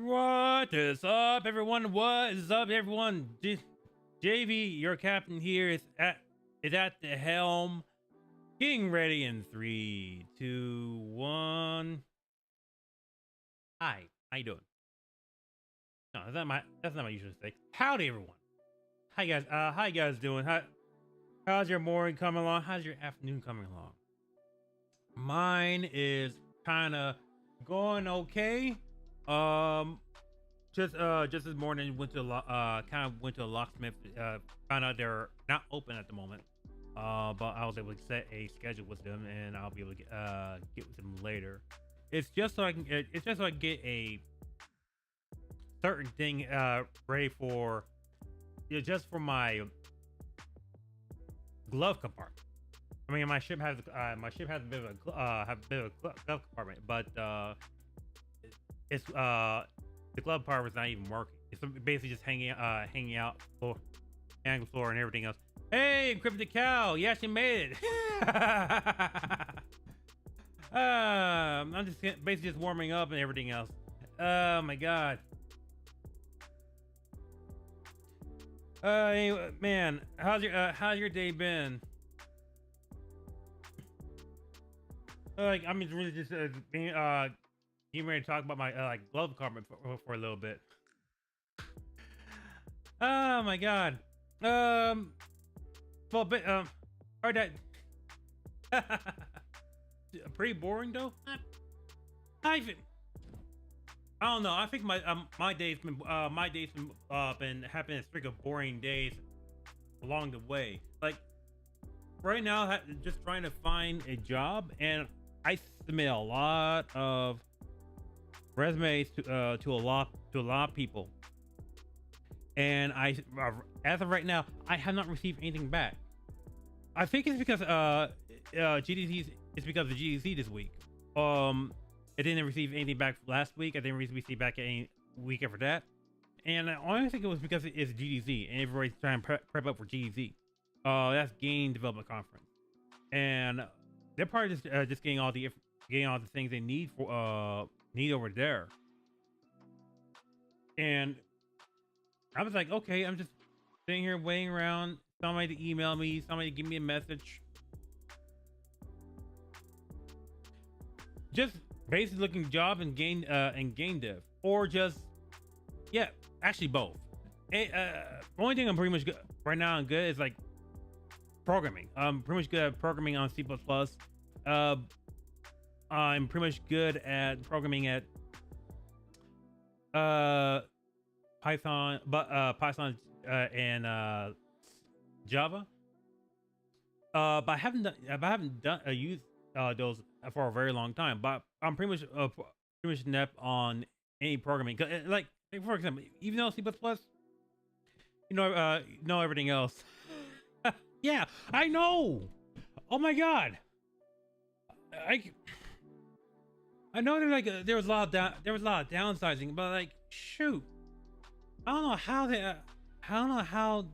What is up, everyone? What is up, everyone? JV, your captain here, is at the helm, getting ready in 3, 2, 1. Hi, how you doing? No, that's not my usual mistake. Howdy, everyone. How you guys doing? How's your morning coming along? How's your afternoon coming along? Mine is kind of going okay. Um, just this morning went to went to a locksmith. Found out they're not open at the moment. But I was able to set a schedule with them, and I'll be able to get with them later. It's just so I can get a certain thing ready for, just for my glove compartment. I mean, my ship has a bit of a glove compartment, but it's the glove part was not even working. It's basically just hanging out floor, hanging floor and everything else. Hey, encrypted cow! You actually made it. I'm just basically just warming up and everything else. Oh my god. Anyway, man, how's your day been? I'm really just being getting ready to talk about my glove compartment for a little bit. Oh my god. Well, but are that pretty boring though? I don't know. I think my day's been been having a streak of boring days along the way. Like right now, just trying to find a job, and I submit a lot of resumes to a lot of people, and as of right now, I have not received anything back. I think it's because GDC. It's because of GDC this week. I didn't receive anything back last week. I didn't receive back any week after that, and I only think it was because it's GDC and everybody's trying to prep up for GDC. That's Game Development Conference, and they're probably just getting all the things they need for need over there. And I was like, okay, I'm just sitting here waiting around somebody to email me, somebody to give me a message. Just basically looking job and game dev, or just actually both. Only thing I'm pretty much good right now and good is like programming. I'm pretty much good at programming on C++. I'm pretty much good at programming at Python, but Python and Java. But I haven't used those for a very long time. But I'm pretty much inept on any programming. Like for example, even though C++, know everything else. Yeah, I know. Oh my god. I know there was a lot of downsizing, but like shoot, I don't know how.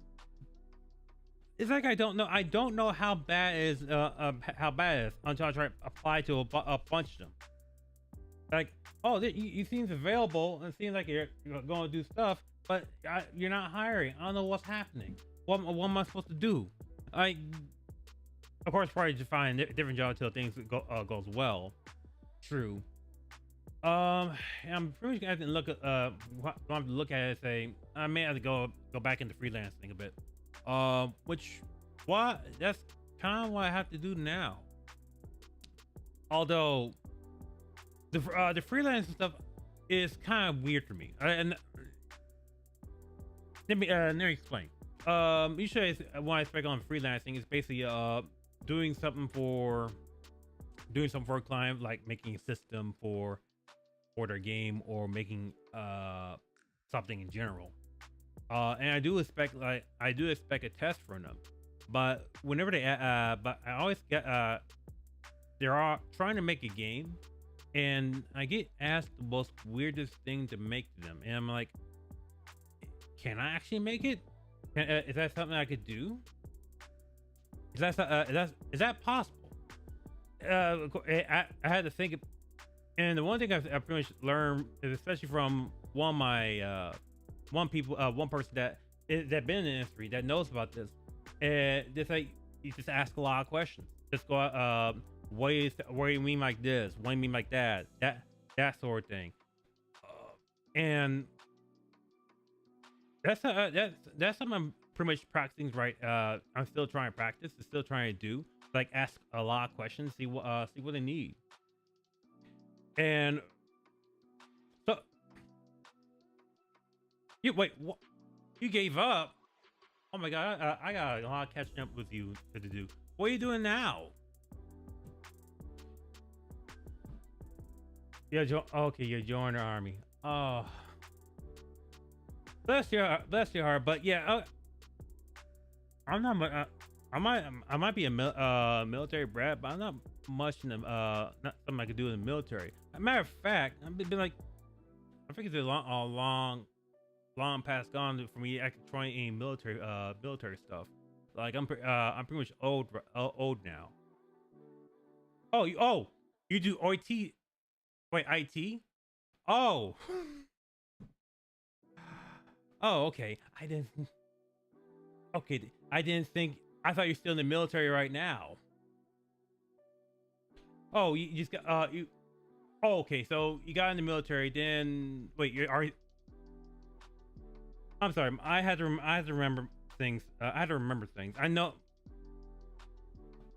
It's like I don't know how bad it is until I try to apply to a bunch of them. Like, oh, you seems available and seems like you're going to do stuff, but you're not hiring. I don't know what's happening. What am I supposed to do? Of course, probably just find a different job until things goes well. True. I'm pretty much gonna have to look at look at it and say I may have to go back into freelancing a bit. That's kind of what I have to do now. Although the freelancing stuff is kind of weird for me. And let me explain. Usually when I speak on freelancing, it's basically doing something for a client, like making a system for their game or making something in general. And I do expect a test from them, but whenever but I always get they're trying to make a game, and I get asked the most weirdest thing to make to them, and I'm like, can I actually make it? Is that something I could do? Is that possible? I had to think, and the one thing I've pretty much learned, especially from one of my one person that been in the industry that knows about this, and just like you just ask a lot of questions. Just go, what do you mean like this? What do you mean like that? That sort of thing. And that's something I'm pretty much practicing right. I'm still trying to practice. I'm still trying to do, like, ask a lot of questions, see what they need. And so you wait, what? You gave up? Oh my god, I got a lot of catching up with you to do. What are you doing now? Yeah, okay, you joined the army. Oh, bless your heart. But yeah, I'm not. I might be a military brat, but I'm not much in the not something I could do in the military. As a matter of fact, I've been like, I think it's a long past gone for me actually trying any military stuff. Like I'm pretty much old now. You do IT? Wait, IT? Oh. Oh, okay. I didn't. Okay, I didn't think. I thought you're still in the military right now. Oh, you just got you. Oh, okay. So you got in the military. Then wait, I'm sorry. I had to remember things. I had to remember things. I know.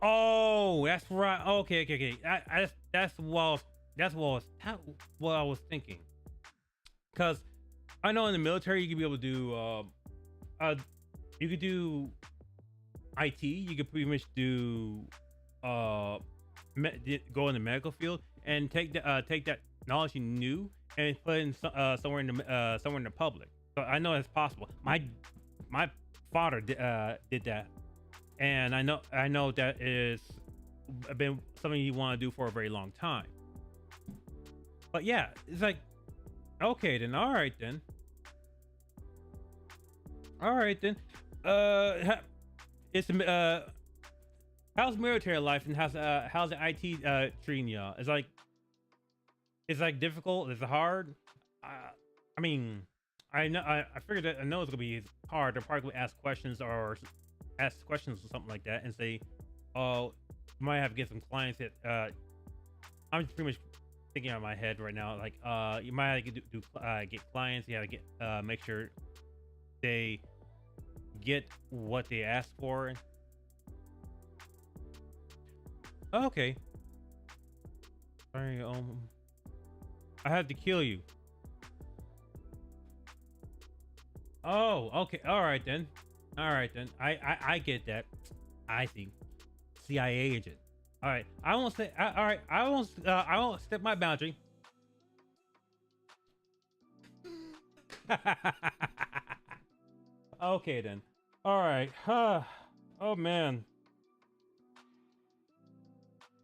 Oh, that's right. Okay. That's what I was thinking. Because I know in the military you could be able to do you could do IT. You could pretty much do go in the medical field and take that knowledge you knew and put it in somewhere in the public. So I know it's possible. My father did that, and I know that is been something you want to do for a very long time. But yeah, it's like, okay then, all right then. It's how's military life and how's the IT treating y'all? It's like difficult. It's hard. I mean, I know I figured that I know it's gonna be hard. They'll probably ask questions or something like that and say, oh, you might have to get some clients that I'm just pretty much thinking out of my head right now. Like you might have to get clients. You have to get make sure they get what they ask for. Okay. Sorry, I have to kill you. Oh, okay. All right then. I get that. I see. CIA agent. All right. I won't say. All right. I won't step my boundary. Okay then. All right. Oh man.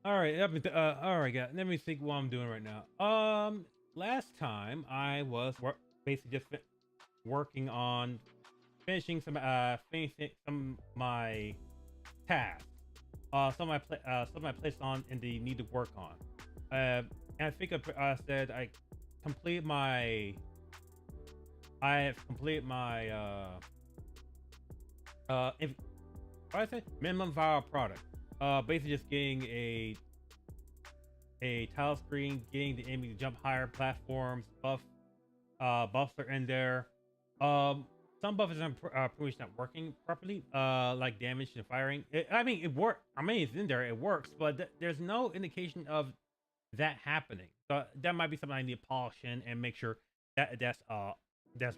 All right. All right, guys. Let me think what I'm doing right now. Last time I was basically just working on finishing some my tasks. Some I placed on and they need to work on. And I think I said I have completed my what I say, minimum viable product. Basically just getting a tile screen, getting the enemy to jump higher platforms, buffs are in there. Some buffs are pretty much not working properly, like damage and firing. I mean, it works. I mean, it's in there, it works, but there's no indication of that happening. So that might be something I need to polish in and make sure that's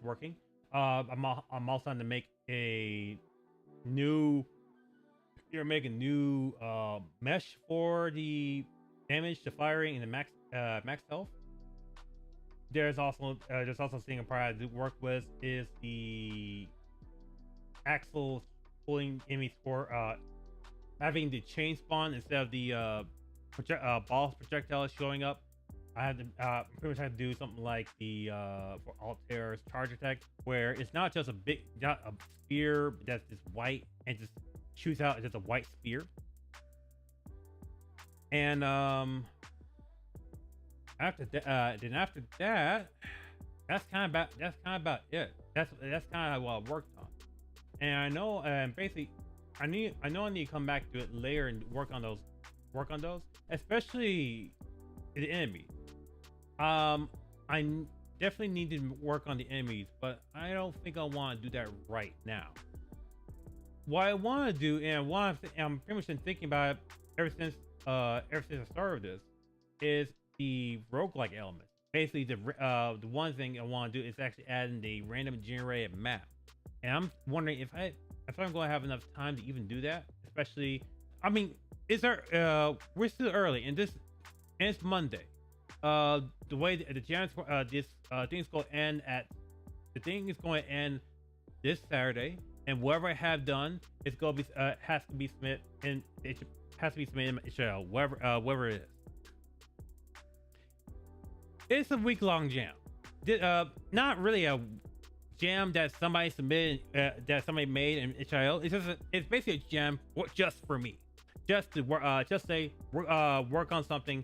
working. I'm also going to make a new mesh for the damage to firing and the max health. There's also seeing a part I do work with is the axle pulling enemies for having the chain spawn instead of the boss projectiles showing up. I had to pretty much have to do something like the for Altair's charge attack, where it's not just a spear that's just white and just shoots out just a white spear. And after that, that's kind of about it. That's kind of what I worked on. And I know, basically, I know I need to come back to it later and work on those, especially the enemies. Definitely need to work on the enemies, but I don't think I want to do that right now. What I want to do, and I'm pretty much been thinking about it ever since I started this, is the roguelike element. Basically, the one thing I want to do is actually add in the random generated map. And I'm wondering if I'm going to have enough time to even do that. Especially, I mean, we're still early, and it's Monday. The way the challenge this thing is going to end this Saturday, and whatever I have done, it's going to be has to be submitted, and it has to be submitted in Shell, whatever it is. It's a week-long jam. Not really a jam that somebody submitted, that somebody made in HIL. It's basically a jam just for me, just to work, work on something,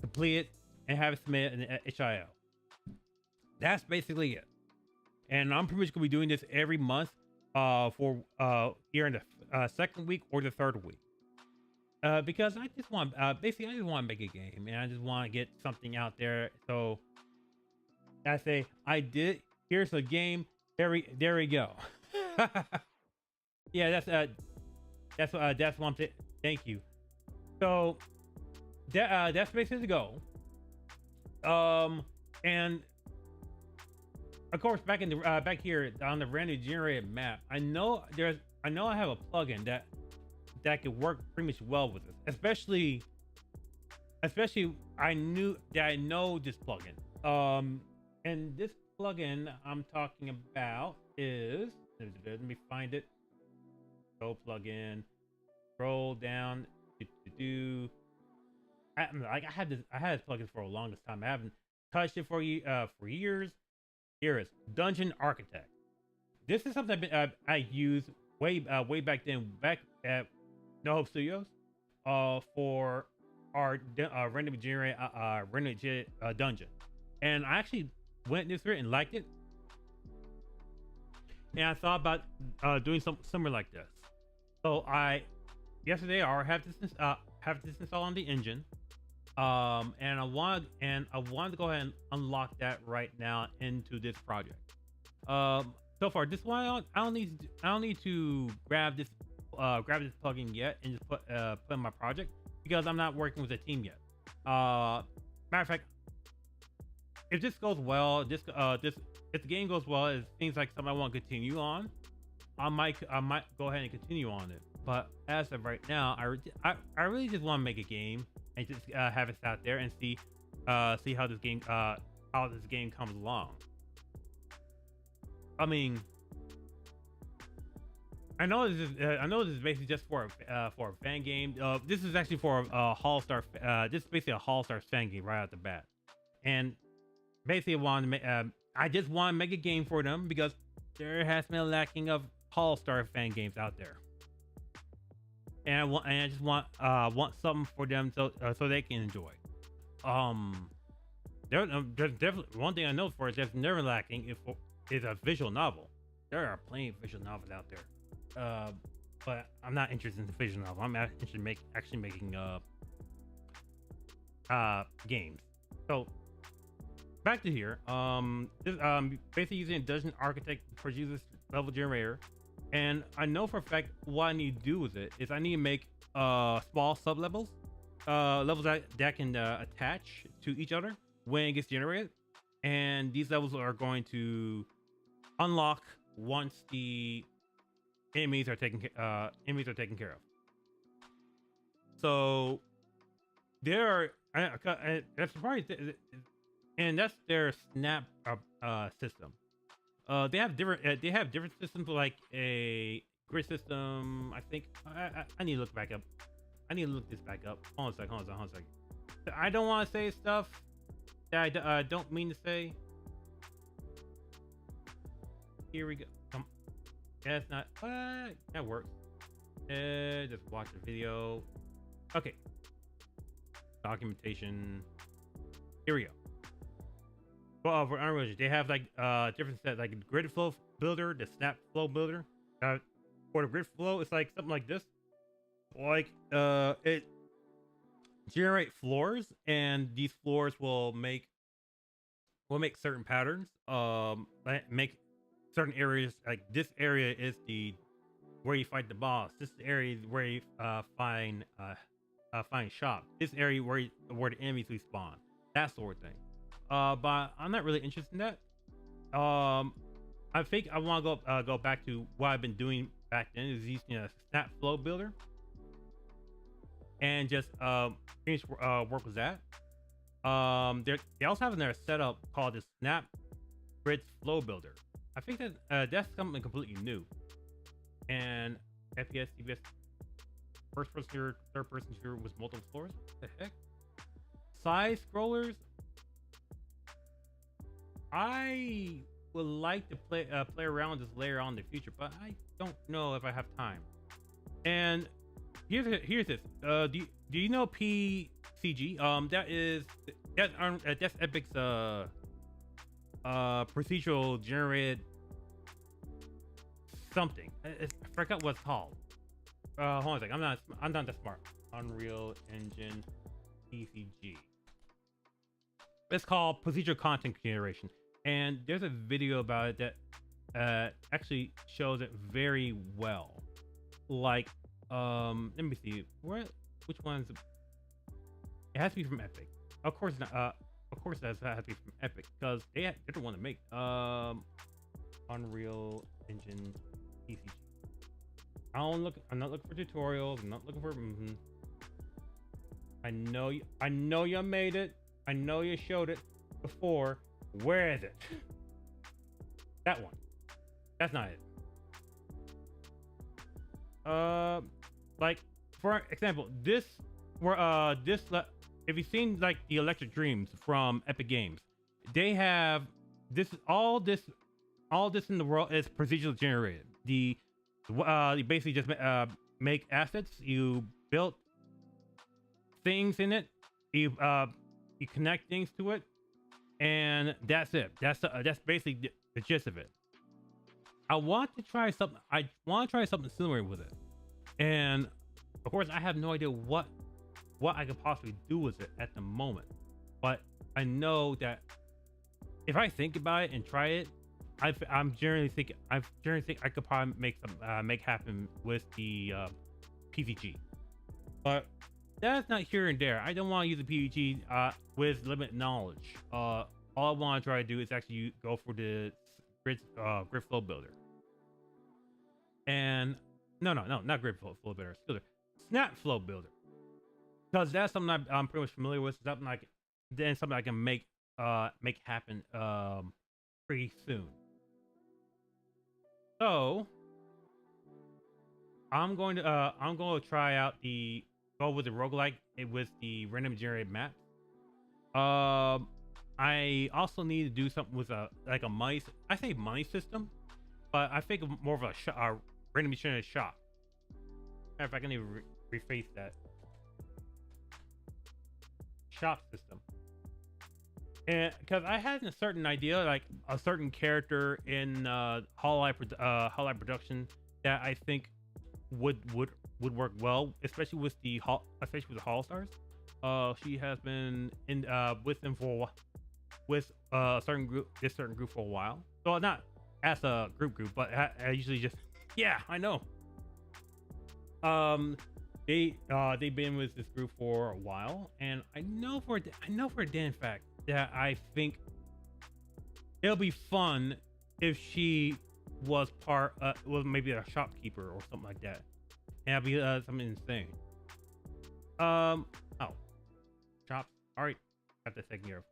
complete it, and have it submitted in HIL. That's basically it. And I'm pretty much gonna be doing this every month, for here in the second week or the third week. Because I just want, basically, I just want to make a game, and I just want to get something out there. So I say, here's a game. There we go. Yeah, that's what I'm saying. Thank you. So that's basically the goal. And of course, back here on the randomly generated map, I know I have a plugin that could work pretty much well with this, especially I know this plugin. And this plugin I'm talking about is, let me find it. Go plugin, scroll down. I had this plugin for the longest time. I haven't touched it for years. Here is Dungeon Architect. This is something I used way back then, back at No Hope Studios, for our randomly generated dungeon, and I actually went through it and liked it, and I thought about doing something similar like this. So yesterday I have this installed on the engine, and I wanted to go ahead and unlock that right now into this project. So far, this one I don't need to grab this plugin yet and just put in my project, because I'm not working with a team yet. Matter of fact, if this goes well, if the game goes well, it seems like something I want to continue on, I might go ahead and continue on it. But as of right now, I really just want to make a game and just have it out there and see how this game comes along. I mean, I know this is basically just for a fan game. This is actually for a Hall Star. This is basically a Hall Star fan game right out the bat. And basically, I just want to make a game for them, because there has been a lacking of Hall Star fan games out there. And I just want something for them so they can enjoy. There's definitely one thing I know for it that's never lacking is a visual novel. There are plenty of visual novels out there. But I'm not interested in the visual novel. I'm interested in actually making games. So back to here. Basically using Dungeon Architect to produce this level generator, and I know for a fact what I need to do with it is I need to make small sub levels, levels that can attach to each other when it gets generated, and these levels are going to unlock once the enemies are taken care of. So there are that's probably and that's their snap system. They have different systems, like a grid system. I think I need to look back up. I need to look this back up. Hold on a second. I don't want to say stuff that I don't mean to say. Here we go. That's not that works. Just watch the video. Okay. Documentation. Here we go. well, for Unreal Engine, they have like different sets, like grid flow builder, the snap flow builder. For the grid flow, it's like something like this. Like it generate floors, and these floors will make certain patterns. Make certain areas, like this area is the where you fight the boss. This area is where you find shop. This area where the enemies respawn. That sort of thing. But I'm not really interested in that. I think I want to go back to what I've been doing back then, is using a snap flow builder, and just finish work with that. They also have another setup called the Snap Grid Flow Builder. I think that that's something completely new. And FPS, CBS, first person shooter, third person shooter with multiple floors. What the heck? Side scrollers. I would like to play around with this later on in the future, but I don't know if I have time. And here's this. Do you know PCG? That's Epic's procedural generated something. I forgot what it's called. Hold on a second. I'm not that smart. Unreal Engine PCG. It's called procedural content generation, and there's a video about it that actually shows it very well. Like, let me see, which one's? It has to be from Epic. Of course not. Of course that has to be from Epic, because they're the one to make Unreal Engine PCG. I'm not looking for tutorials. I'm not looking for. I know you made it. I know you showed it before. Where is it? That one. That's not it. Like for example, this if you've seen like the Electric Dreams from Epic Games, they have this all this in the world is procedurally generated. You basically just make assets. You build things in it. You connect things to it, and that's it. That's basically the gist of it. I want to try something similar with it, and of course, I have no idea what I could possibly do with it at the moment. But I know that if I think about it and try it, I generally think I could probably make happen with the PVG. But that's not here and there. I don't want to use the PVG with limited knowledge. All I want to try to do is actually go for the grid flow builder. And no, not grid flow builder. Snap flow builder. Because that's something I'm pretty much familiar with. Something I can make happen pretty soon. So I'm going to try out go with the roguelike with the random generated map. I also need to do something with a money. I say money system, but I think more of a random generated shop. If I can even rephrase that. Shop system. And because I had a certain idea, like a certain character in Hololive production that I think would work well, especially with the Hall Stars. She has been in with them with a certain group for a while. So not as a group, but I usually just I know. They've been with this group for a while, and I know for a damn fact that I think it'll be fun if she was maybe a shopkeeper or something like that. And it'll be something insane. Shops. All right, got that taken care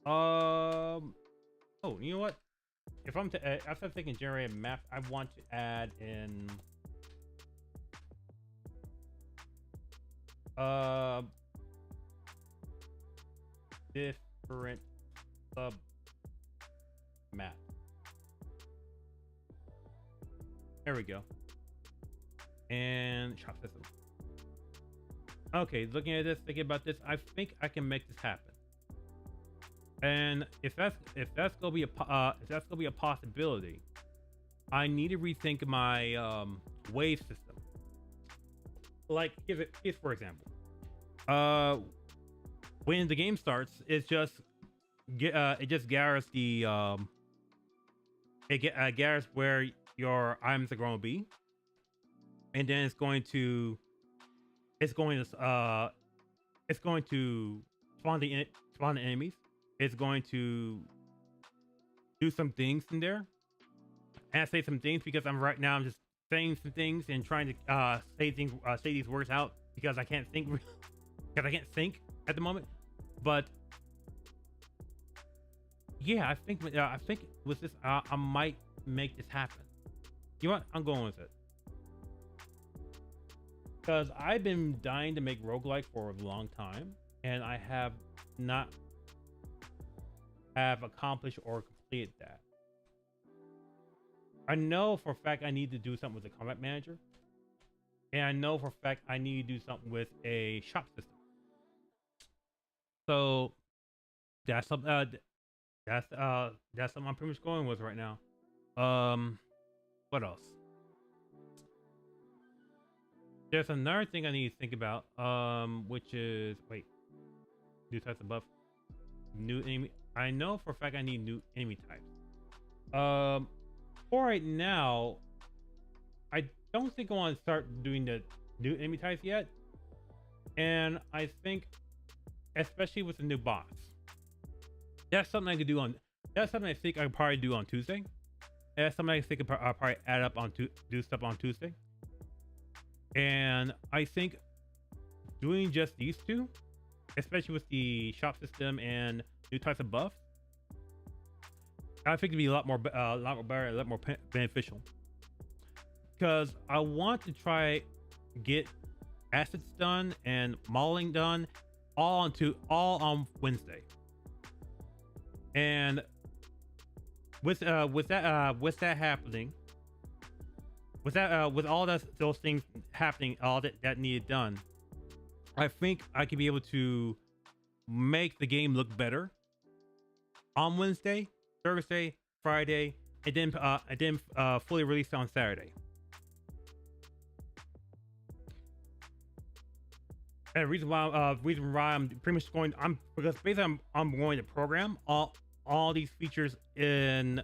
of. Oh, you know what? If after taking generated map, I want to add in. Different sub map. There we go. And shop system. Okay, looking at this, thinking about this, I think I can make this happen. And if that's gonna be if that's gonna be a possibility, I need to rethink my wave system. Like if for example, uh, when the game starts, it just gathers the gathers where your items are going to be, and then it's going to it's going to spawn the enemies. It's going to do some things in there. And I say some things because I'm just saying some things and trying to say these words out because I can't think because I can't think at the moment. But yeah, I think with this I might make this happen. You know what? I'm going with it. Because I've been dying to make roguelike for a long time, and I have not have accomplished or completed that. I know for a fact I need to do something with the combat manager, and I know for a fact I need to do something with a shop system. So that's something I'm pretty much going with right now. What else? There's another thing I need to think about, which is new types of buff, new enemy. I know for a fact I need new enemy types. For right now, I don't think I want to start doing the new enemy types yet, and I think, especially with the new boss, that's something I could do on. That's something I think I could probably do on Tuesday. That's something I think I'll probably add up on do stuff on Tuesday. And I think doing just these two, especially with the shop system and new types of buffs, I think it'd be a lot more better, a lot more beneficial. Because I want to try get assets done and modeling done all on Wednesday. And with that happening. With all those things happening, all that needed done, I think I could be able to make the game look better on Wednesday, Thursday, Friday, and then fully released on Saturday. And the reason why I'm pretty much because basically I'm going to program all these features within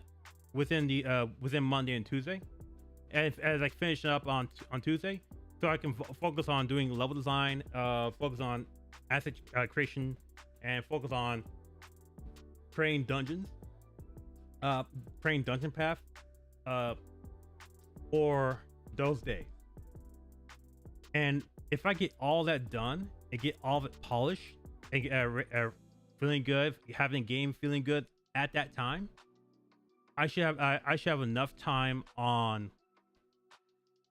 Monday and Tuesday. As I finish up on Tuesday, so I can focus on doing level design, focus on asset creation, and focus on creating dungeons, creating dungeon path, for those days. And if I get all that done and get all of it polished and feeling good, having the game feeling good at that time, I should have enough time on.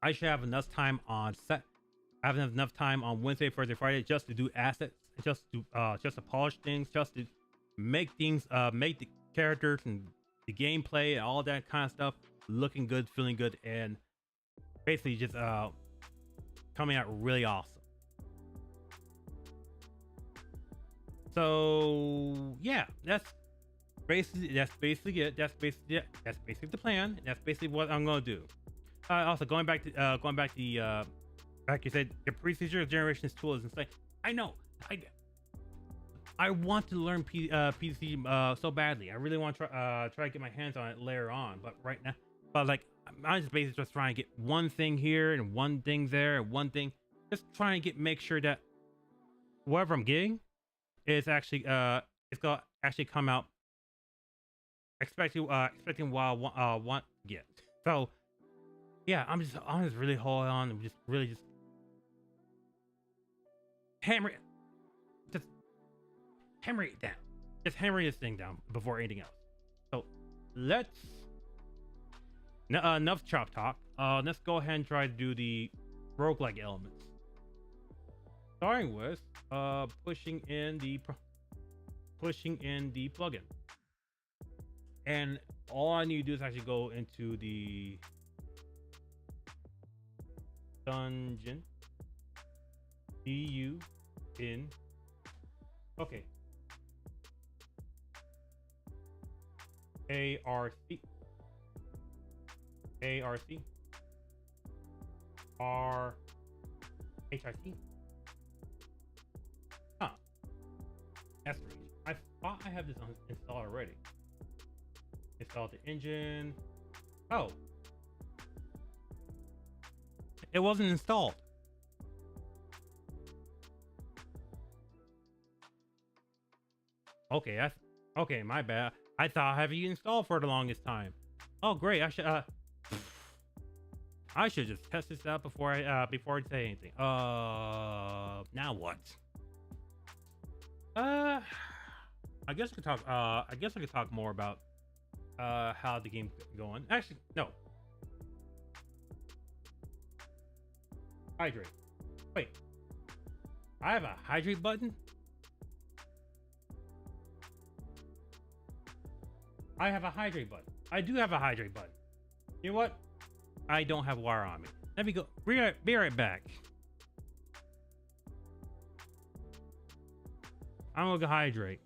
I should have enough time on set. I have enough time on Wednesday, Thursday, Friday just to do assets, just to polish things, just to make things, make the characters and the gameplay and all that kind of stuff looking good, feeling good, and basically just coming out really awesome. So yeah, that's basically it. That's basically the plan. That's basically what I'm gonna do. Also, going back to like you said, the procedure generations tool is insane. I know. I want to learn PC so badly. I really want to try to get my hands on it later on. But right now, like I'm just basically just trying to get one thing here and one thing there and one thing. Just trying to make sure that whatever I'm getting is actually it's gonna actually come out expecting what I want to get. So. Yeah, I'm just really holding on and just hammer it down. Just hammer this thing down before anything else. So let's enough chop talk. Let's go ahead and try to do the roguelike elements. Starting with pushing in the plugin. And all I need to do is actually go into the dungeon DU in okay. A-R-C. A-R-C. R-H-I-T. Huh. That's strange. I thought I have this installed already. Installed the engine. Oh. It wasn't installed. Okay, okay, my bad. I thought I have you installed for the longest time. Oh great, I should just test this out before I say anything. Now what? I guess I could talk more about how the game's going. Actually, no. Hydrate. Wait. I have a hydrate button? I have a hydrate button. I do have a hydrate button. You know what? I don't have water on me. Let me go. Be right back. I'm gonna go hydrate.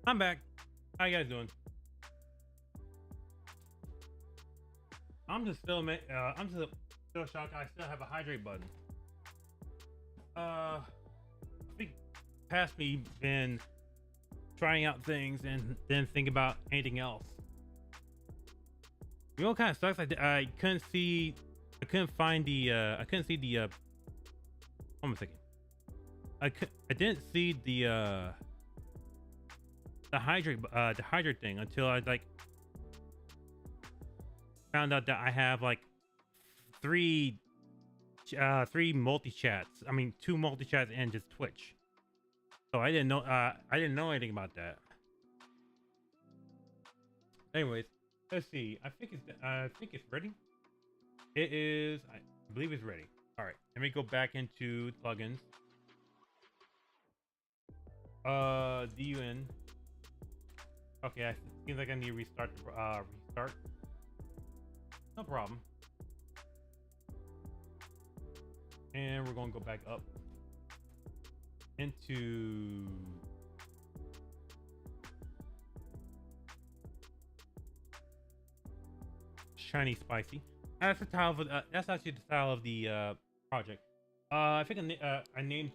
I'm back. How you guys doing? I'm still shocked I still have a hydrate button. I think past me been trying out things and then think about anything else. You know what kind of sucks? I couldn't find the hold on a second. I didn't see the hydrate thing until I found out that I have like three multi chats. I mean, 2 multi chats and just Twitch. So I didn't know anything about that. Anyways, let's see. I think it's ready. It is. I believe it's ready. All right. Let me go back into plugins. DUN. Okay, it seems like I need to restart. No problem. And we're going to go back up into Shiny Spicy. That's the title of that's actually the style of the project. I think I named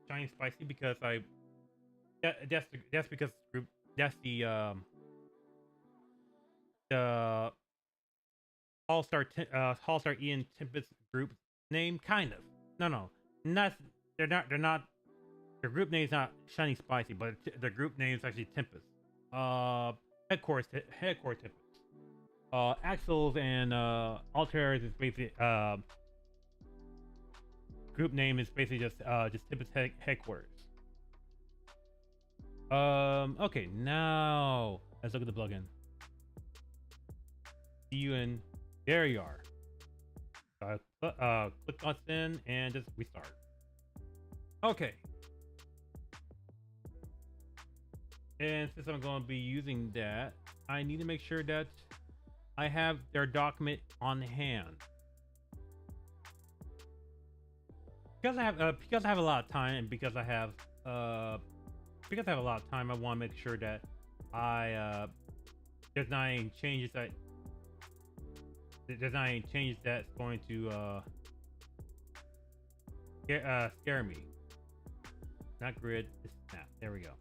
Chinese Spicy because that's because group that's the All Star Ian Tempest group name, kind of. No, not they're not. Their group name's not Shiny Spicy, but their group name's actually Tempest. Headquarters Tempest. Axels and Alters is basically group name is basically just Tempest headquarters. Okay, now let's look at the plugin. See you in. There you are. Click on in and just restart. Okay. And since I'm going to be using that, I need to make sure that I have their document on hand. Because I have a lot of time, and because I have a lot of time, I want to make sure that there's not any changes that's going to scare me. Not grid, it's snap. There we go.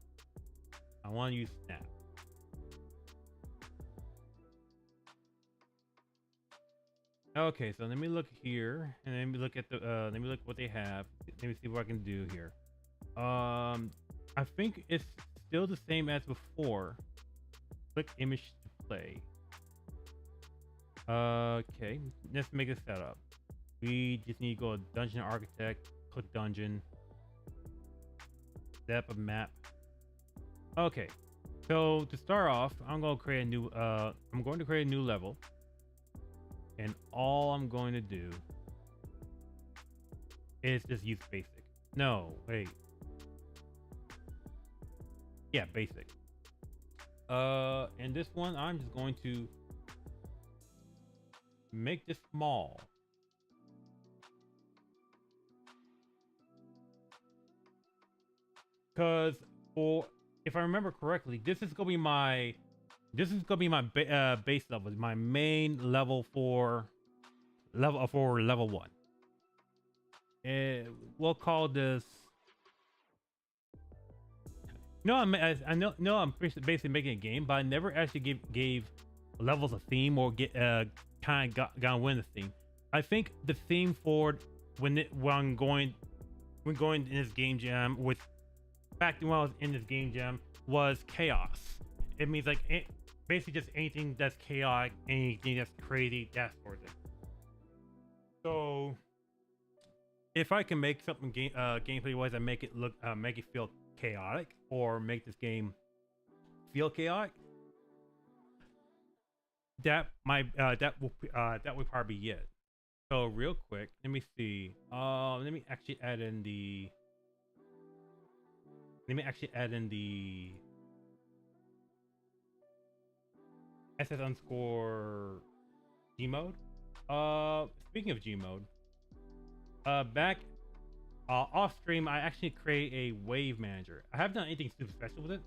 I want to use snap. Okay, so let me look here, and let me look at the let me look what they have. Let me see what I can do here. I think it's still the same as before. Click image to play. Okay, let's make a setup. We just need to go to Dungeon Architect, click Dungeon, set up a map. Okay, so to start off, I'm going to create a new level, and all I'm going to do is just use basic. No, wait. Yeah, basic. And this one, I'm just going to make this small. Because if I remember correctly, this is gonna be my base level, my main level for level 1. We'll call this. No, I know I'm basically making a game, but I never actually gave levels a theme or kind of got win the theme. I think the theme for when going in this game jam back when I was in this game jam was chaos. It means like basically just anything that's chaotic, anything that's crazy, that sort of thing. So if I can make something gameplay wise, I make it feel chaotic, or make this game feel chaotic, that would probably be it. So real quick, let me see. Let me actually add in the SS underscore G mode. Speaking of G mode, back off stream, I actually create a wave manager. I haven't done anything super special with it,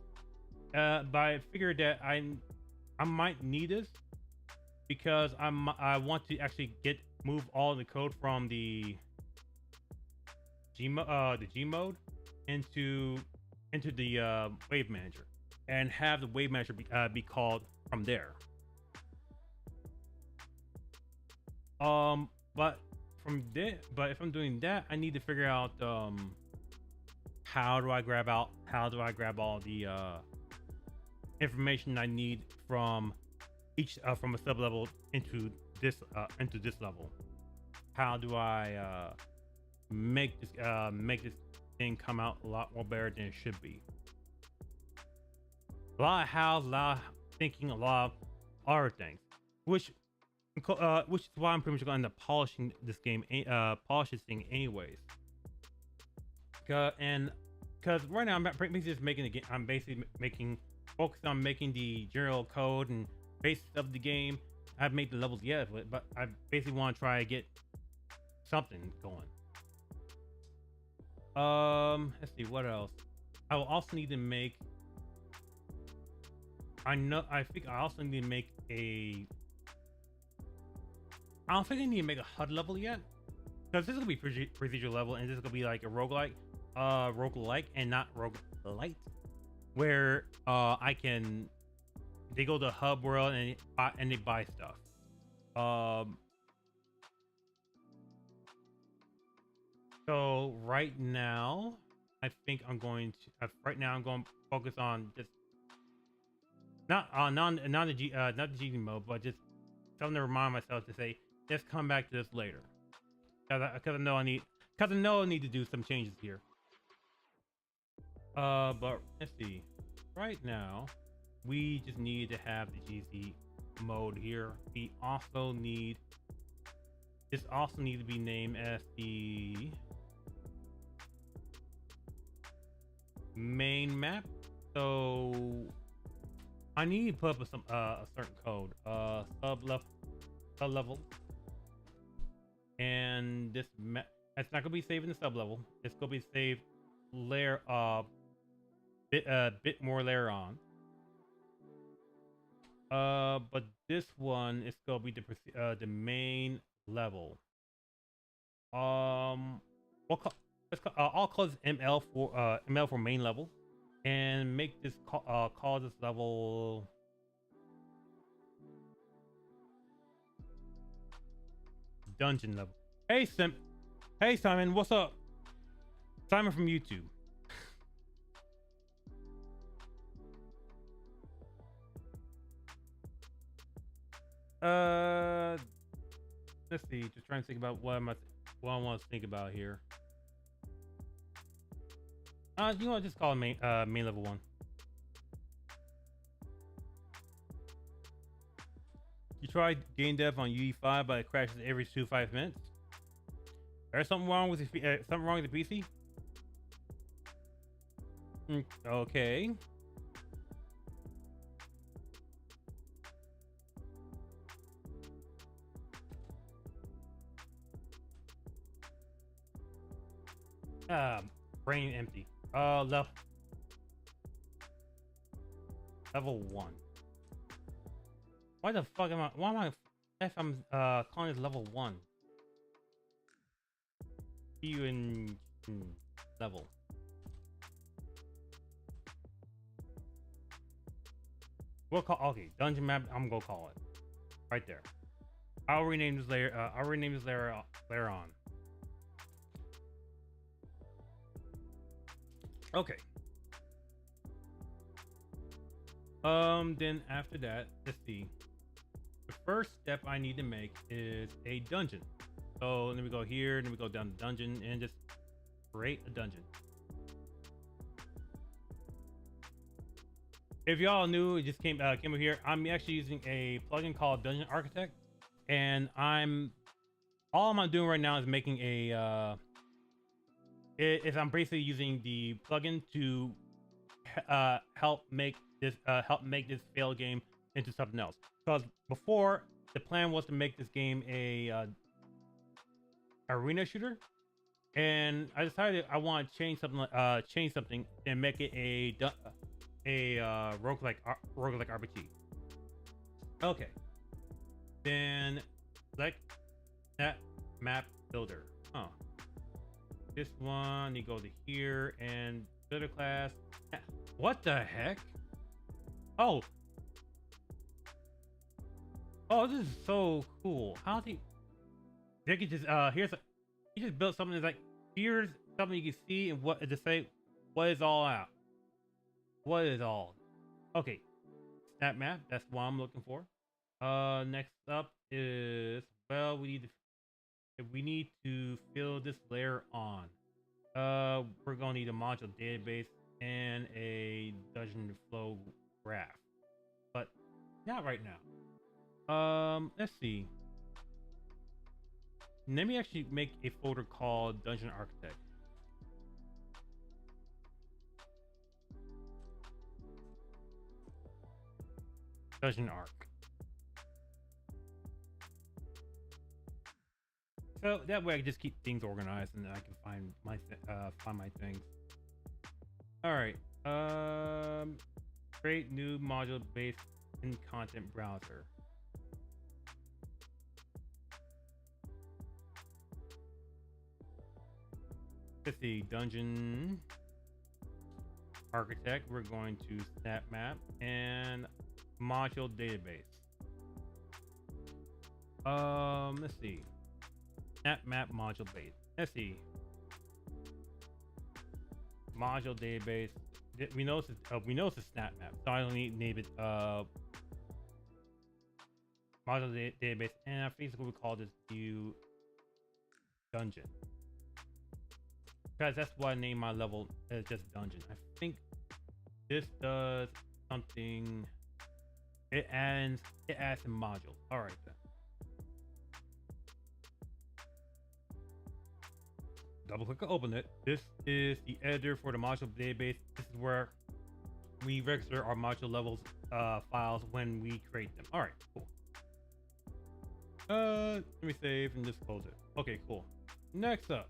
but I figured that I might need this because I want to actually move all the code from the G mode into the wave manager, and have the wave manager be called from there. But if I'm doing that, I need to figure out how do I grab all the information I need from each from a sub level into this level. How do I make this thing come out a lot more better than it should be? A lot of hows, a lot of thinking, a lot of other things, which is why I'm pretty much going to end up polishing this game, polish this thing anyways. And because right now I'm basically just making the game. I'm basically focused on making the general code and basics of the game. I haven't made the levels yet, but I basically want to try to get something going. Let's see what else. I will also need to make. I think I also need to make a. I don't think I need to make a HUD level yet, because this is gonna be procedural level, and this is gonna be like a roguelike and not roguelite, where I can they go to hub world and they buy stuff. So right now, I think I'm going to I'm going to focus on just not the GD mode, but just something to remind myself to say, let's come back to this later, because I know I need to do some changes here. But let's see. Right now, we just need to have the GZ mode here. We also need this also needs to be named as the main map. So I need to put up a certain code, sub level, and this map. It's not gonna be saved in the sub level. It's gonna be saved layer bit more layer on. But this one is gonna be the main level. I'll call this ML for main level, and make this call this level dungeon level. Hey Simon, what's up? Simon from YouTube. Let's see. Just trying to think about what I want to think about here. You want to just call it main level 1. You tried game dev on UE5, but it crashes every 5 minutes. There's something wrong with the PC. Okay. Brain empty. Level 1. Why the fuck am I? Why am I? If I'm calling this level 1. You in level. We'll call dungeon map. I'm gonna call it right there. I'll rename this layer. Layer on. Okay. Then after that, let's see. The first step I need to make is a dungeon. So let me go here, then we go down to dungeon and just create a dungeon. If y'all knew, it just came over here. I'm actually using a plugin called Dungeon Architect, and all I'm doing right now is making a I'm basically using the plugin to help make this failed game into something else. Because before, the plan was to make this game a arena shooter, and I decided I want to change something and make it a roguelike RPG. Okay, then select that map builder. This one, you go to here and builder class. What the heck? Oh, this is so cool. How do you? They could just he just built something that's like, here's something you can see and what to say. What is all out? What is all? Okay, snap map. That's what I'm looking for. Next up is, well, we need to fill this layer on. We're gonna need a module database and a dungeon flow graph, but not right now. Let's see. Let me actually make a folder called Dungeon Architect. Dungeon Arc. So that way I can just keep things organized and I can find my things. All right. Create new module based in content browser. let's see, dungeon architect. We're going to snap map and module database. Let's see, snap map module base. Let's see, module database. We know it's a snap map, so I don't need to name it module database, and I basically we call this new dungeon, because that's why I named my level as just dungeon. I think this does something. It adds some modules. All right then. Double click to open it. This is the editor for the module database. This is where we register our module levels files when we create them. All right, cool. Let me save and just close it. Okay, cool. Next up,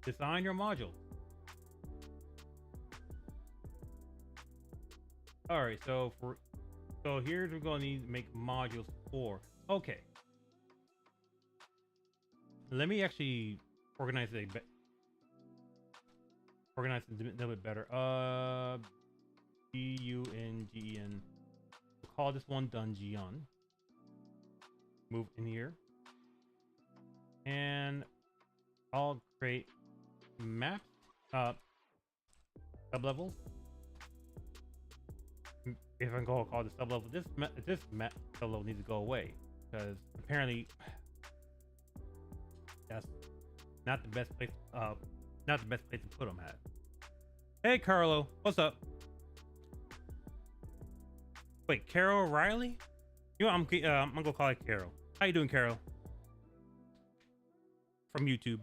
design your module. All right, so here's we're going to need to make modules for. Okay. Let me actually organize it a bit. Organize it a little bit better. D-U-N-G-E-N. We'll call this one Dungeon. Move in here. And I'll create maps, sublevels. If I'm going to call the sublevel, this map sublevel needs to go away, because apparently that's not the best place. Not the best place to put them at. Hey, Carlo, what's up? Wait, Carol Riley? You know, I'm gonna call it Carol. How you doing, Carol? From YouTube.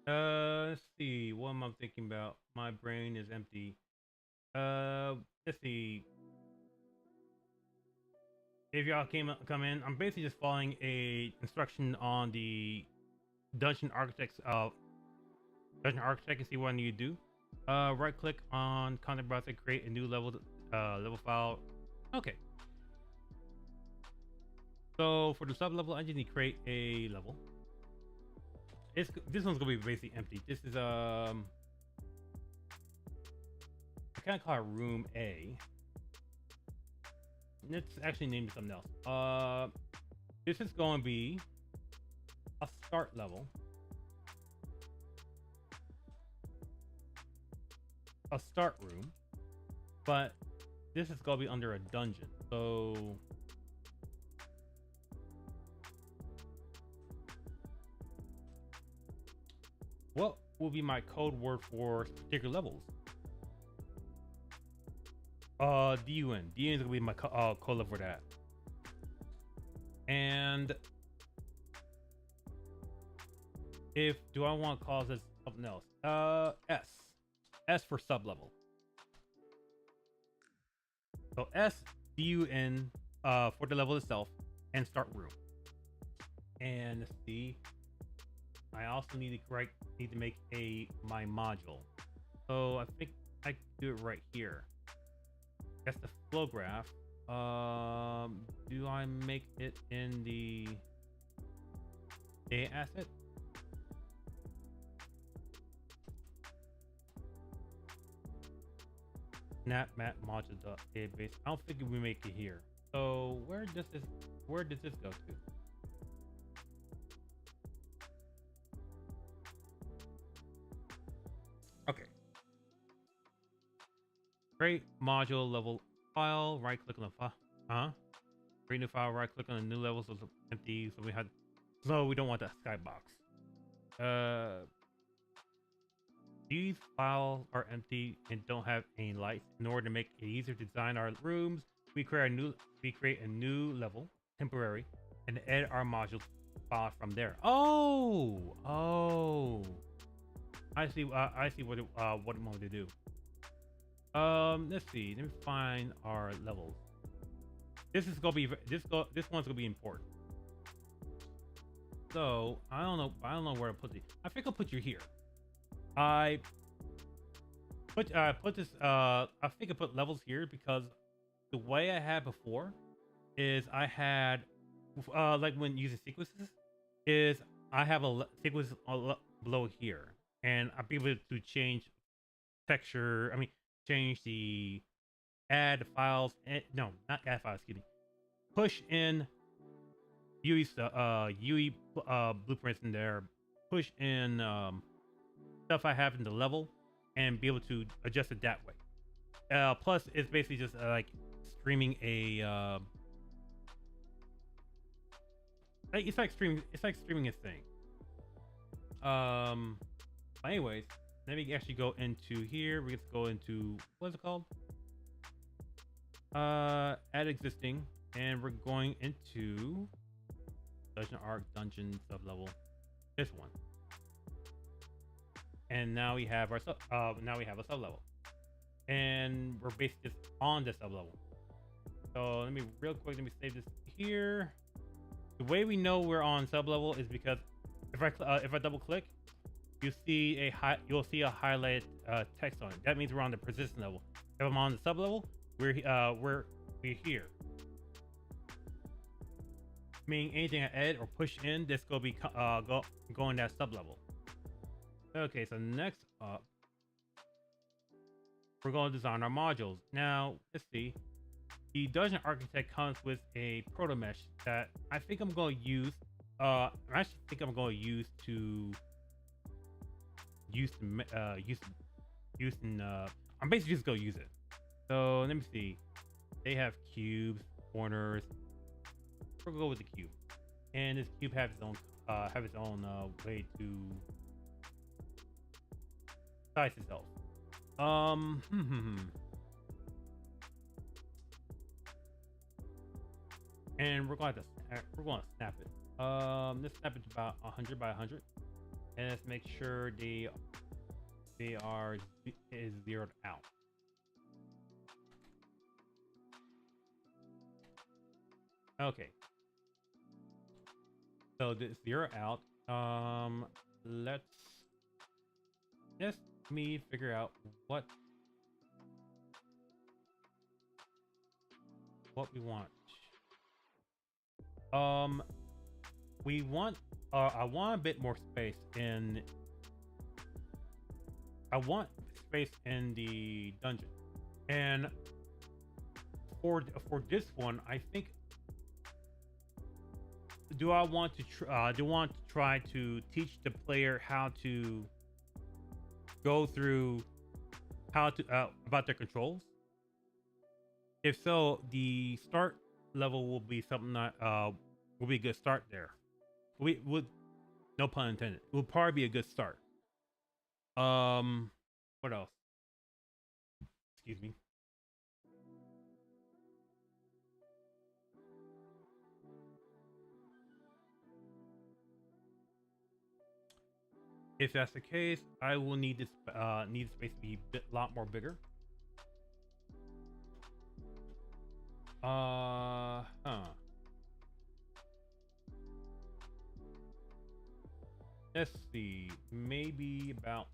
Let's see. What am I thinking about? My brain is empty. Let's see. If y'all come in, I'm basically just following a instruction on the dungeon architect and see what I need to do. Right click on content browser, create a new level file. Okay. So for the sub level, I just need to create a level. This one's gonna be basically empty. This is I kind of call it room A. Let's actually name it something else. This is going to be a start level. A start room. But this is going to be under a dungeon. So what will be my code word for particular levels? DUN. DUN is gonna be my code level for that. And if do I want to call this something else? S for sub level. So S DUN for the level itself and start room. And let's see. I also need to make my module. So I think I can do it right here. That's the flow graph. Do I make it in the data asset? Snap map module database. I don't think we make it here. So where does this go to? Okay. Create module level file. Right click on the file. Create new file. Right click on the new level. So it's empty. So we don't want that skybox. These files are empty and don't have any lights. In order to make it easier to design our rooms, we create a new level, temporary, and edit our module file from there. Oh, I see. I see what I'm going to do. Let's see. Let me find our levels. This is gonna be this one's gonna be important. So I don't know where to put it. I think I'll put you here. I think I put levels here because the way I had before, is I had like when using sequences is I have a sequence below here, and I'll be able to change texture. I mean, change the add files. No, not add files. Excuse me. Push in UE blueprints in there. Push in stuff I have in the level, and be able to adjust it that way. Plus, it's basically just like streaming a. It's like streaming. It's like streaming a thing. But anyways, let me actually go into here. We get to go into what's it called? Add existing, and we're going into Dungeon Arc Dungeon sublevel. This one. And now we have our now we have a sublevel, and we're basically just on this sublevel. So let me real quick. Let me save this here. The way we know we're on sublevel is because if I double click, you'll see a highlighted text on it. That means we're on the persistent level. If I'm on the sublevel, we're here. Meaning anything I add or push in, this will be going that sublevel. Okay, so next up, we're going to design our modules. Now, let's see. The Dungeon Architect comes with a proto mesh that I think I'm going to use. I actually think I'm going to use I'm basically just going to use it. So let me see. They have cubes, corners. We'll go with the cube, and this cube has its own way to size itself. And we're going to snap it. Let's snap it to about 100 by 100, and let's make sure they are zeroed out. Okay. So this zero out. Let me figure out what we want. We want I want a bit more space in. I want space in the dungeon, and for this one, I think. Do I want to try to teach the player how to go through about their controls? If so, the start level will be something that will be a good start there. We would, no pun intended. It will probably be a good start. What else? Excuse me. If that's the case, I will need this space to be a lot more bigger. Let's see, maybe about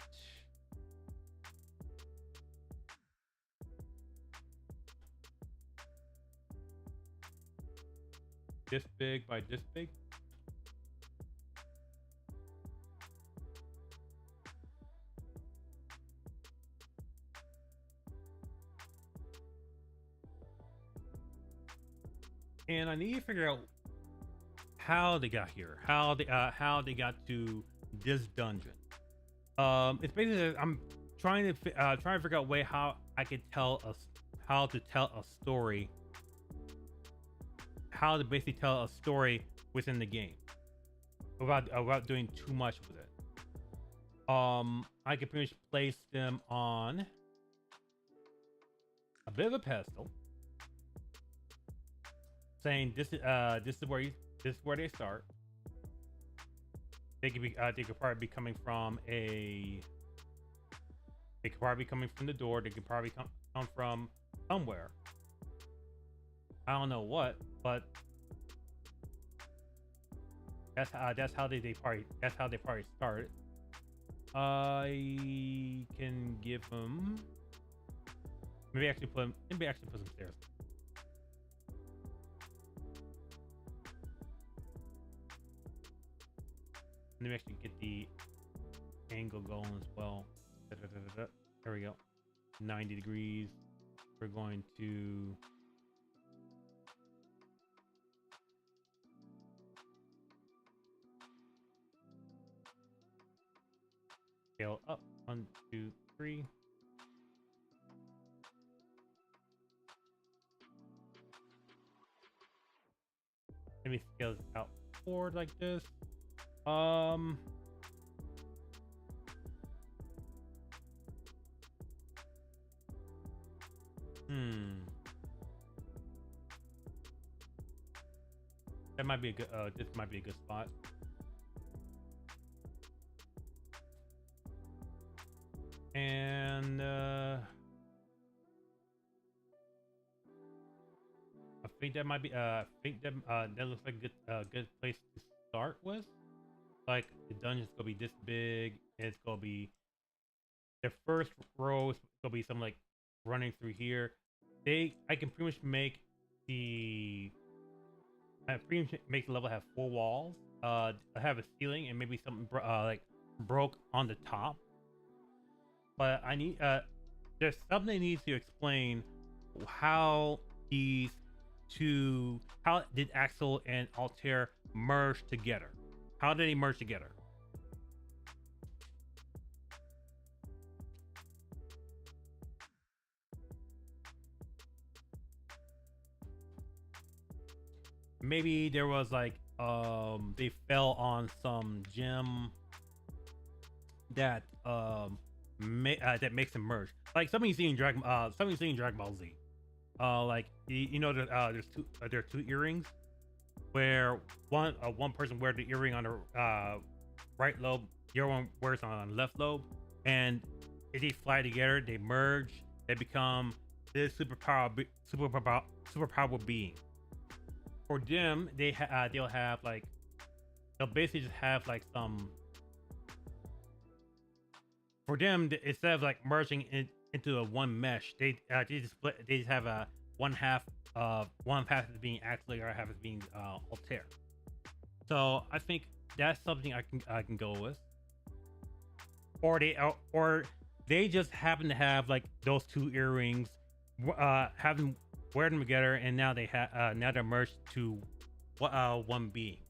this big by this big. And I need to figure out how they got here, how they got to this dungeon. It's basically I'm trying to figure out a way how I could tell a story, how to basically tell a story within the game without doing too much with it. I could pretty much place them on a bit of a pedestal, saying this is where they start. They could probably be coming from the door. They could probably come from somewhere. I don't know what, but that's how they probably started. I can give them maybe actually put some stairs. Let me actually get the angle going as well. There we go. 90 degrees. We're going to scale up. 1, 2, 3. Let me scale this out forward like this. That might be a good. This might be a good spot. And I think that might be. I think that that looks like a good place to start with. Like the dungeon's gonna be this big. It's gonna be the first row is gonna be something like running through here. I can pretty much make the. I pretty much make the level have 4 walls. I have a ceiling and maybe something like broke on the top. But I need there's something that needs to explain how these two, how did Axel and Altair merge together? How did they merge together? Maybe there was like they fell on some gem that that makes them merge. Like something you see in Dragon Ball Z. Like you know there's two earrings where one person wears the earring on the right lobe, the other one wears it on the left lobe, and if they fly together, they merge, they become this super powerful being. For them, they'll have like they'll basically just have like some. For them, instead of like merging into a one mesh, they just split. They just have a one half is being Axel, or half is being Altair. So I think that's something I can go with. Or they just happen to have like those two earrings, have them wear them together, and now now they're merged to one being.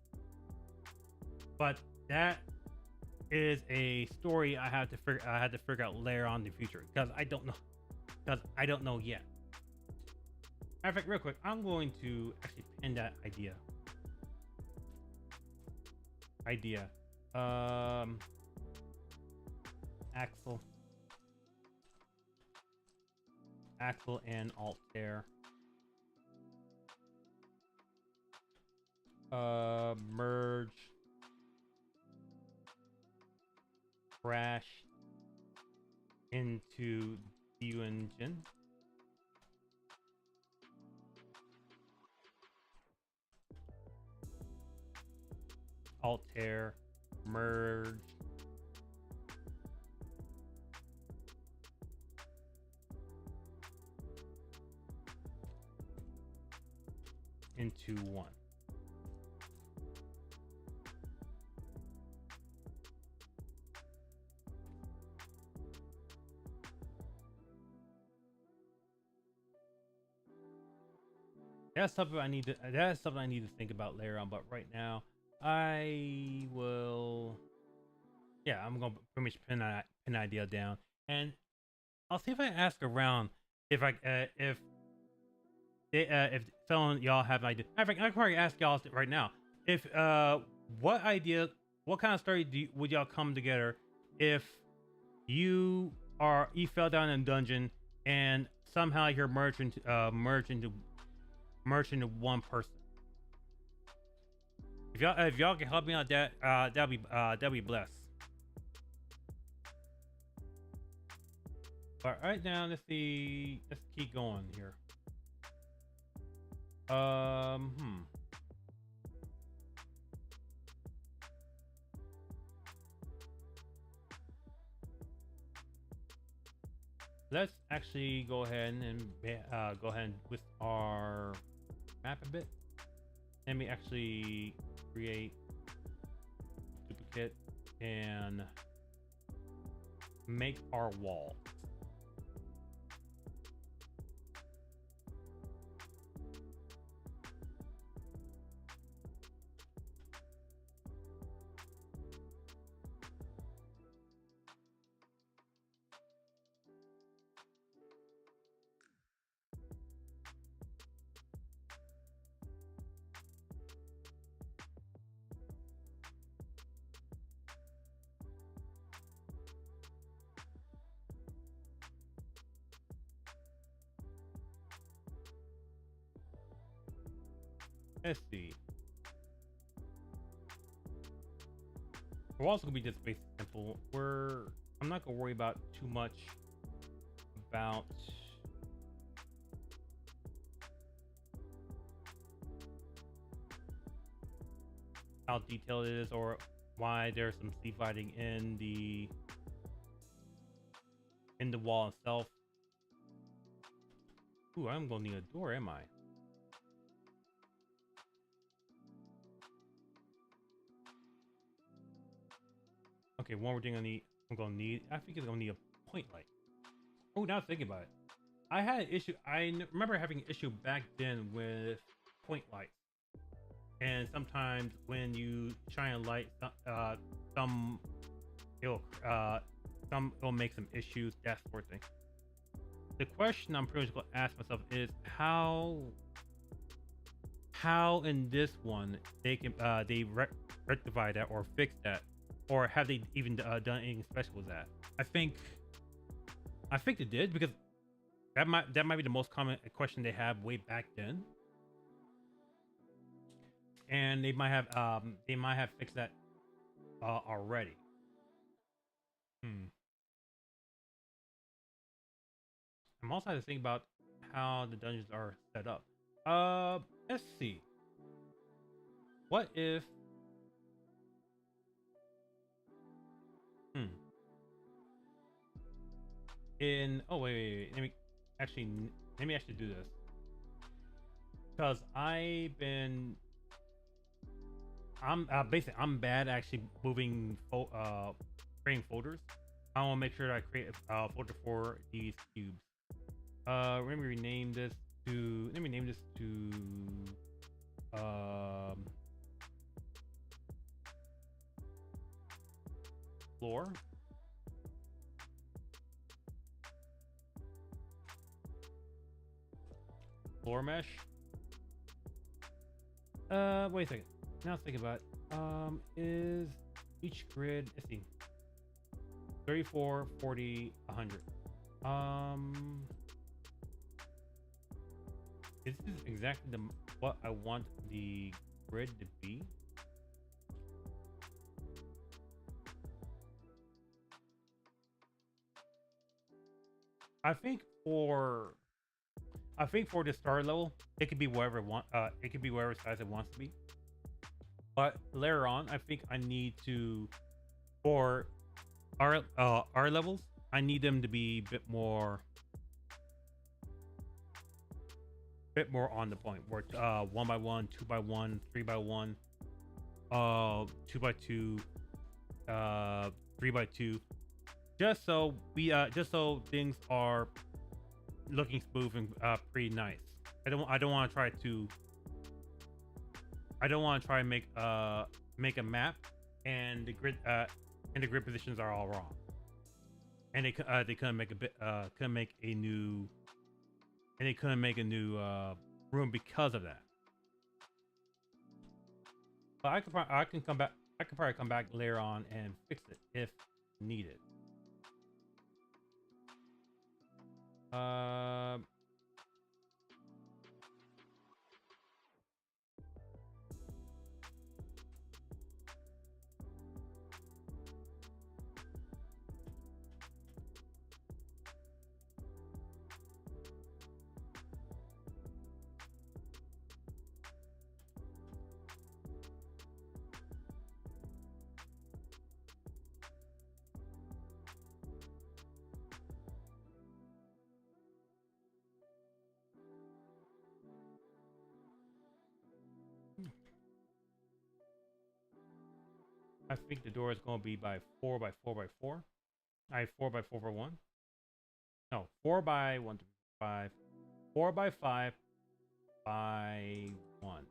But that is a story I had to figure out later on in the future, because I don't know yet. Matter of fact, real quick, I'm going to actually pin that idea. Axel and Altair. Merge, crash into the engine. Altair, merge, into one. That's something I need to think about later on, but right now I will. Yeah, I'm gonna pretty much pin an idea down, and I'll see if I ask around if some of y'all have an idea. I can probably ask y'all right now if what kind of story would y'all come together if you fell down in a dungeon and somehow you're merged into one person. If y'all can help me out, that'll be blessed. But right now, let's keep going here. Let's actually go ahead and with our map a bit. Let me actually create bucket and make our wall. Let's see. We're also gonna be just basic simple. I'm not gonna worry about too much about how detailed it is or why there's some sea fighting in the wall itself. Ooh, I'm gonna need a door, am I? Okay, one more thing I think it's gonna need a point light. Oh, now thinking about it, I had an issue. Remember having an issue back then with point lights, and sometimes when you shine a light, some it'll make some issues, that sort of thing. The question I'm pretty much gonna ask myself is how in this one they can rectify that or fix that. Or have they even done anything special with that? I think they did, because that might be the most common question they have way back then, and they might have fixed that already. I'm also having to think about how the dungeons are set up. Let's see. What if? Wait. Let me actually do this, because I'm basically I'm bad at actually moving creating folders. I want to make sure that I create a folder for these cubes. Let me rename this to floor. Floor mesh. Wait a second. Now let's think about it. Is each grid, let's see, 34, 40, 100. Is this exactly what I want the grid to be? I think for the start level, it could be whatever it could be whatever size it wants to be. But later on, I think I need to, for our levels, I need them to be a bit more on the point. Where 1x1, 2x1, 3x1, 2x2, 3x2, just so things are looking smooth and pretty nice. I don't want to try and make a map and the grid positions are all wrong, and they couldn't make a new room because of that. But I could probably come back later on and fix it if needed. I think the door is going to be by 4 by 4 by 4. 4 by 4 by 1. No, 4 by 1, 2, 5. 4 by 5 by 1.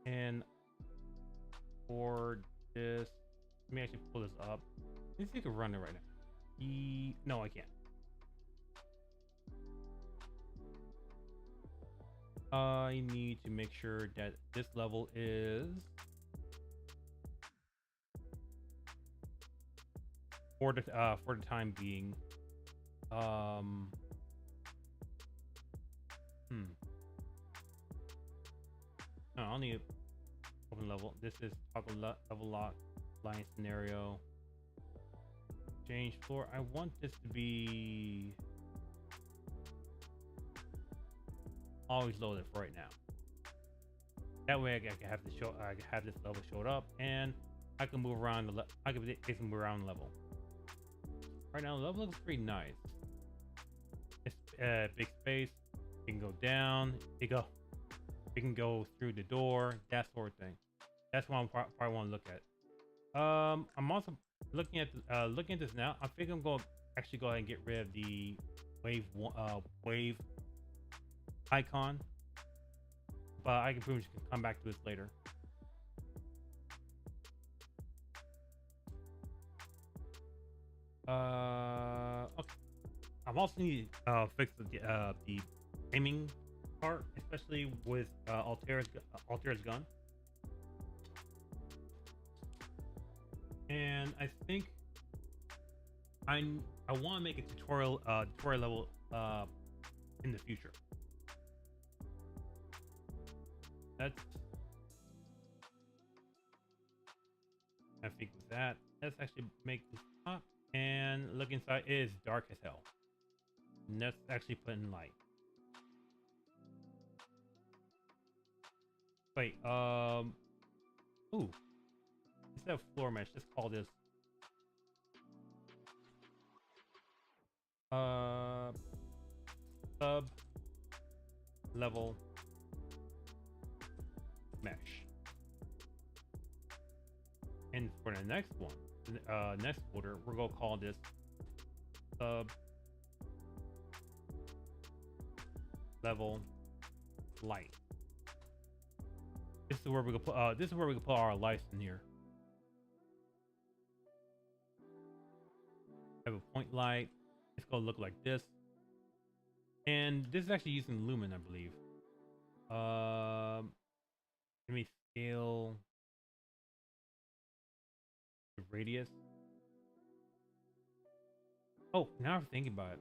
And for this, let me actually pull this up. Let me see if I can run it right now. No, I can't. I need to make sure that this level is for the time being. No, I only open level. This is toggle level lock line scenario. Change floor. I want this to be always loaded for right now. That way I can have this show. I can have this level showed up, and I can move around the. I can basically move around the level. Right now, the level looks pretty nice. It's big space. You can go down. You can go through the door. That sort of thing. That's what I probably want to look at. I'm also looking at this now. I think I'm going to actually go ahead and get rid of the wave icon, but I can pretty much come back to this later. Okay. I'm also need to fix the aiming part, especially with Altera's gun. And I think I want to make a tutorial level in the future. That's I think with that. Let's actually make this up and look inside. It is dark as hell. And let's actually put in light. Wait, ooh. Instead of floor mesh, let's call this sub level mesh. And for the next one, next folder, we're gonna call this sub level light. This is where we can put our lights in here. Have a point light. It's gonna look like this. And this is actually using lumen, I believe. Let me scale the radius. Oh, now I'm thinking about it.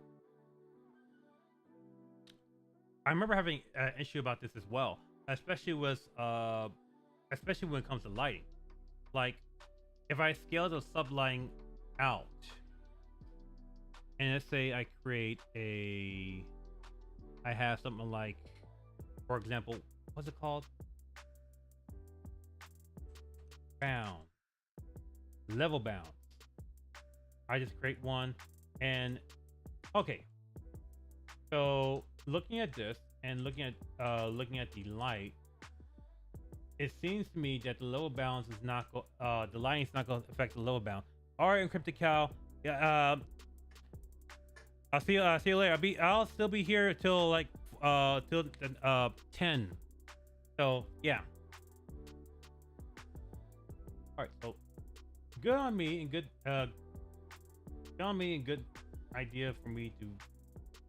I remember having an issue about this as well, especially when it comes to lighting. Like, if I scale the sublighting out, and let's say I have something like, for example, what's it called? Bound. Level bound. I just create one, and okay. So looking at this and looking at the light, it seems to me that the level balance is not the lighting is not going to affect the level bound. All right, encrypted cow. Yeah. I'll see you later. I'll still be here till like till 10. So yeah. All right. So good on me and good idea for me to.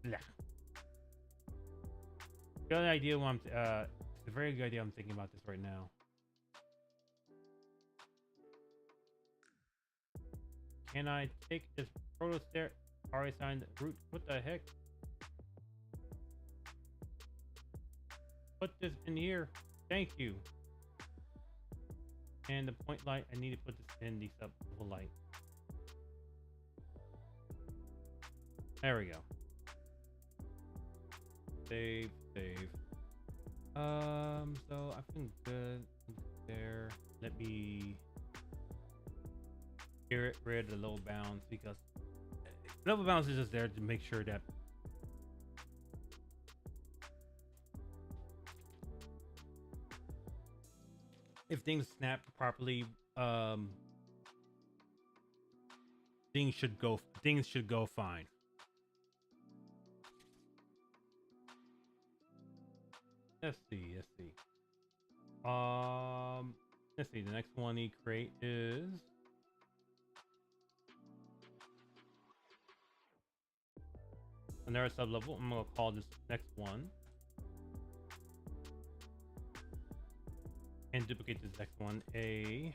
Blah. Good idea. It's a very good idea. I'm thinking about this right now. Can I take this proto stair? Already signed root. What the heck? Put this in here. Thank you. And the point light, I need to put this in the sub level light. There we go. Save. So I think good there. Let me get rid of the low bounds, because level bounds is just there to make sure that if things snap properly, things should go fine. Let's see. Let's see. The next one he create is another sub level. I'm gonna call this next one and duplicate this next one a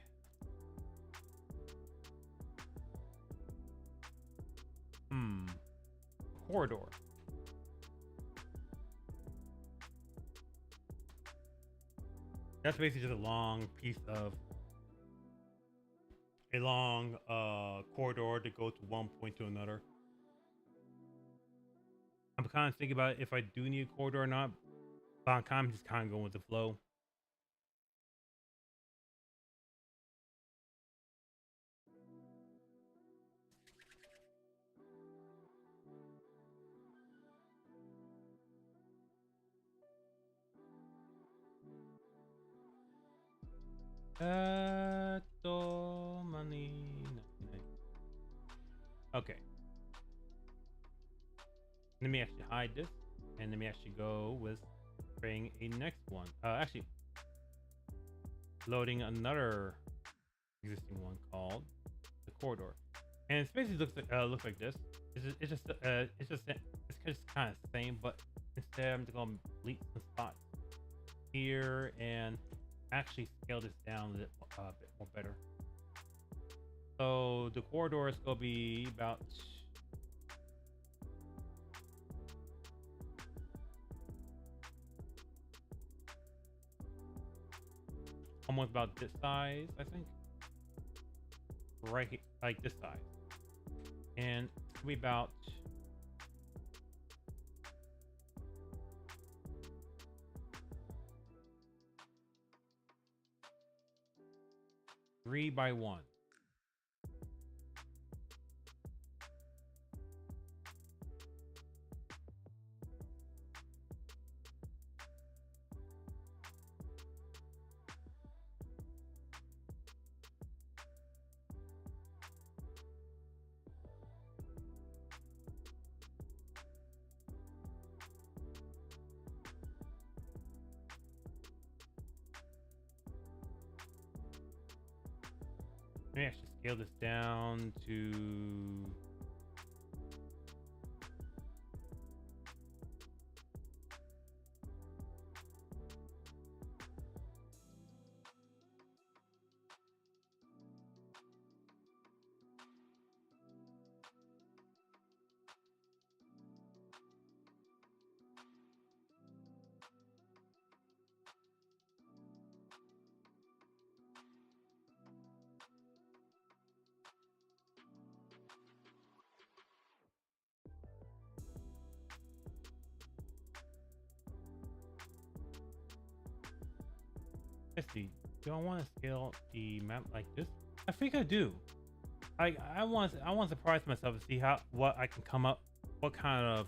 corridor. That's basically just a long piece of a long corridor to go to one point to another. I'm kind of thinking about if I do need a corridor or not, but I'm kind of just going with the flow. Money. Okay. Let me actually hide this, and let me actually go with bring a next one. Actually, loading another existing one called the corridor, and it basically looks like this. It's just kind of the same, but instead I'm just gonna delete some spots here and actually scale this down a bit more better. So the corridor is gonna be about almost about this size, I think. Right here, like this size. And it's gonna be about three by one. Let me actually scale this down to let's see. Do I want to scale the map like this? I think I do. I want to surprise myself and see what I can come up, what kind of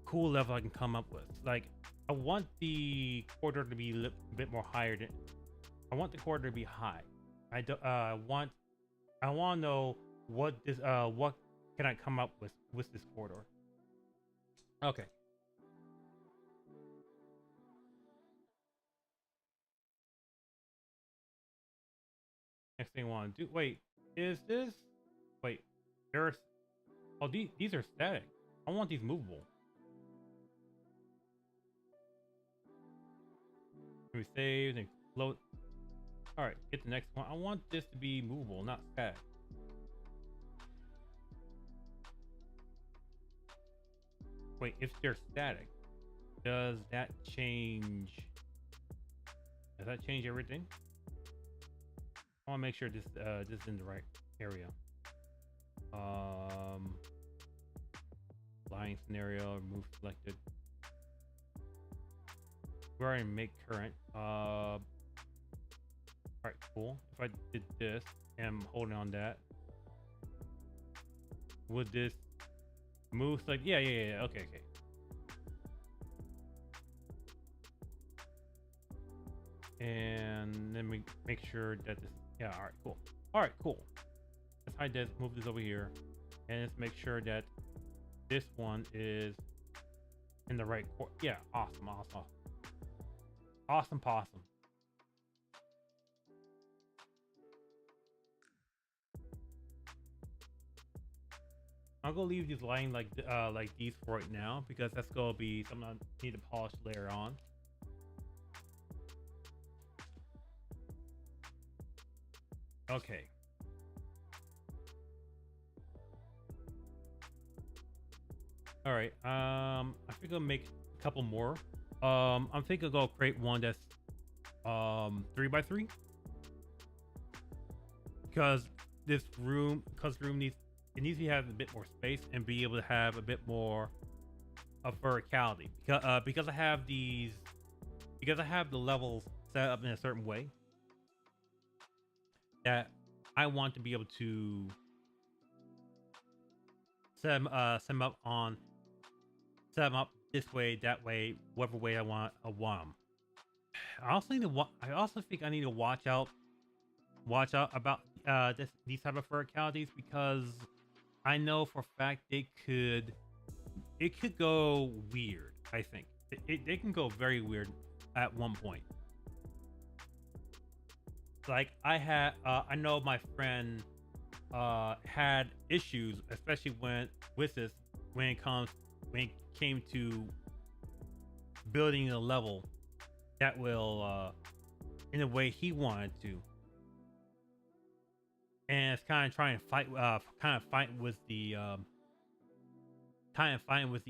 cool level I can come up with. Like, I want the corridor to be a bit more higher than. I want the corridor to be high. I want to know what can I come up with this corridor. Okay. Next thing I want to do. Wait, is this? Wait, there's. Oh, these are static. I want these movable. Can we save and load? All right, get the next one. I want this to be movable, not static. Wait, if they're static, does that change? Does that change everything? I want to make sure this is in the right area. Line scenario, remove selected. We're already make current. All right, cool. If I did this and I'm holding on that, would this move? Like, yeah. Okay. And and then we make sure that this. Yeah. All right. Cool. All right. Cool. Let's hide this. Move this over here, and let's make sure that this one is in the right court. Yeah. Awesome. Awesome. Awesome. Possum. I'll go leave these lying like these for right now because that's gonna be something I need to polish later on. Okay. All right. I think I'll make a couple more. I'm thinking I'll go create one that's 3x3 because room needs to have a bit more space and be able to have a bit more of verticality because I have the levels set up in a certain way that I want to be able to set them up this way, that way, whatever way I want. I also think I need to watch out about these type of verticalities because I know for a fact it could go weird. I think they can go very weird at one point. Like I know my friend had issues, especially when it came to building a level that will in the way he wanted to, and it's kind of trying to fight with the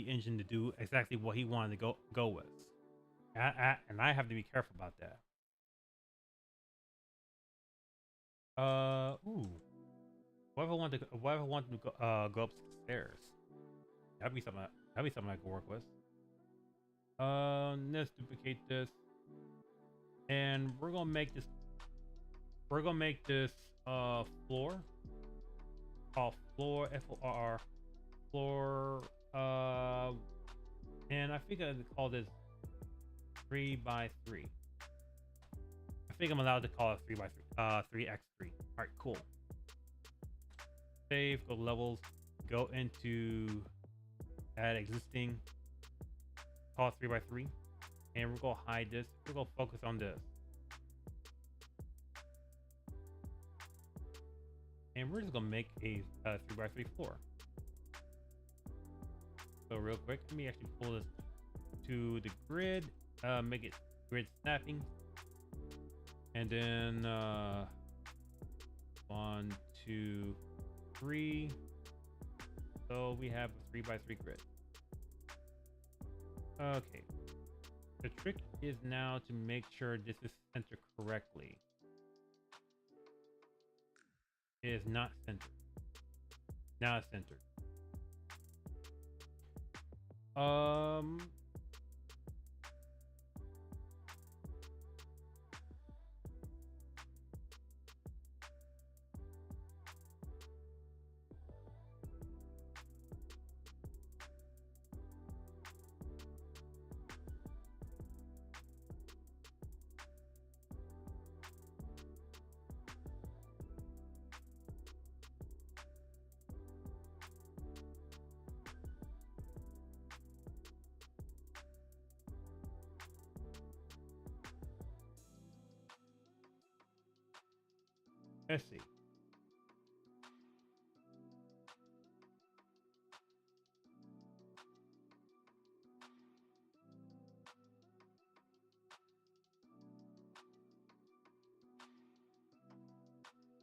engine to do exactly what he wanted to go with, and I have to be careful about that. Ooh. What if I want to go upstairs? That'd be something I can work with. Let's duplicate this, and we're gonna make this floor. Called floor, FOR, floor. And I think I call this 3x3. I think I'm allowed to call it 3x3. 3x3. All right, cool. Save. Go levels. Go into add existing. Call it 3x3, and we're gonna hide this. We're gonna focus on this, and we're just gonna make a 3x3 floor. So real quick, let me actually pull this to the grid. Make it grid snapping, and then 1, 2, 3. So we have a 3x3 grid. Okay. The trick is now to make sure this is centered correctly. It is not centered. Now it's centered. Let's see.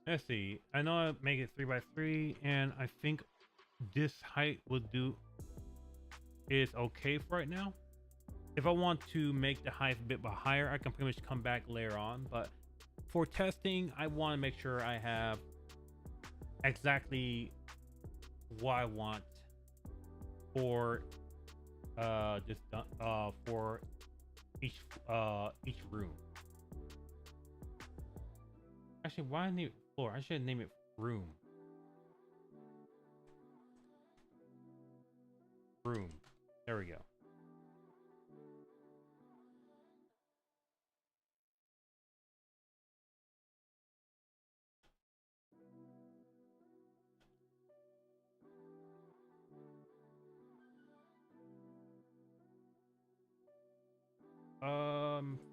Let's see. I know I make it 3x3, and I think this height would do is okay for right now. If I want to make the height a bit higher, I can pretty much come back later on. But for testing, I want to make sure I have exactly what I want for this for each room. Actually, why name it floor? I should name it room. Room. There we go.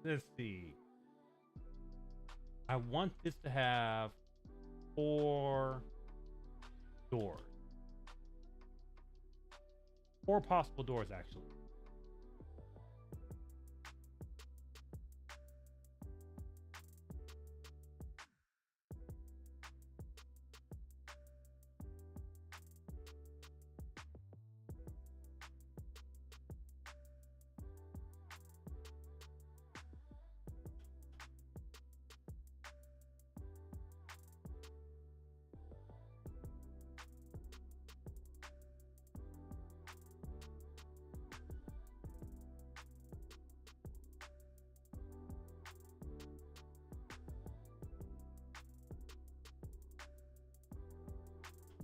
Let's see. I want this to have 4 doors. 4 possible doors, actually.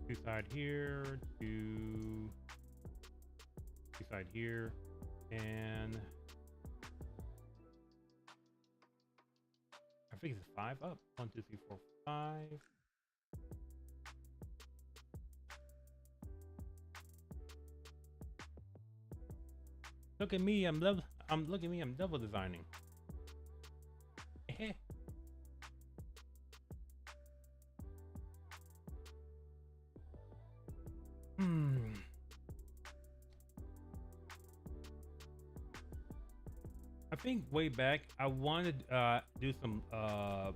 Two side here, two side here, and I think it's 5 up. 1, 2, 3, 4, 5. Look at me, I'm double designing. I think way back I wanted to do some level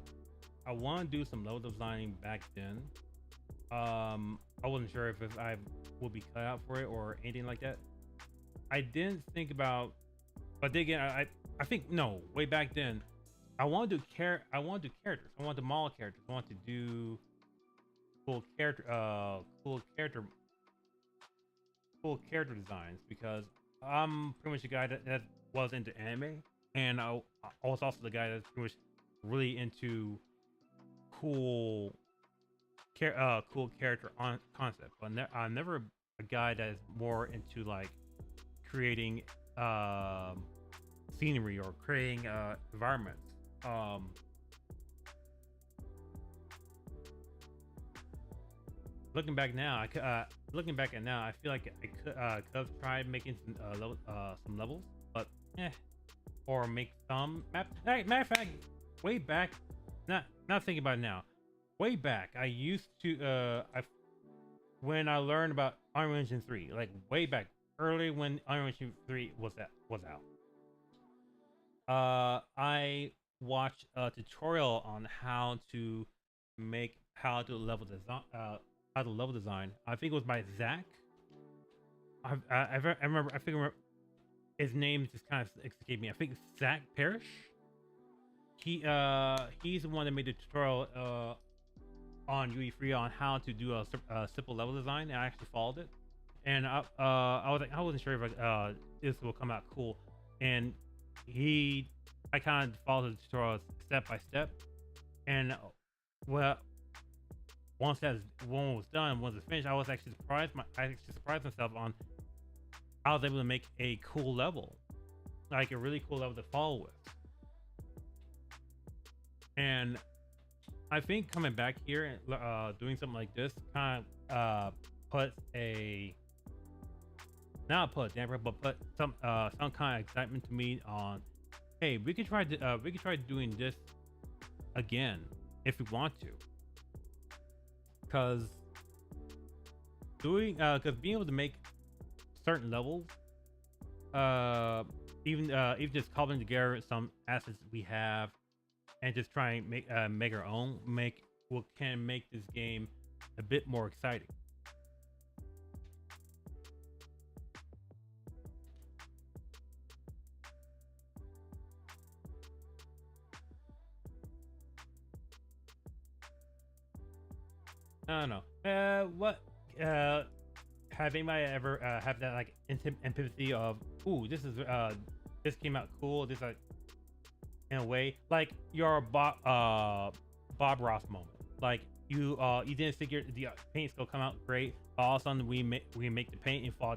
designing back then. I wasn't sure if I would be cut out for it or anything like that. I didn't think about, but then again, I think no, way back then I want to do characters. I want to model characters. I want to do cool character designs, because I'm pretty much the guy that was into anime, and I was also the guy that's pretty much really into cool character concept. But I'm never a guy that is more into like creating scenery or creating environments. Looking back now, I feel like I could have tried making some levels, but or make some map. Hey, matter of fact, way back, not thinking about it now. Way back, I used to when I learned about Unreal Engine 3, like way back early when Unreal Engine 3 was out. I watched a tutorial on how to level design. I think it was by Zach. I remember his name just kind of escaped me. I think Zach Parrish. He's the one that made the tutorial on UE3 on how to do a simple level design, and I actually followed it. And I was like, I wasn't sure if this will come out cool. And I kind of followed the tutorial step by step. And well, once that one was done, once it's finished, I was actually surprised. I actually surprised myself on I was able to make a cool level, like a really cool level to follow with. And I think coming back here and doing something like this kind of puts a damper, but put some kind of excitement to me on, hey, we could try doing this again if we want to, because being able to make certain levels, even just cobbling together some assets we have and just try and make our own, can make this game a bit more exciting. I don't know. What have anybody ever have that like empathy of, ooh, this came out cool, this like in a way like your Bob Ross moment, like you didn't figure the paint's gonna come out great, but all of a sudden we make the paint and fall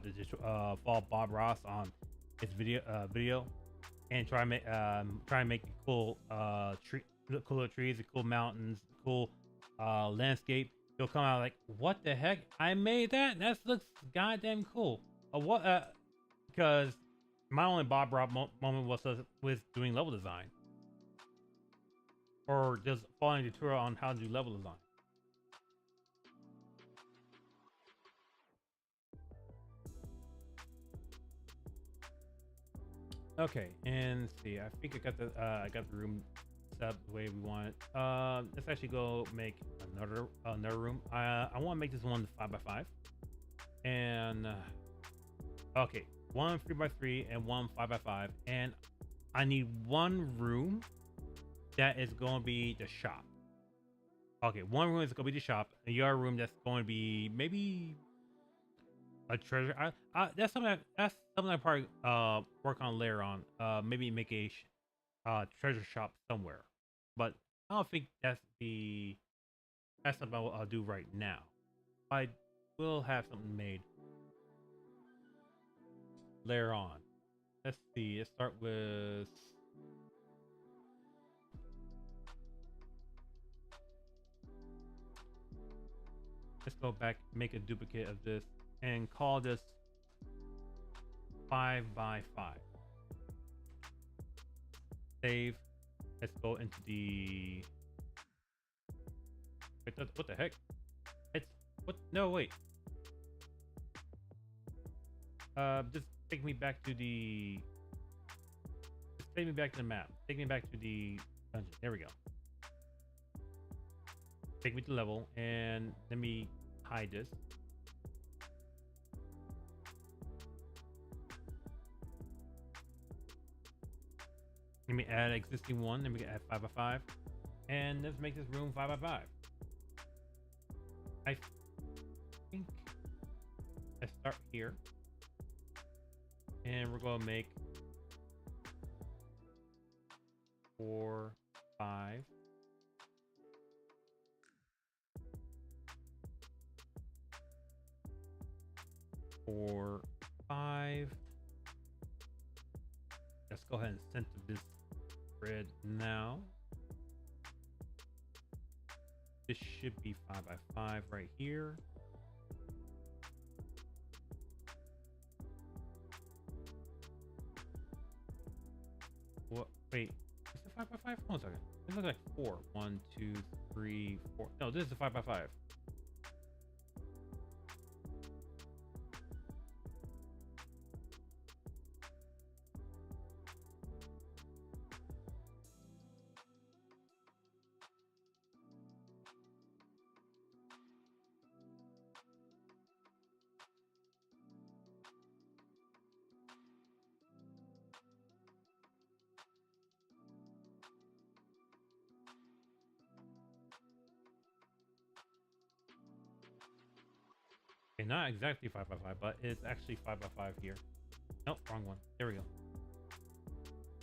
Bob Ross on his video and try and make cool cooler trees, cool mountains, cool landscape. You'll come out like, what the heck? I made that? That looks goddamn cool. Because My only Bob Rob moment was with doing level design, or just following a tutorial on how to do level design. Okay, and let's see. I think I got the room set up the way we want it. Let's actually go make another room. I want to make this one 5x5, and okay, one 3x3 and one 5x5, and I need one room that is going to be the shop. Okay, one room is going to be the shop, and the other room that's going to be maybe a treasure. That's something. That's something I probably work on later on. Maybe make a treasure shop somewhere, but I don't think that's something I'll do right now. I will have something made later on. Let's see. Let's start with. Let's go back, make a duplicate of this, and call this 5x5. Save. Let's go into the. Wait, what the heck? It's what? No, wait. Just take me back to the. Just take me back to the map. Take me back to the dungeon. There we go. Take me to level, and let me hide this. Let me add existing one. Let me add 5x5, and let's make this room 5x5. I think I start here, and we're gonna make 4, 5. 4, 5. Let's go ahead and center this grid now. This should be 5x5 right here. What? Wait, is it 5x5? Hold on a second. It looks like 4. 1, 2, 3, 4. No, this is a 5x5. Okay, not exactly 5x5, but it's actually 5x5 here. Nope, wrong one. There we go.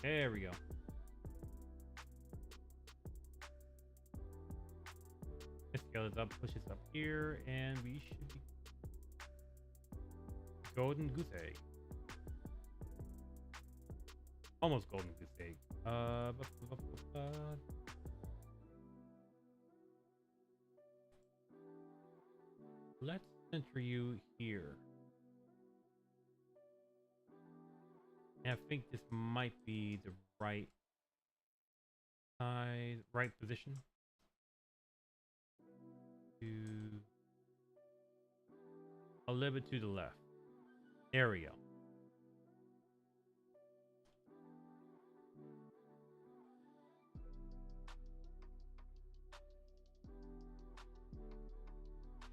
There we go. Let's scale this up, push this up here, and we should be golden goose egg. Almost golden goose egg. Let's center you here. And I think this might be the right size, right position. To a little bit to the left. There we go.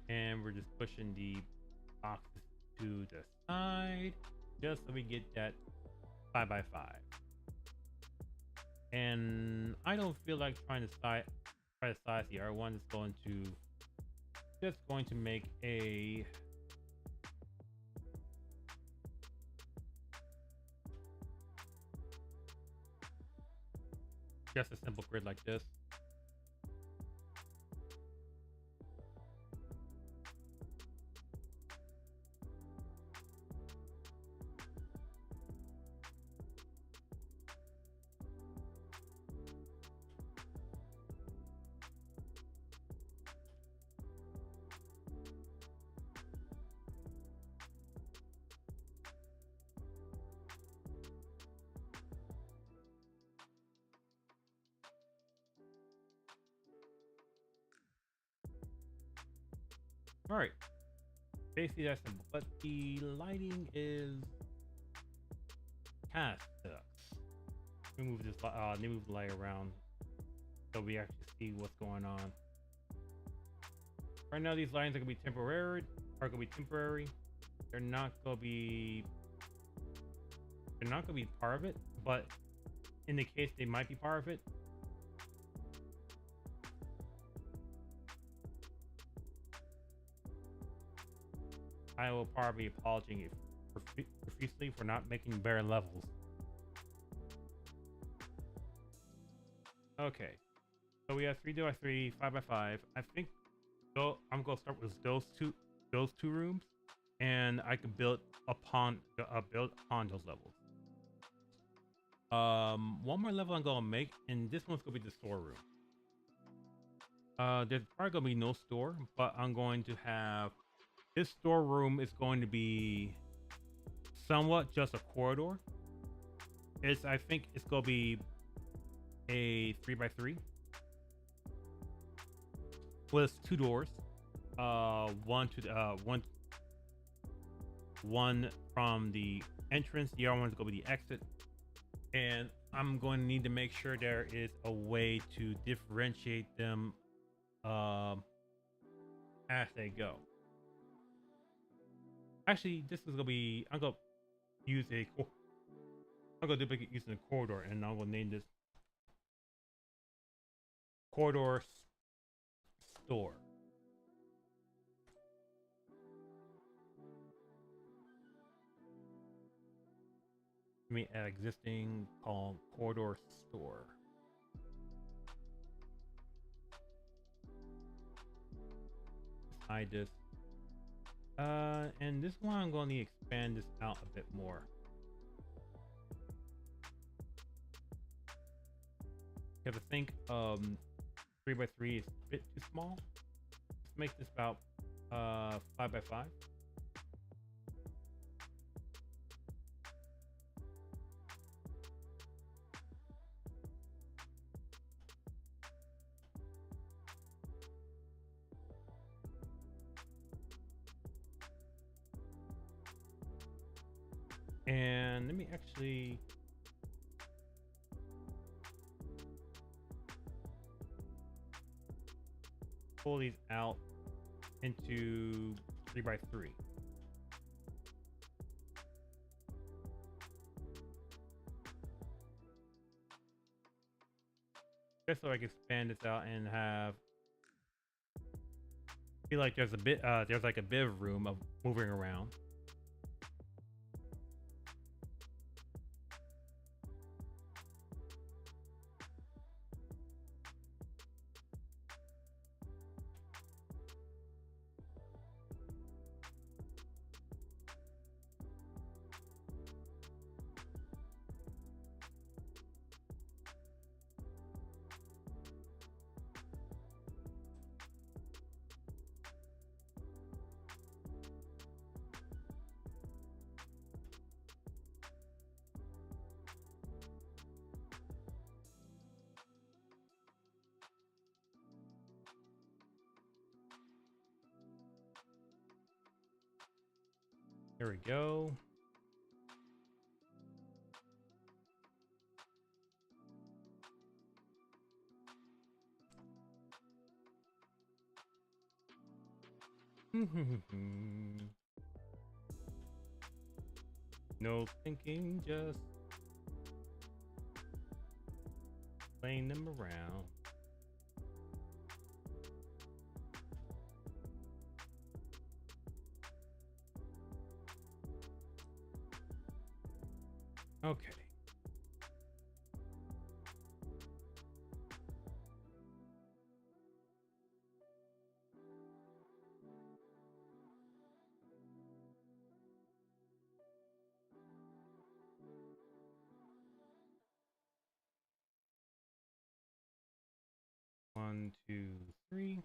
And we're just pushing the boxes to the side just so we get that 5x5. And I don't feel like trying to try to size the R1. Is going to just going to make a just a simple grid like this. All right. Basically, that's simple. But the lighting is kind of sucks. Let me move this. Let me move the light around so we actually see what's going on. Right now, these lines are gonna be temporary. They're not gonna be. They're not gonna be part of it, but in the case they might be part of it. I will probably be apologizing profusely for not making better levels. Okay, so we have 3x3, 5x5. I think I'm gonna start with those two rooms, and I can build upon those levels. One more level I'm gonna make, and this one's gonna be the storeroom. There's probably gonna be no store, but I'm going to have this storeroom is going to be somewhat just a corridor. I think it's gonna be a 3x3 with 2 doors. One from the entrance, the other one's gonna be the exit. And I'm going to need to make sure there is a way to differentiate them as they go. Actually, this is gonna be. I'm gonna duplicate using a corridor, and I'm gonna name this corridor store. Let me add existing called corridor store. Hide this. And this one I'm going to expand this out a bit more. Because I think 3x3 is a bit too small. Let's make this about 5x5. And let me actually pull these out into 3x3. Just so I can expand this out and have feel like there's like a bit of room of moving around. There we go. No thinking, just playing them around. Okay. One, two, three.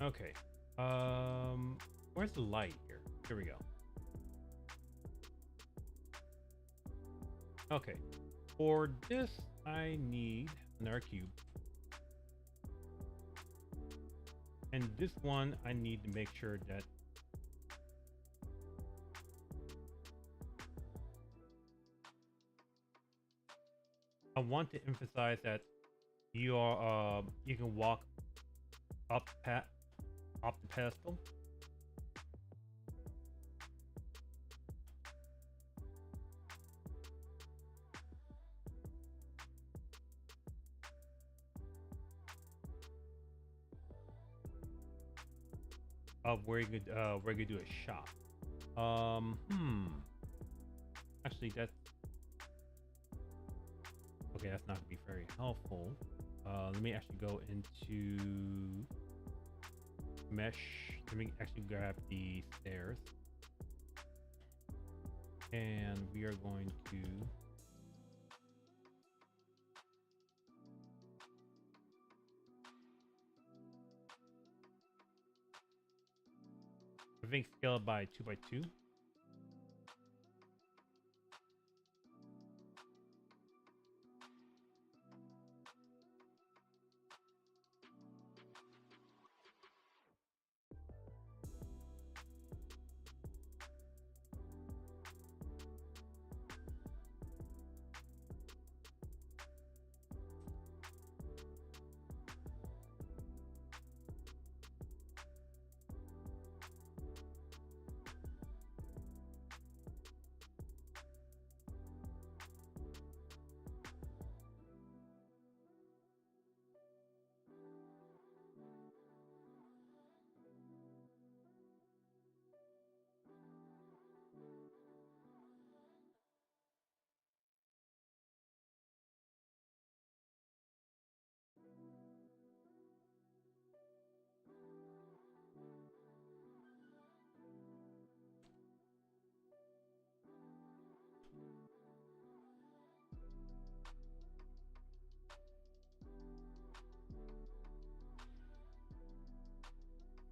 Okay. Where's the light here? Here we go. Okay. For this, I need another cube. And this one, I need to make sure that I want to emphasize that you are you can walk up the pedestal. Of where you could do a shop. Actually, that's okay. That's not gonna be very helpful. Let me actually go into mesh. Let me actually grab the stairs, and we are going to. I think scale it by 2 by 2.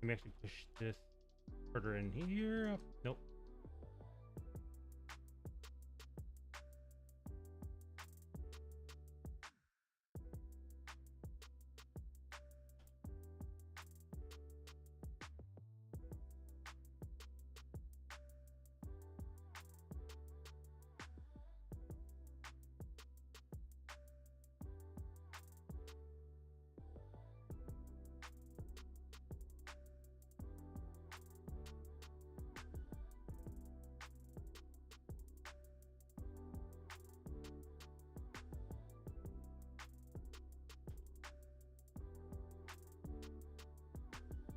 Let me actually push this further in here. Nope.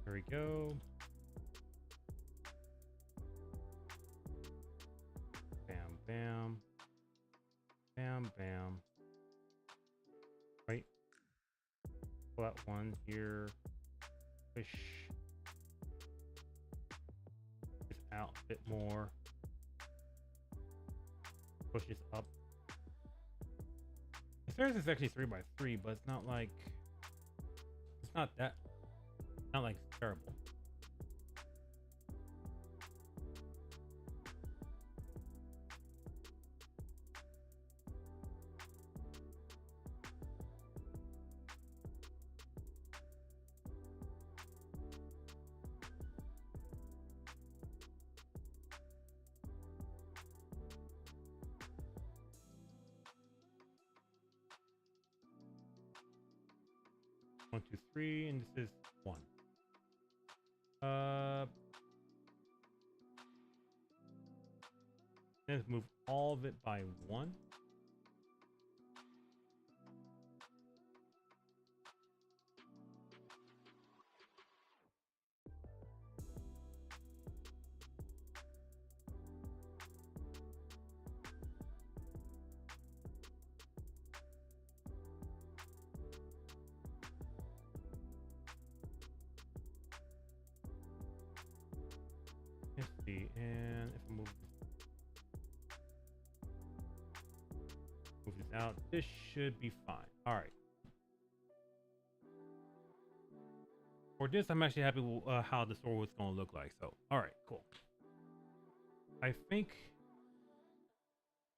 There we go. Bam, bam. Bam, bam. Right. Pull that one here. Push this out a bit more. Push this up. The stairs is actually 3 by 3, but it's not like it's not that not like terrible. One, two, three, and this is 1. Let's move all of it by 1. Let's see, and if I move this out, this should be fine. All right. For this, I'm actually happy with how the store was going to look like. So, all right, cool. I think.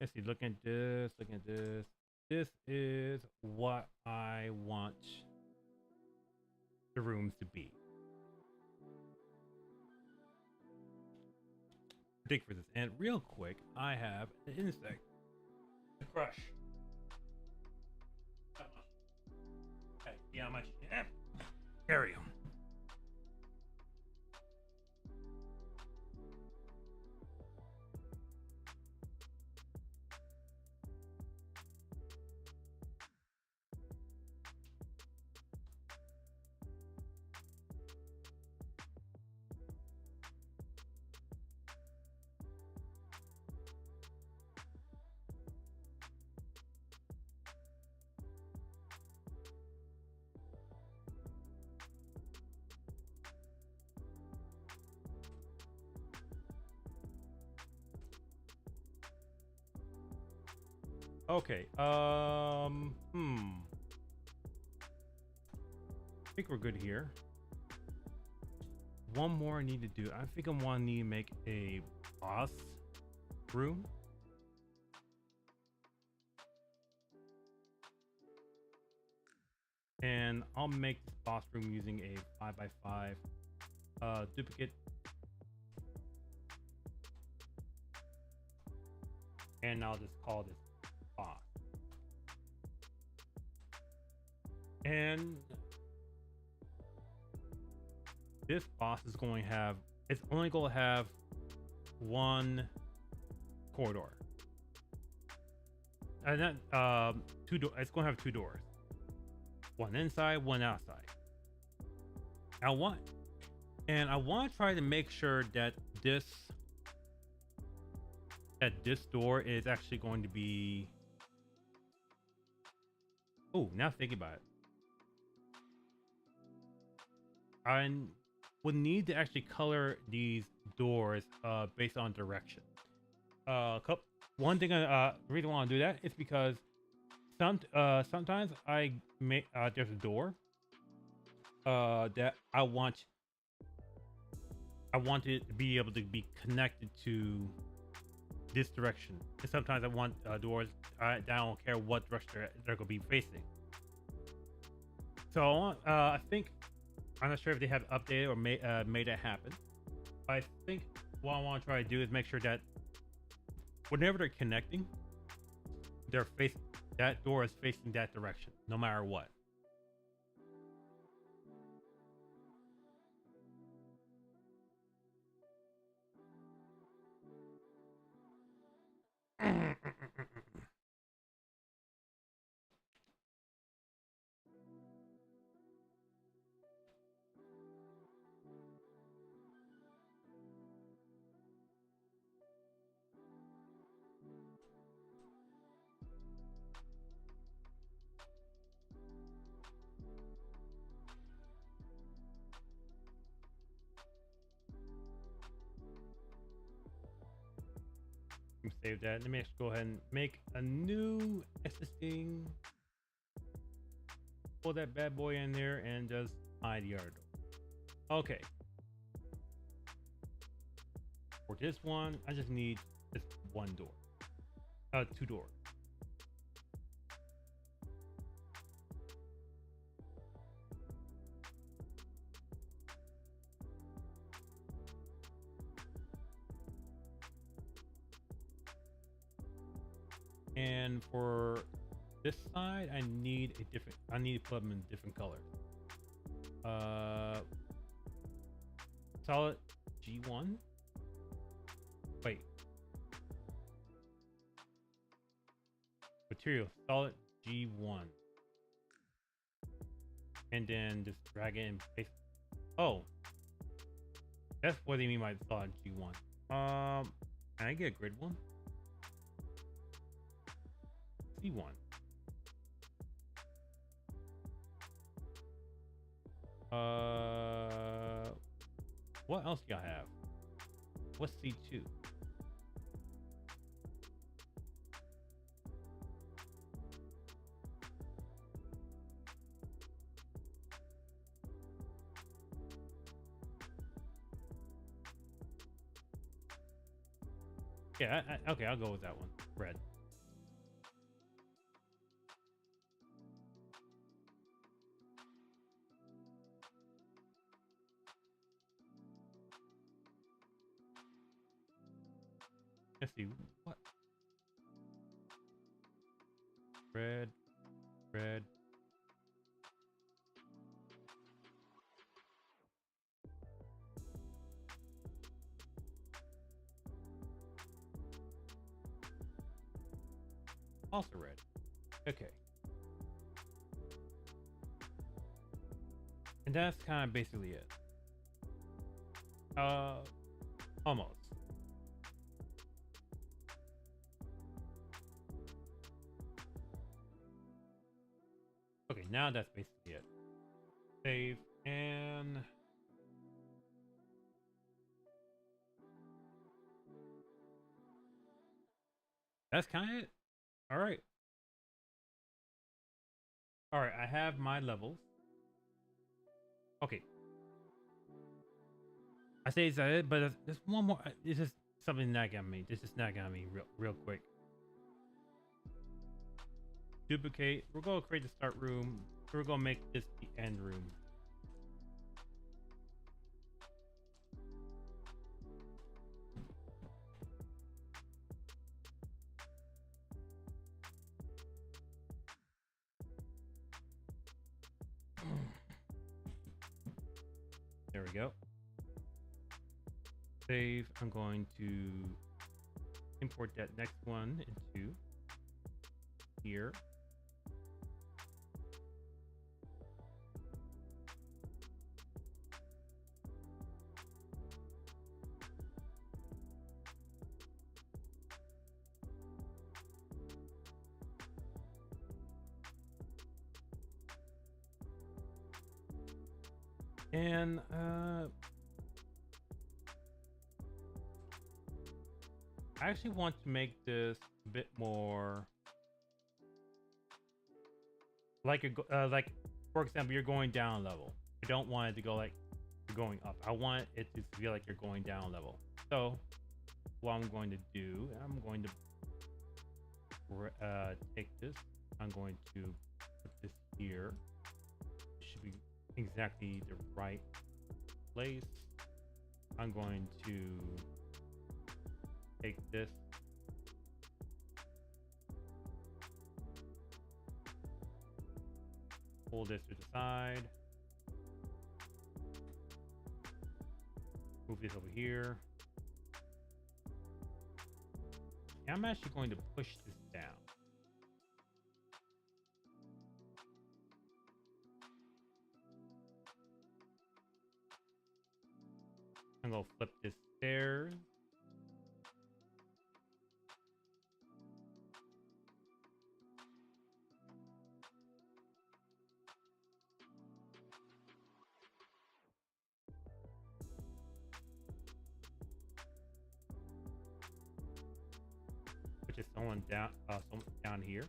Let's see. Looking at this. Looking at this. This is what I want the rooms to be. Dig for this. And real quick, I have an insect. The crush. Okay, yeah, much. Carry him. Okay. I think we're good here. One more I need to do. I think I want to need to make a boss room. And I'll make this boss room using a 5x5 duplicate. And I'll just call this boss. And this boss is going to have, it's only going to have one corridor. And not two doors. It's going to have two doors. One inside, one outside. I want to try to make sure that this door is actually going to be. Oh, now thinking about it, I would need to actually color these doors based on direction. One thing, the reason why I want to do that is because sometimes I make there's a door that I want it to be able to be connected to this direction, and sometimes I want doors that I don't care what direction they're going to be facing. So I think, I'm not sure if they have updated or made it happen. But I think what I want to try to do is make sure that whenever they're connecting, that door is facing that direction, no matter what. Save that. Let me just go ahead and make a new existing. Pull that bad boy in there and just hide the other door. Okay. For this one, I just need just one door. Two doors. And for this side, I need to put them in different colors. Solid G1. Wait. Material, solid G1. And then just drag it and paste. Oh. That's what they mean by solid G1. Can I get a grid one? C1. What else do y'all have? What's C2? Yeah, okay, I'll go with that one. Red. Let's see. What? Red. Red. Also red. Okay. And that's kind of basically it. Almost. Okay, now that's basically it. Save and that's kind of it. All right. All right, I have my levels. Okay. I say it's it, but there's one more. This is something that got me. This is not got me real quick. Duplicate. We're gonna create the start room. We're gonna make this the end room. There we go. Save. I'm going to import that next one into here. And I actually want to make this a bit more like like for example, you're going down level. I don't want it to go like you're going up. I want it to feel like you're going down level. So what I'm going to do, I'm going to take this. I'm going to put this here. It should be exactly the right place. I'm going to take this, pull this to the side, move this over here. And I'm actually going to push this down. I'm going to flip this stairs. Which is someone down here.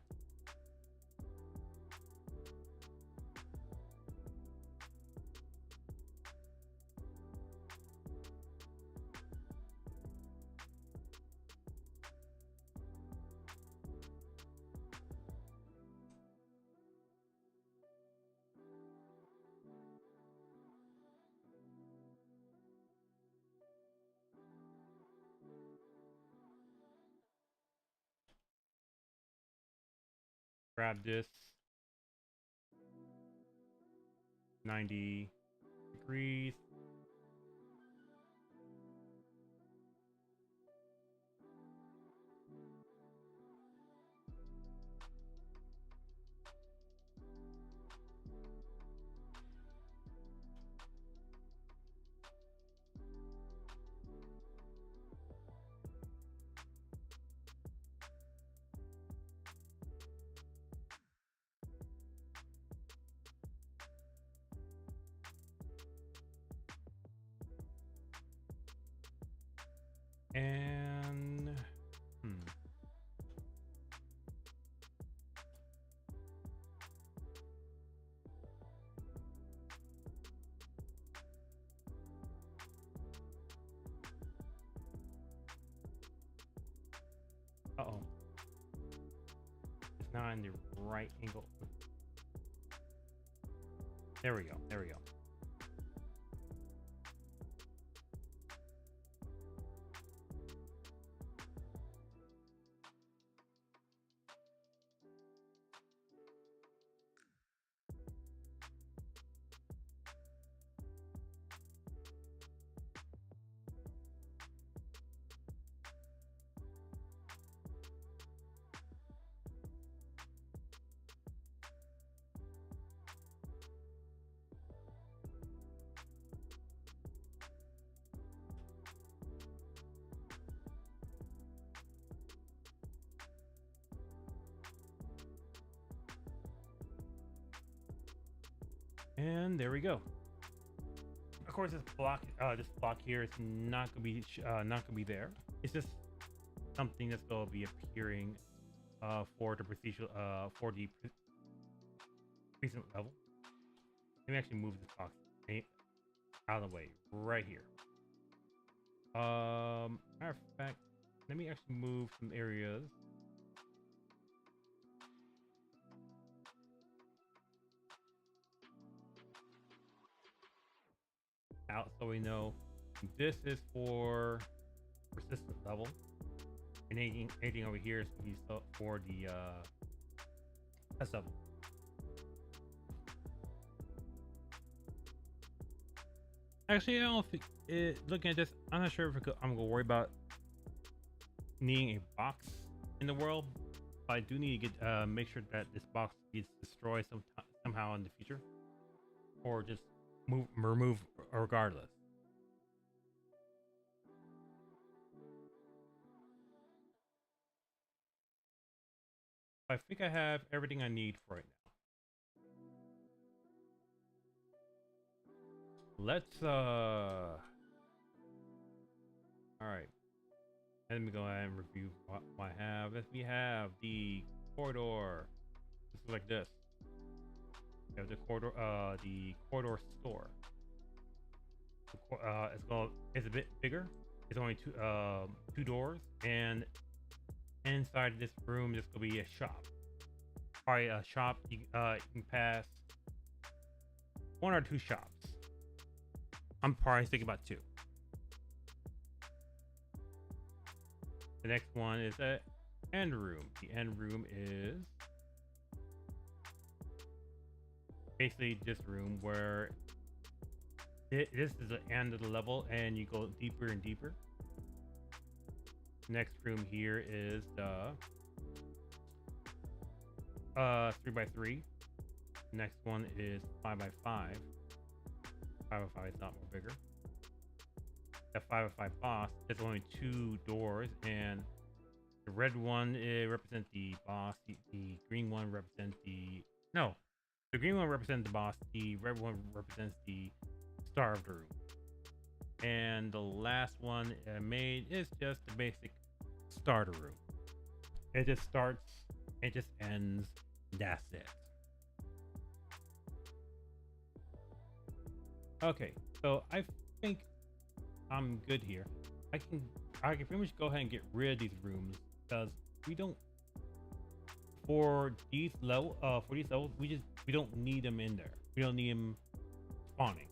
Grab this 90 degrees. Uh-oh. It's not in the right angle. There we go. There we go. And there we go. Of course, this block here is not gonna be there. It's just something that's gonna be appearing for the procedural recent level. Let me actually move this box out of the way right here. Matter of fact, let me actually move some areas. Out so we know this is for persistent level, and anything over here is for the test level. Actually, I don't think looking at this, I'm not sure if I'm gonna worry about needing a box in the world, but I do need to get make sure that this box gets destroyed somehow in the future, or just remove regardless. I think I have everything I need for right now. Let's all right. Let me go ahead and review what I have. We have the corridor. This is like this. We have the corridor store. It's a bit bigger. It's only two doors, and inside this room there's gonna be a shop. Probably a shop you can pass one or two shops. I'm probably thinking about two. The next one is the end room. The end room is basically this room where this is the end of the level and you go deeper and deeper. Next room here is the 3x3. Next one is 5x5. 5x5 is not more bigger. The 5x5 boss is only two doors, and the red one represents the boss. The green one represents the green one represents the boss. The red one represents the star of the room. And the last one made is just the basic starter room. It just starts, it just ends, that's it. Okay, so I think I'm good here. I can pretty much go ahead and get rid of these rooms because we don't for these levels we don't need them in there. We don't need them spawning.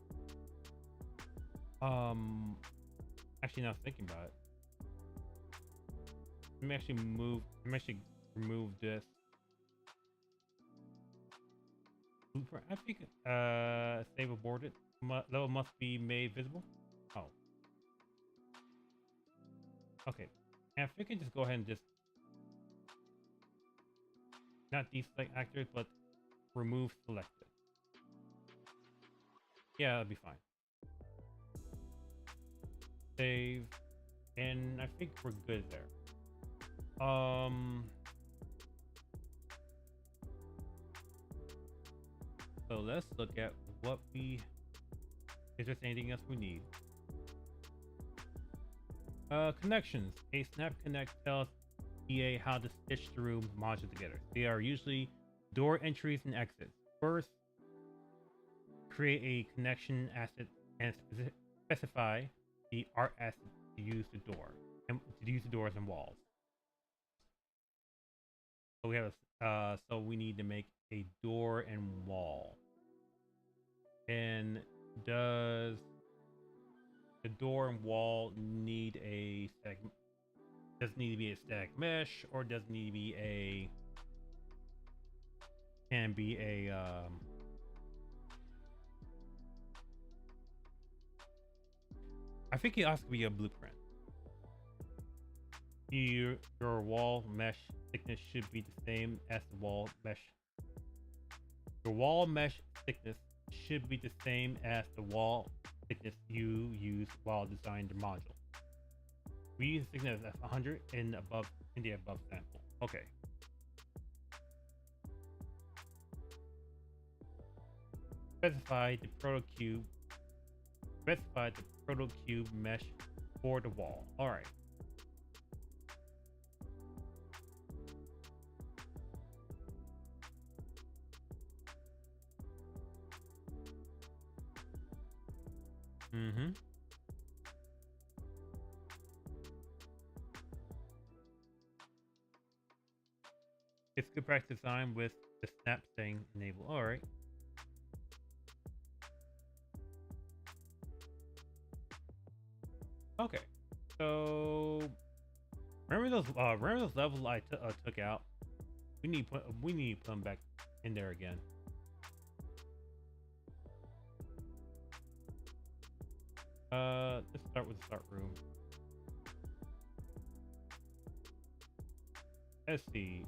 Actually, now thinking about it, let me actually remove this. I think save aborted. Level must be made visible. Oh, okay. And if we can just go ahead and just not deselect actors, but remove selected. Yeah, that'll be fine. Save, and I think we're good there. So let's look at what we. Is there anything else we need? Connections. A snap connect tells EA how to stitch the room modules together. They are usually door entries and exits. First, create a connection asset and specify the art asset to use the door and to use the doors and walls. So we have so we need to make a door and wall. And does the door and wall need a static? Does it need to be a static mesh, or does it need to be a? Can be a I think it has to be a blueprint. Your wall mesh thickness should be the same as the wall mesh. Your wall mesh thickness should be the same as the wall thickness you use while designing the module. We use thickness of 100 and above in the above sample. Okay. Specify the proto cube mesh for the wall. All right. It's good practice design with the snap saying enable. All right. Okay. So remember those levels I took out? We need to put them back in there again. Let's start with the start room. Let's see.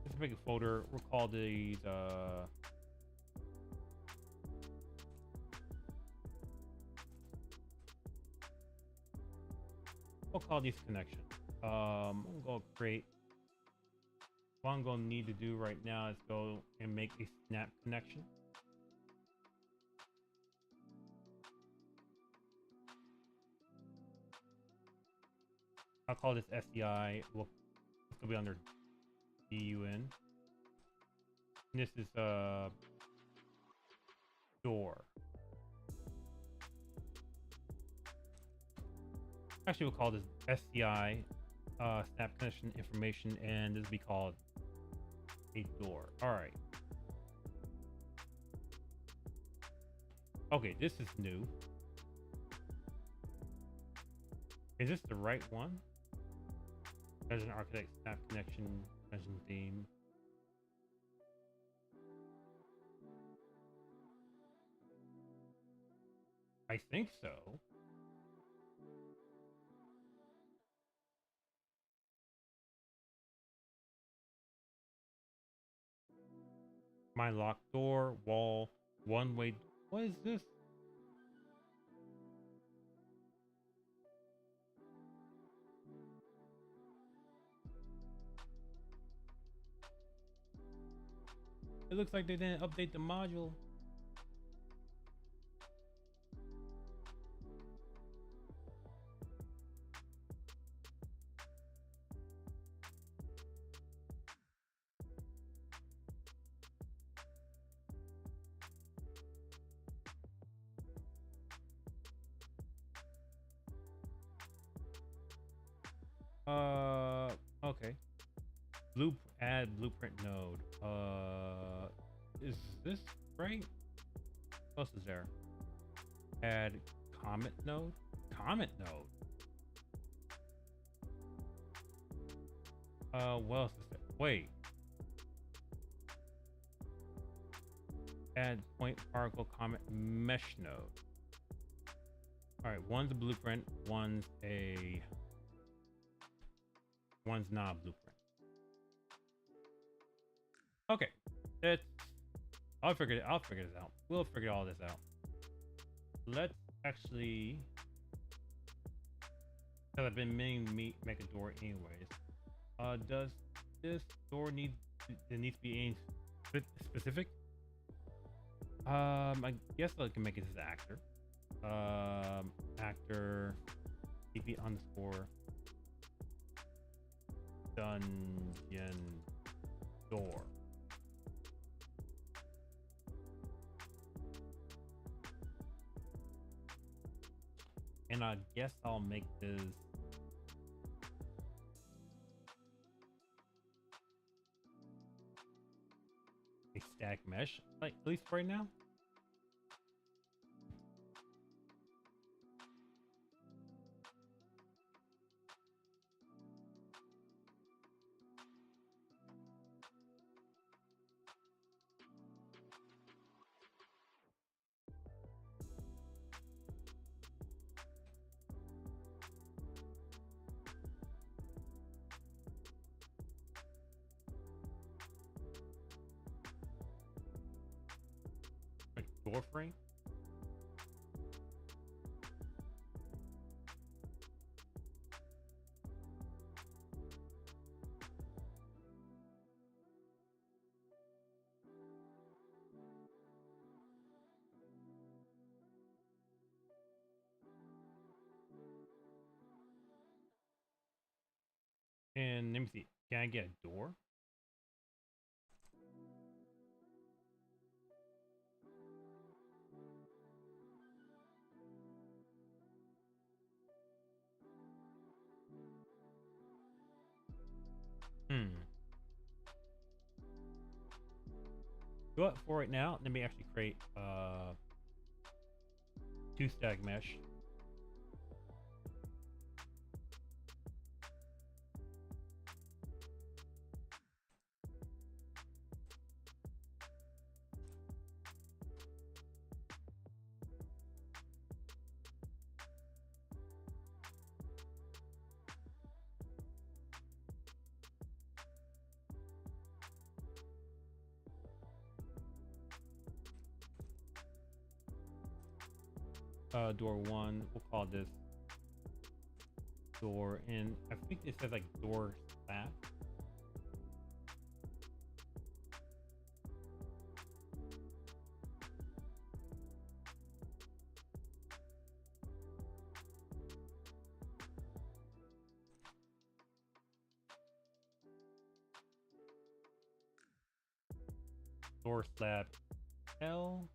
Let's make a folder. We'll call these we'll call these connection. I'm gonna create. What I'm gonna need to do right now is go and make a snap connection. I'll call this SEI. We'll be under DUN. And this is door. Actually, we'll call this SCI snap connection information, and this will be called a door. All right. Okay, this is new. Is this the right one? There's an architect snap connection theme. I think so. My locked door, wall, one way. What is this? It looks like they didn't update the module. Okay. Add blueprint node. Is this right? What else is there? Add comment node. Comment node. What else is there? Wait. Add point particle comment mesh node. All right, one's a blueprint, one's not a blueprint. Okay, I'll figure this out. We'll figure all this out. Let's actually, because I've been meaning to make a door anyways. Does this door needs to be any specific? I guess I can make it as actor. Actor EP underscore dungeon door. And I guess I'll make this a stack mesh, like at least right now. Like door frame. And let me see. Can I get a door? Go up for it now. Let me actually create 2-stack mesh. Door 1, we'll call this door, and I think it says like door slab. Door slab L.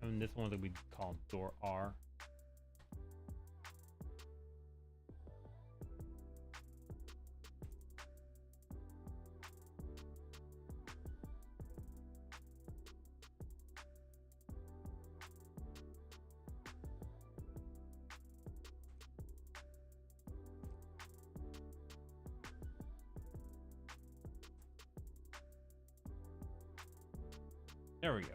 And this one that we call door R. There we go.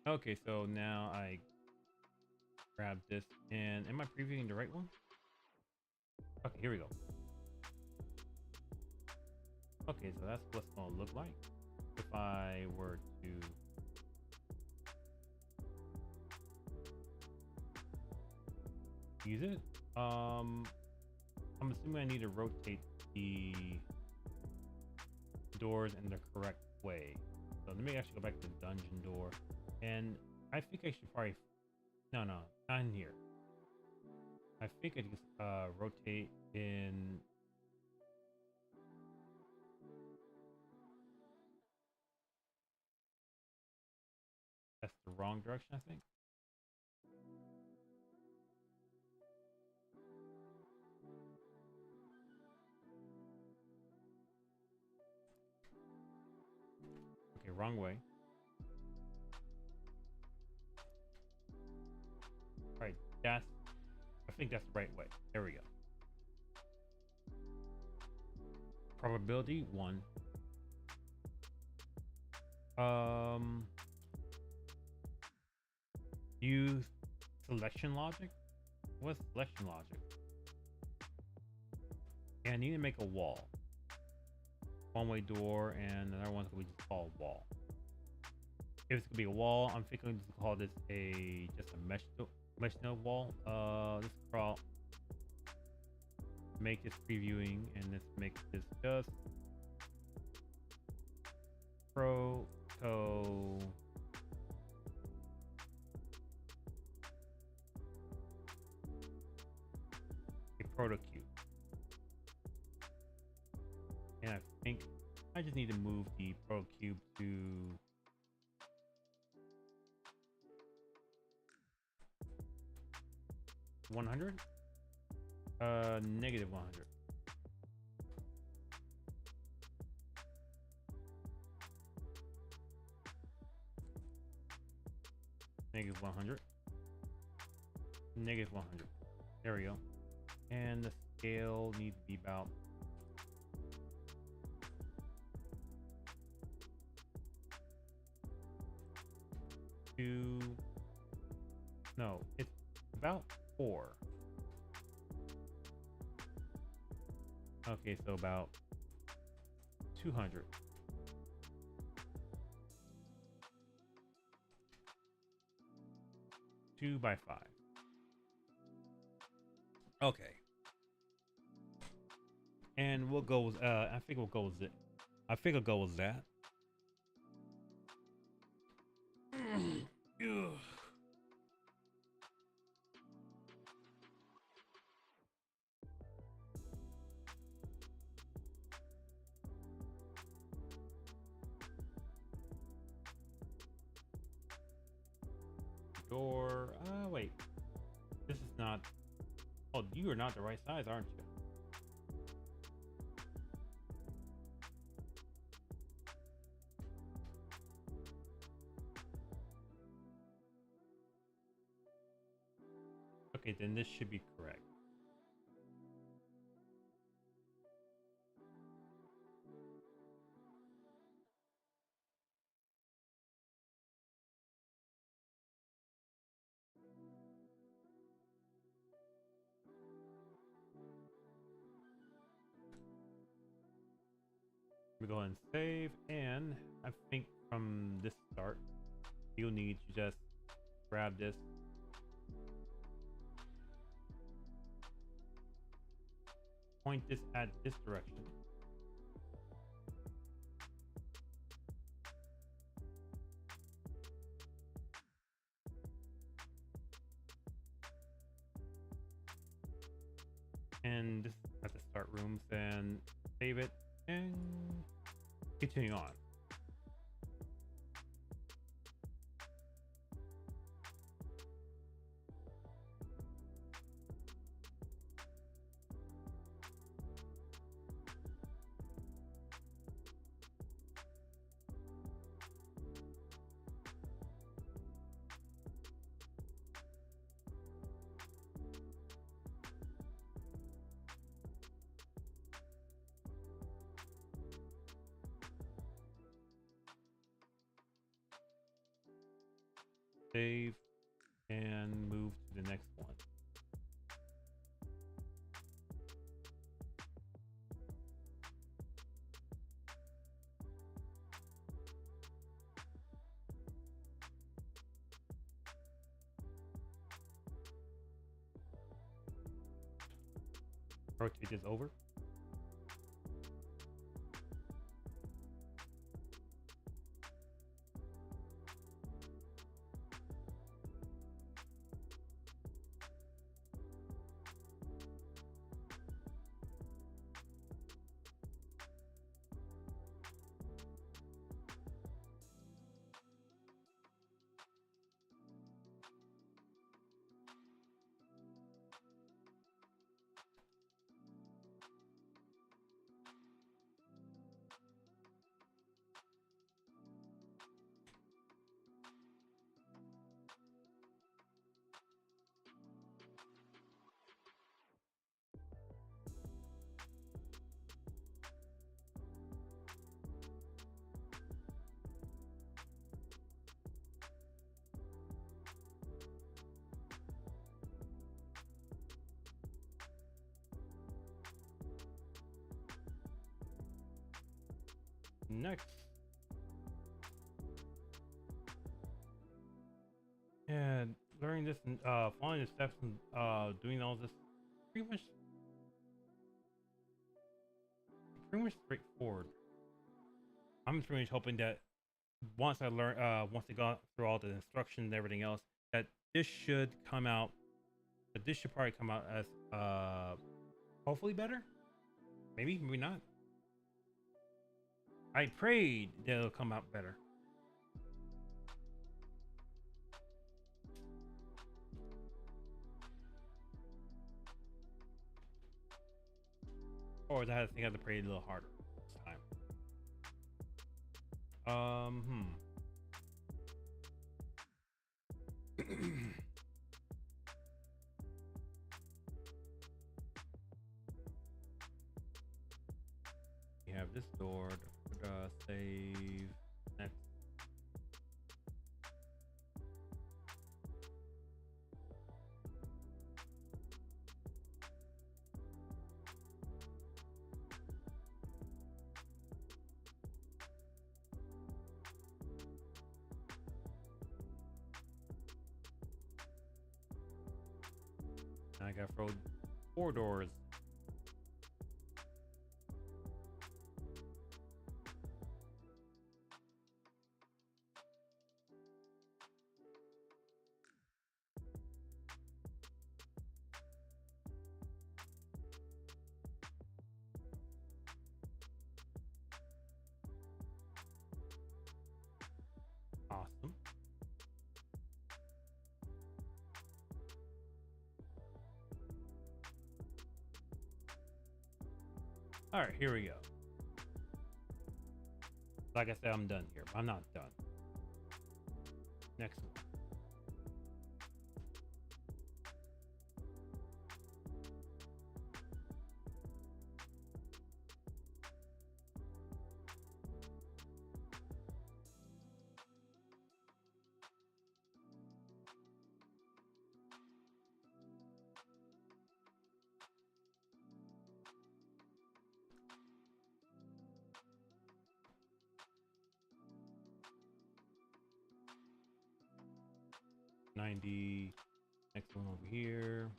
Okay, so now I grab this, and am I previewing the right one? Okay, here we go. Okay, so that's what's gonna look like if I were to use it. I'm assuming I need to rotate the doors in the correct way. So let me actually go back to the dungeon door, and I think I should probably no, not in here. I think I just rotate in. That's the wrong direction, I think. Okay, wrong way. All right, I think that's the right way. There we go. Probability 1. Use selection logic. What's selection logic? And I need to make a wall. One-way door, and another one that we just call wall. If it's gonna be a wall, I'm thinking to call this just a mesh node wall. Let's crawl. Make this previewing, and let's make this just proto. proto cube. And I think I just need to move the proto cube to 100. Negative 100. Negative 100. Negative 100. There we go. And the scale needs to be about two. No, it's about 4. Okay, so about 200. Two by 5. Okay. And we'll go with I think we'll go with it. I think I'll go with that. Door. Wait. This is not. Oh, you are not the right size, aren't you? Okay, then this should be correct. We go ahead and save, and I think from this start, you'll need to just grab this, point this at this direction, and this is at the start rooms, and save it and continue on. Save and move to the next one. Rotate this over. Next. And learning this and following the steps and doing all this pretty much straightforward. I'm pretty much hoping that once I learn once I got through all the instructions and everything else, that this should come out, that this should probably come out as Hopefully better. Maybe, maybe not. I prayed that it'll come out better. Or I think I have to pray a little harder this time. We have this door. Save. Next. Now I gotta throw 4 doors. Awesome. All right, here we go. Like I said, I'm done here, but I'm not done. Next one. Next one over here.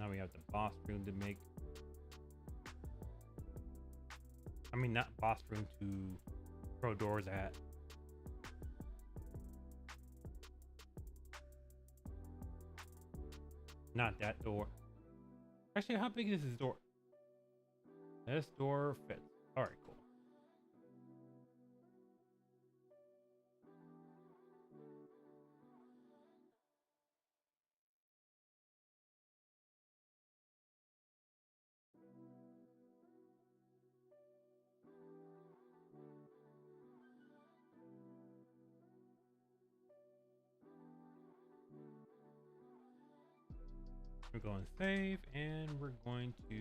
Now we have the boss room to make. I mean, not boss room to throw doors at. Not that door. Actually, how big is this door? This door fits. All right, cool. We're going save, and we're going to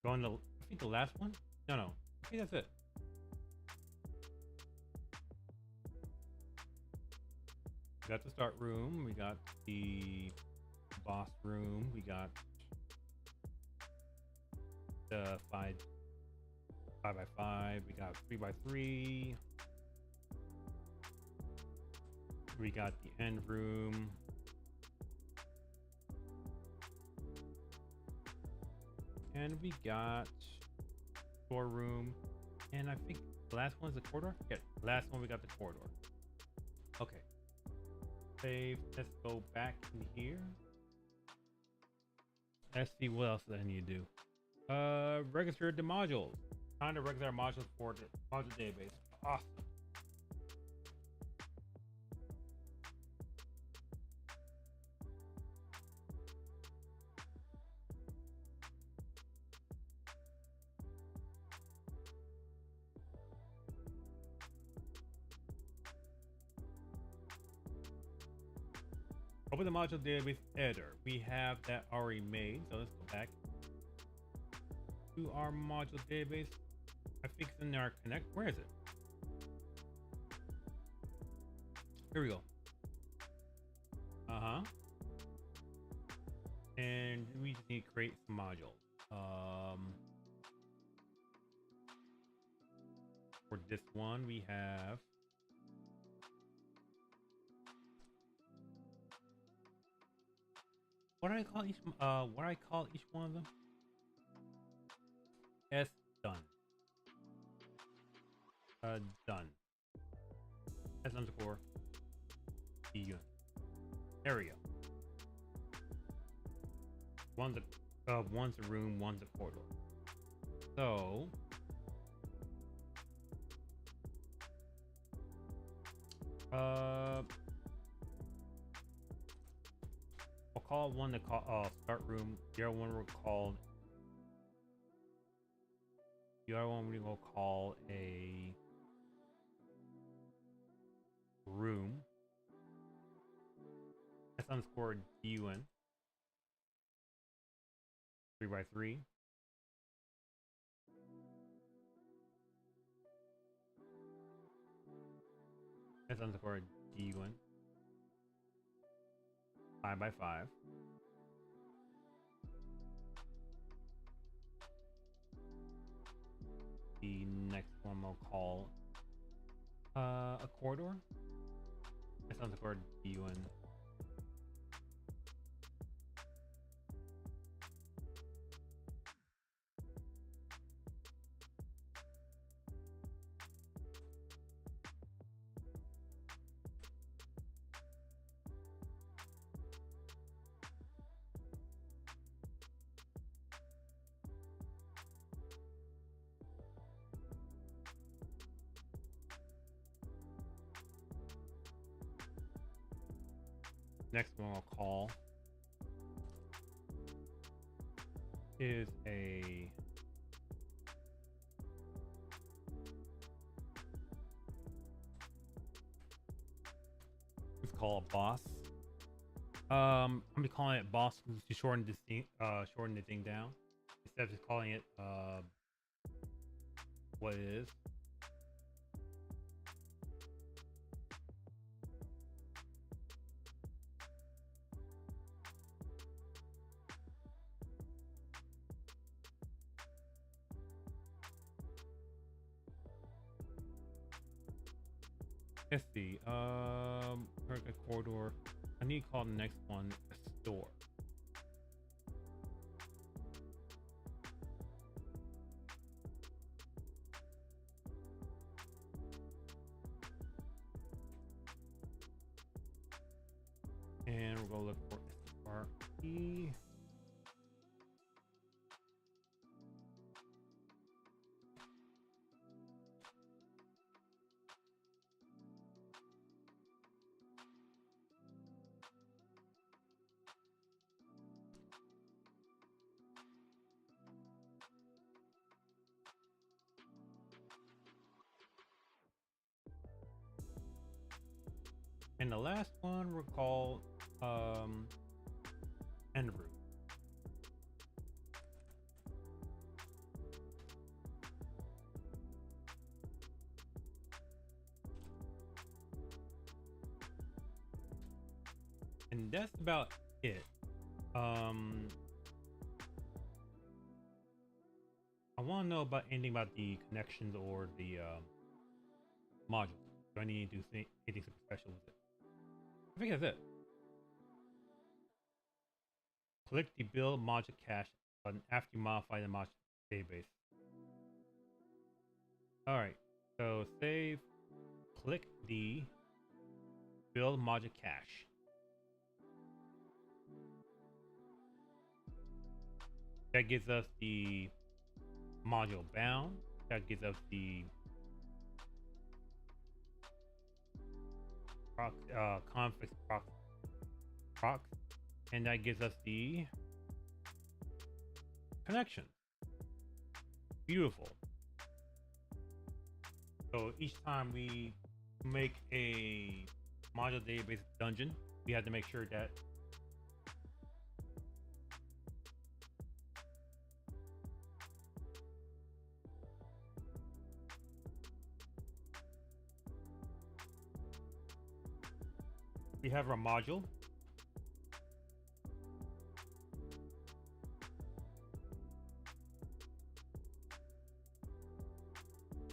go on the, I think the last one? No, I think that's it. We got the start room, we got the boss room, we got the 5x5, we got 3x3, we got the end room, and we got storeroom, and I think the last one is the corridor. Yeah, last one we got the corridor. Okay, save. Let's go back in here. Let's see what else I need to do. Register the modules. Time to register our modules for the module database. Awesome. Open the module database editor. We have that already made, so let's go back to our module database. I think it's in our connect. Where is it? Here we go. And we just need to create some modules. For this one, we have what do I call each what do I call each one of them? S done. Done. S underscore D unit. There we go. One's a room, one's a corridor. So I'll call one to call start room. The other one we'll call we will call a room. S underscore DUN 3x3. S underscore DUN 5x5. The next one we'll call a corridor. S underscore DUN. Next one I'll call is a a boss. I'm gonna be calling it boss to shorten this thing, shorten the thing down instead of just calling it what it is. Let's see. A corridor. I need to call the next one a store. And we'll go look for SRE. And the last one we'll call end room. And that's about it. I want to know about anything about the connections or the modules. Do I need to do anything super special with it? I think that's it. Click the build module cache button after you modify the module database. Alright, so save, click the build module cache. That gives us the module bound. That gives us the config proc, and that gives us the connection. Beautiful. So each time we make a module database dungeon, we have to make sure that we have our module.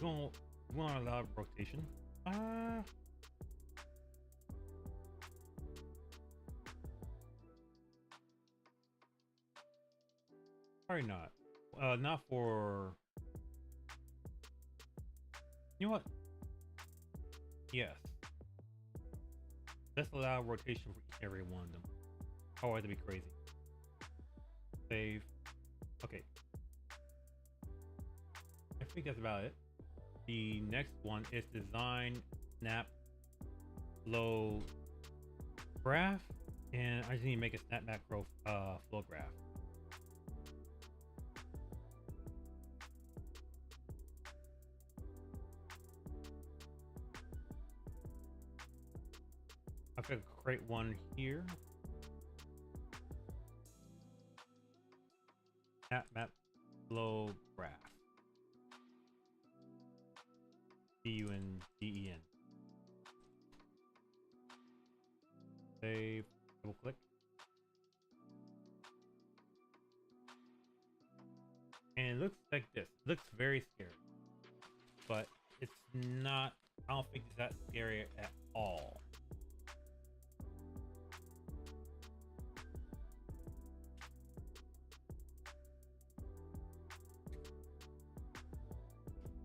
We want to allow rotation. Probably not. Not for. You know what? Yes. Let's allow rotation for each and every one of them. Oh, that'd be crazy. Save. Okay. I think that's about it. The next one is design snap flow graph, and I just need to make a snap macro flow graph. I could create one here. Snap map flow graph. CUNDEN. Save. Double click. And it looks like this. It looks very scary, but it's not. I don't think it's that scary at all.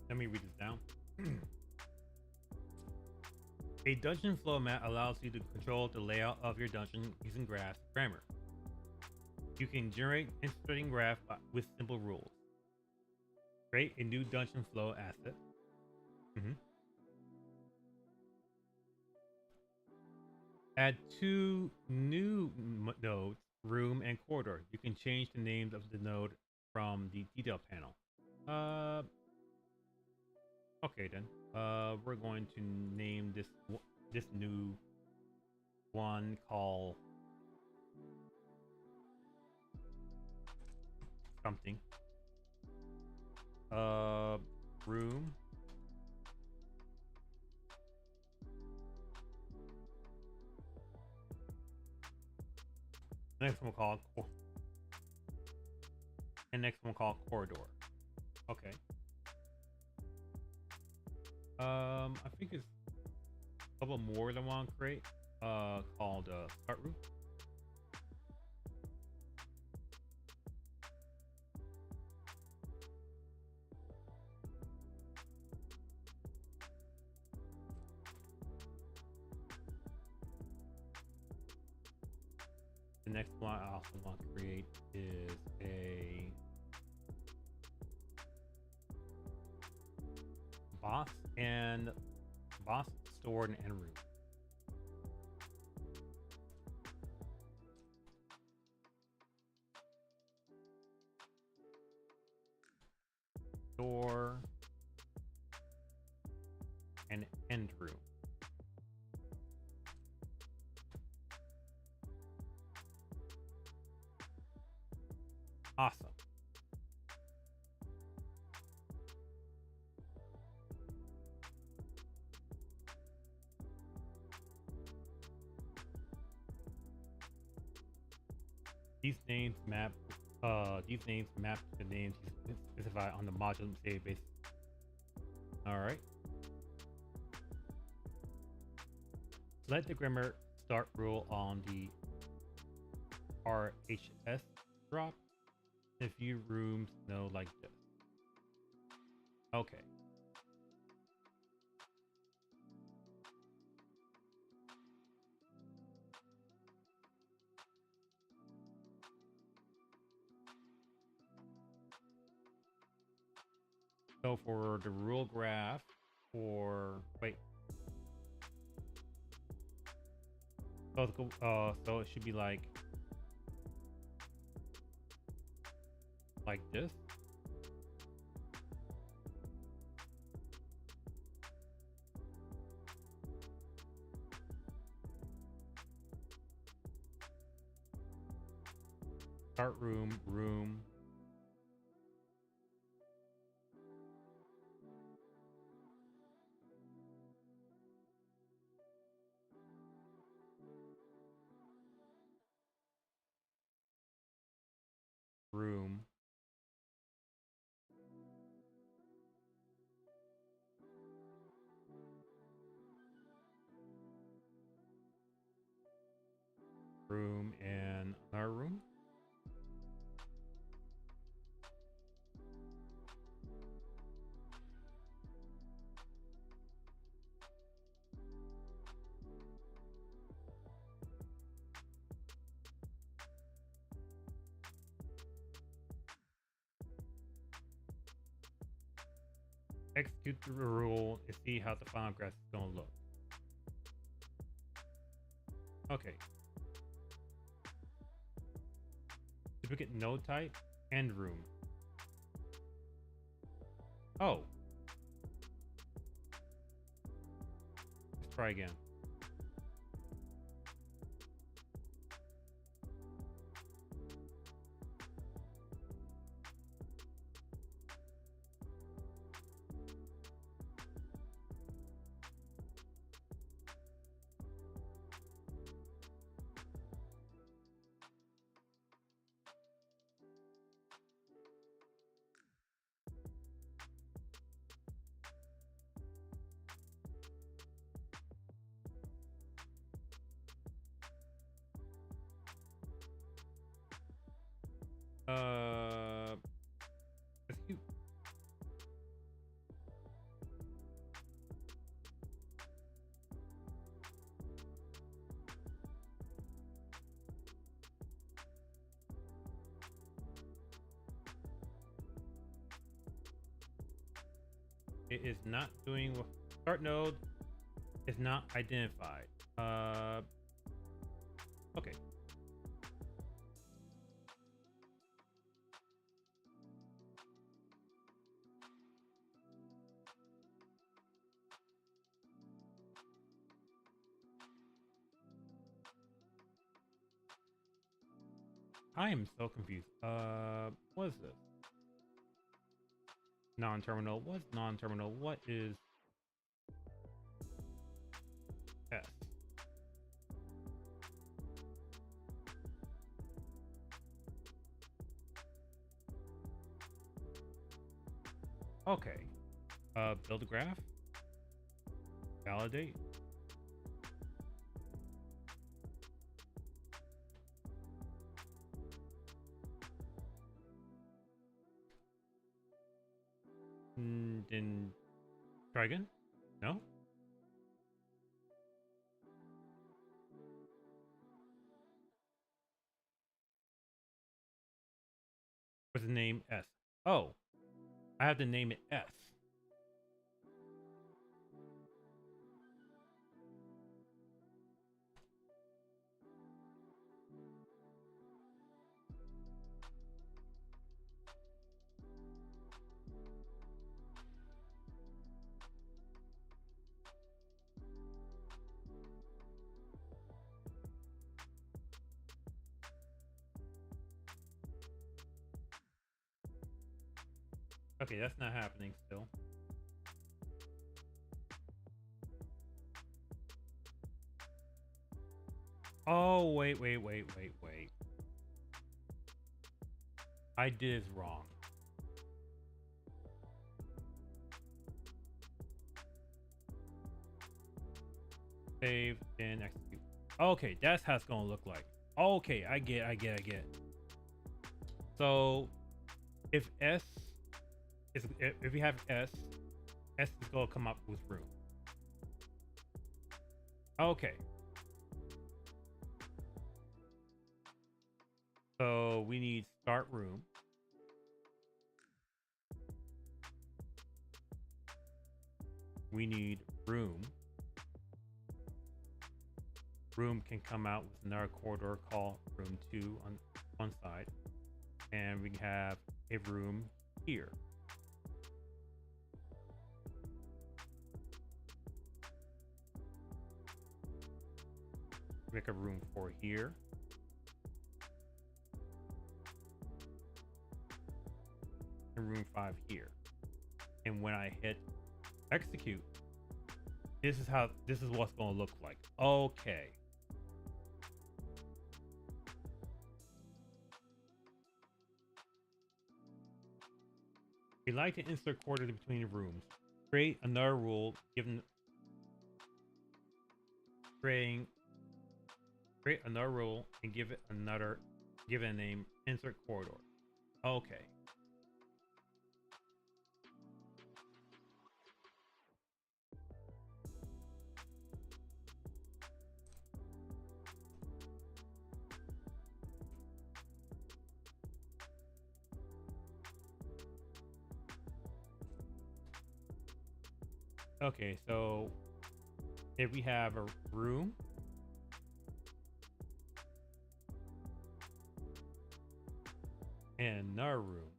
Let me read this down. A dungeon flow map allows you to control the layout of your dungeon using graphs grammar. You can generate interesting graph with simple rules. Create a new dungeon flow asset. Add two new nodes, room and corridor. You can change the names of the node from the detail panel. Okay then. We're going to name this new one called something. Room. Next one called next one called corridor. Okay. I think it's a couple more that I want to create. Called start room. The next one I also want to create is a boss stored and room. Door and end room. Awesome. These names map to the names you specify on the module database. All right. Select the grammar start rule on the RHS drop. A few rooms know like this. Okay. So for the rule graph, so it should be like this. Start room, room. Room. Room and another room. execute the rule and see how the final graph is gonna look. Okay. Duplicate node type and room. Oh. Let's try again. Execute. It is not doing what start node is not identified. Okay. I am so confused. What is this? Non-terminal. What's non-terminal? What is S? Okay. Build a graph. Validate. Then try again? No? What's the name S? Oh, I have to name it S. Okay, that's not happening still. Oh, wait. I did this wrong. Save and execute. Okay, that's how it's gonna look like. Okay, I get. So if S is if you have S is gonna come up with room. Okay. So we need start room. We need room. Room can come out with another corridor called room 2 on one side. And we have a room here. Make a room 4 here. And room 5 here. And when I hit execute, this is what's going to look like. Okay. We like to insert quarters between rooms. Create another rule given create another rule and give it a name, insert corridor. Okay. Okay, so if we have a room and another room,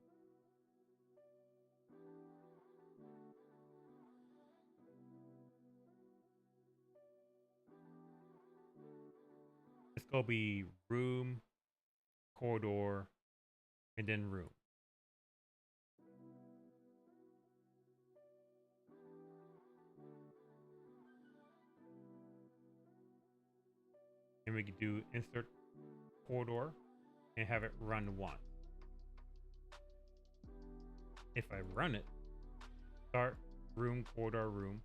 it's gonna be room, corridor, and then room. And we could do insert corridor and have it run once. If I run it, start room, corridor, room.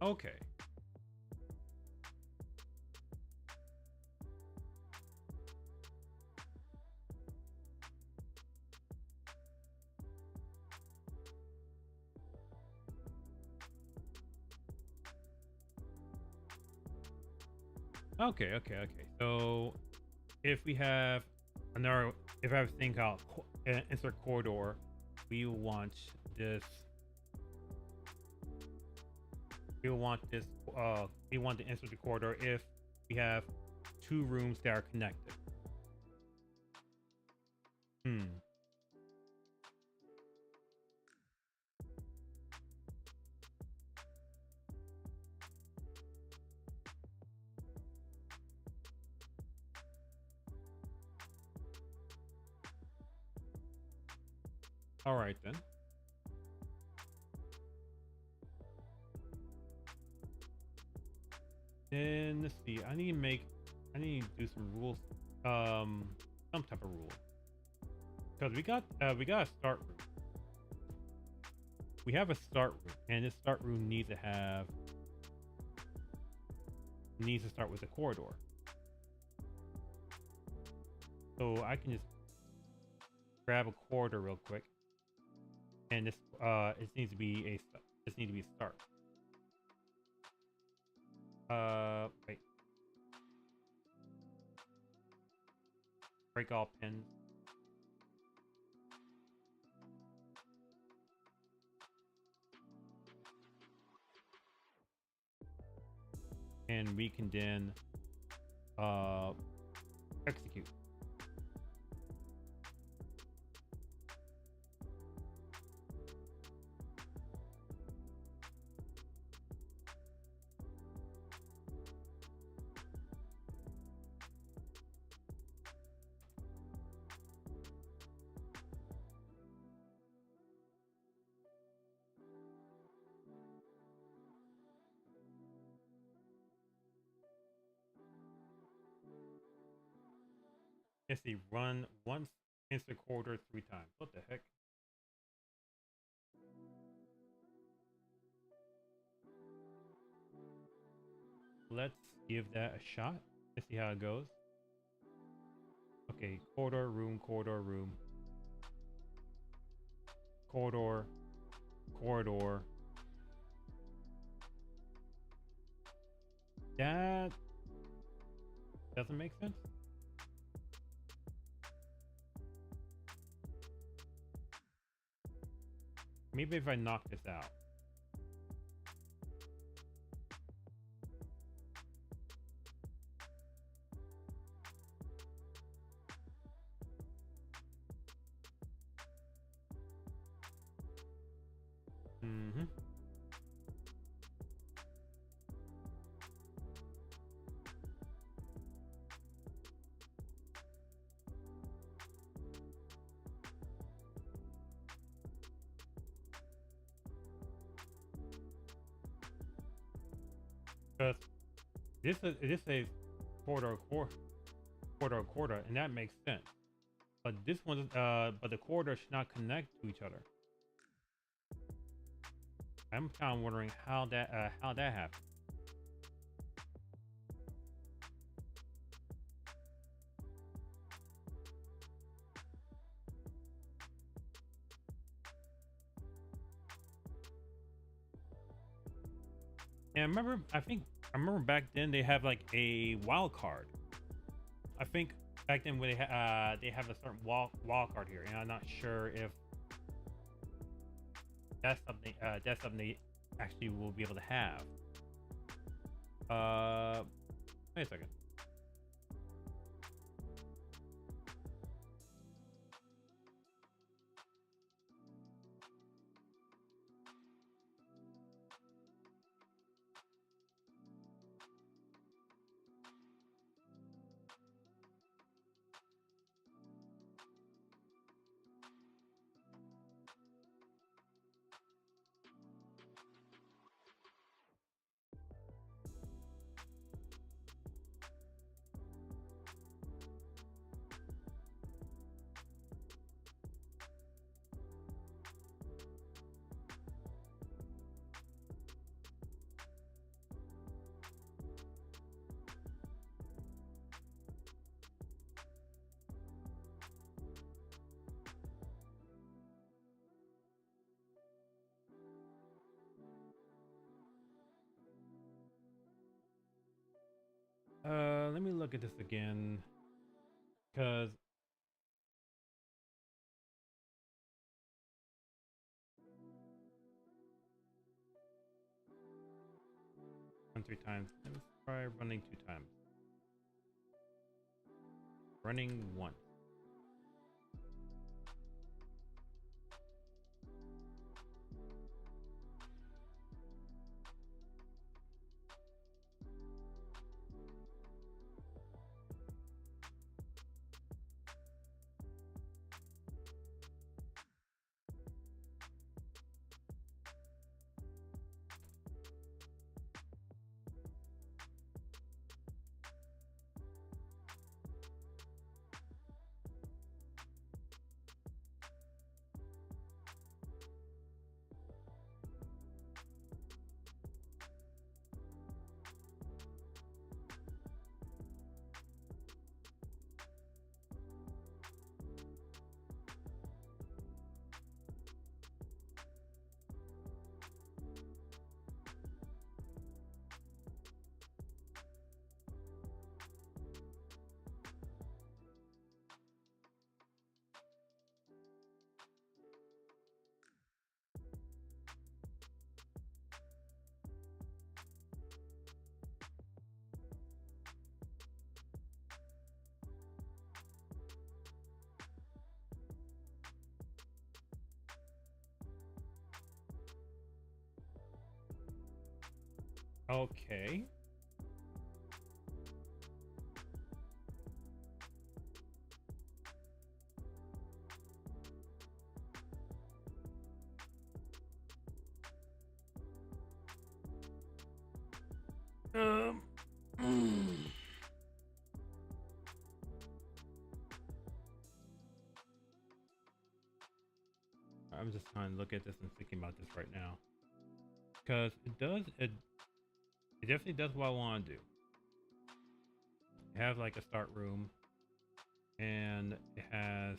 Okay. Okay. So if we have another, if I have a thing called insert corridor, we want this. We want this. We want to insert the corridor if we have two rooms that are connected. All right then. Then let's see. I need to do some rules. Some type of rule. Because we got a start room. We have a start room, and this start room needs to start with a corridor. So I can just grab a corridor real quick, and this needs to be a start. Wait. Break all pins. And we can then execute. Let's see, run once, insert corridor 3 times. What the heck? Let's give that a shot. Let's see how it goes. Okay, corridor, room, corridor, room. Corridor, corridor. That doesn't make sense. Maybe if I knock this out. Mm-hmm. Because this says corridor, corridor, and that makes sense. But this one, but the corridor should not connect to each other. I'm kind of wondering how that happened. And I remember back then they have like a wild card. I think back then when they have a certain wild card here, and I'm not sure if that's something they actually will be able to have. Wait a second. Let me look at this again, because run 3 times. Let me try running 2 times. Running once. Okay. I'm just trying to look at this and thinking about this right now, because it definitely does what I want to do. Have like a start room, and it has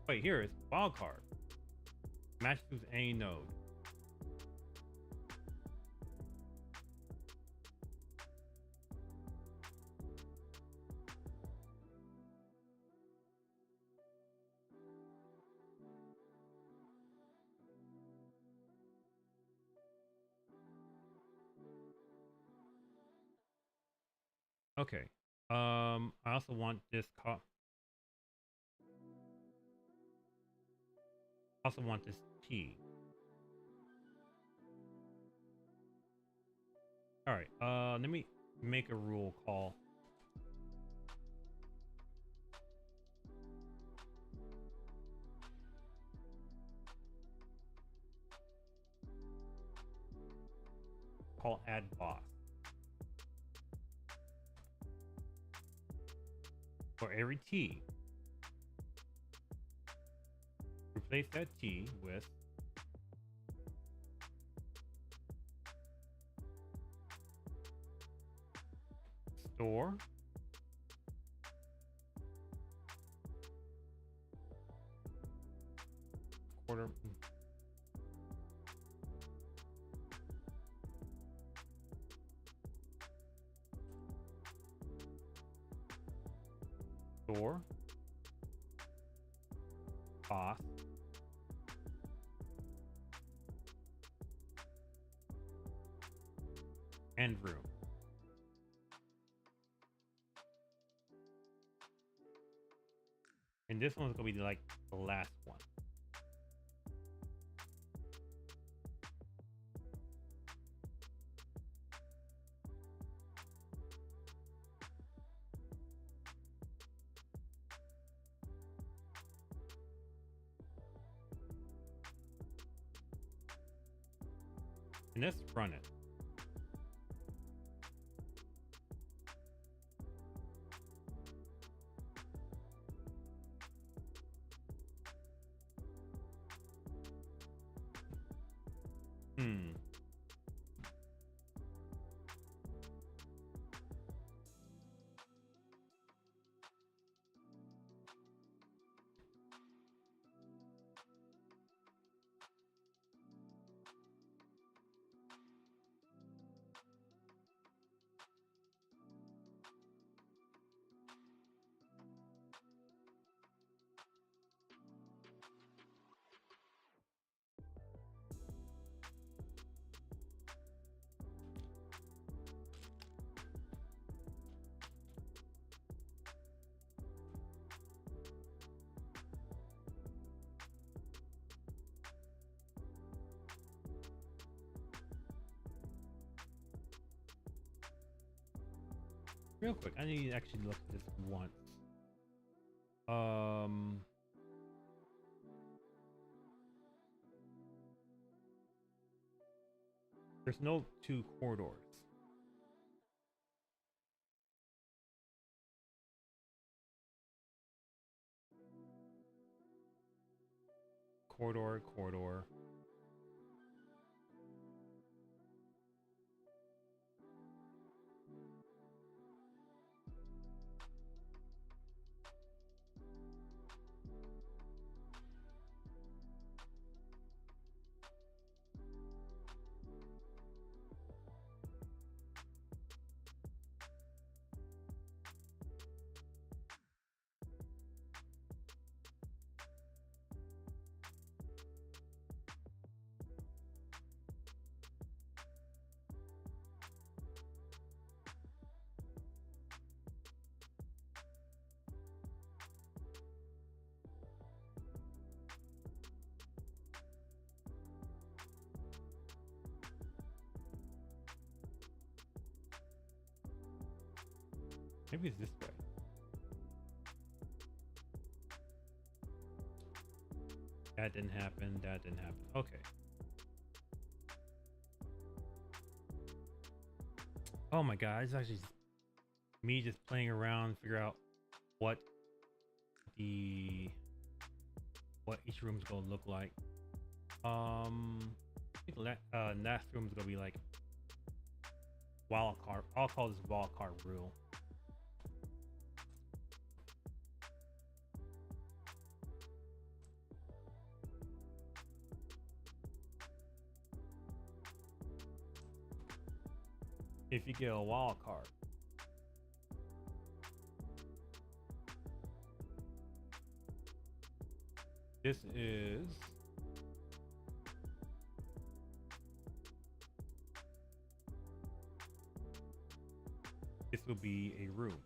wait, here it's wildcard. Match with any node. Okay. I also want this also want this T. All right. Let me make a rule call. Call add boss. For every T, replace that T with Store. Quarter. Store. Boss. And room. And this one's gonna be like the last one. And let's run it. Real quick, I need to actually look at this once. There's no two corridors. Corridor. Maybe it's this way. That didn't happen. Okay. Oh my god, it's actually me just playing around, figure out what each room's gonna look like. I think last room's gonna be like wild card. I'll call this wild card rule. If you get a wild card, this will be a room.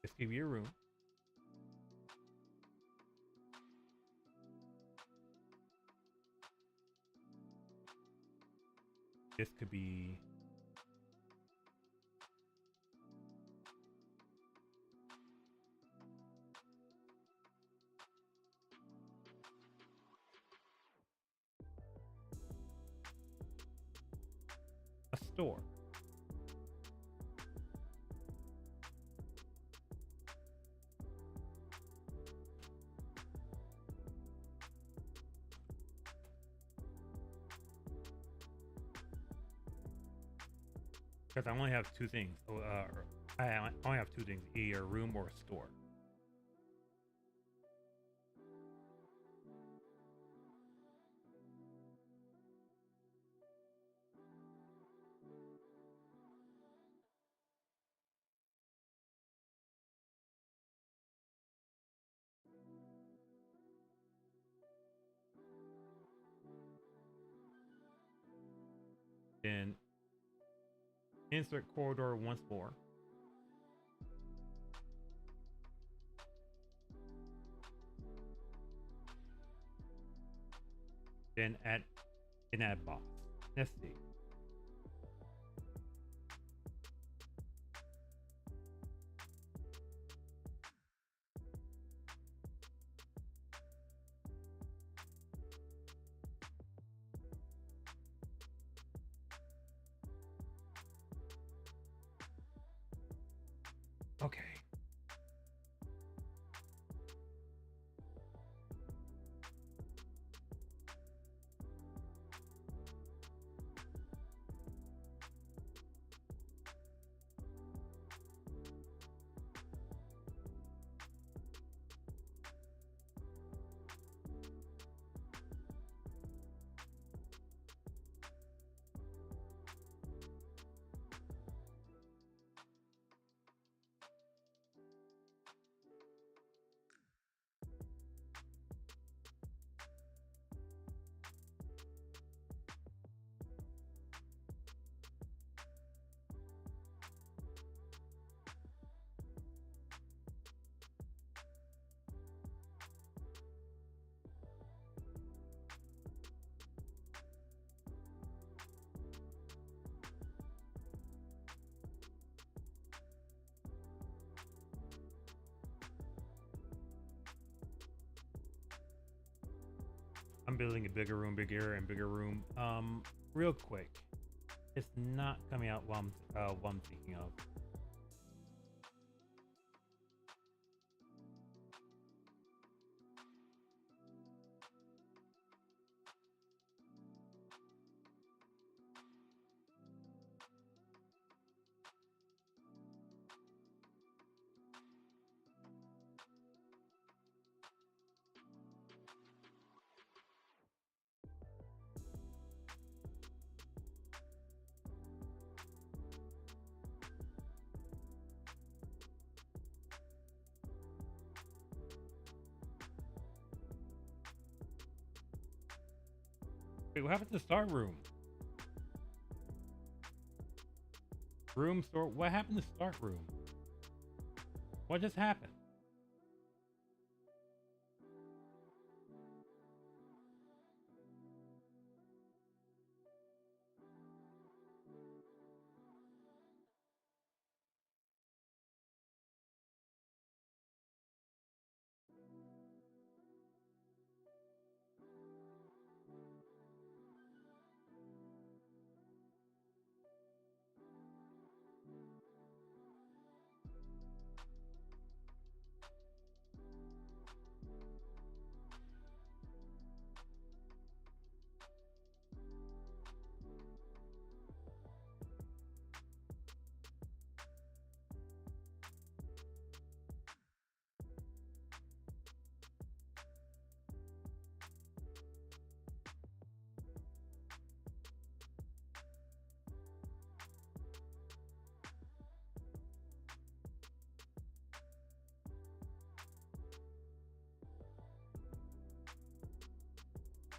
This could be a room. This could be a store. Because I only have two things. I only have two things: either a room or a store. Then insert corridor once more. Then add box. Let's see. Okay. I'm building a bigger room, bigger and bigger room. Real quick, it's not coming out what I'm thinking of. Wait, what happened to the start room? Room store. What happened to start room? What just happened?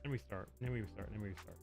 Let me restart. Let me restart. Let me restart.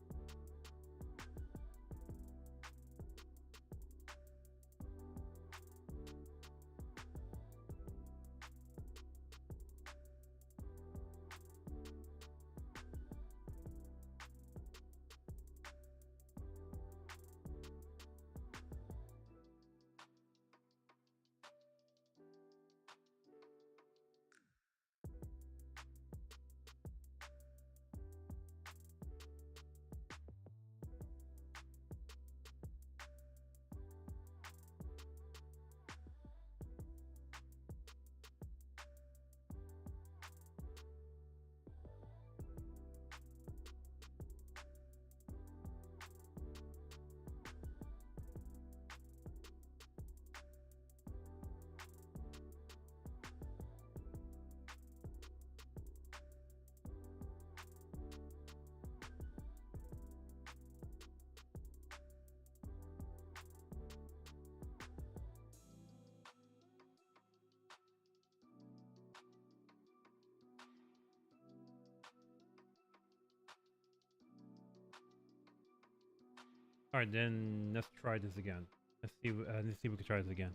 All right, then let's try this again. Let's see. Let's see if we can try this again.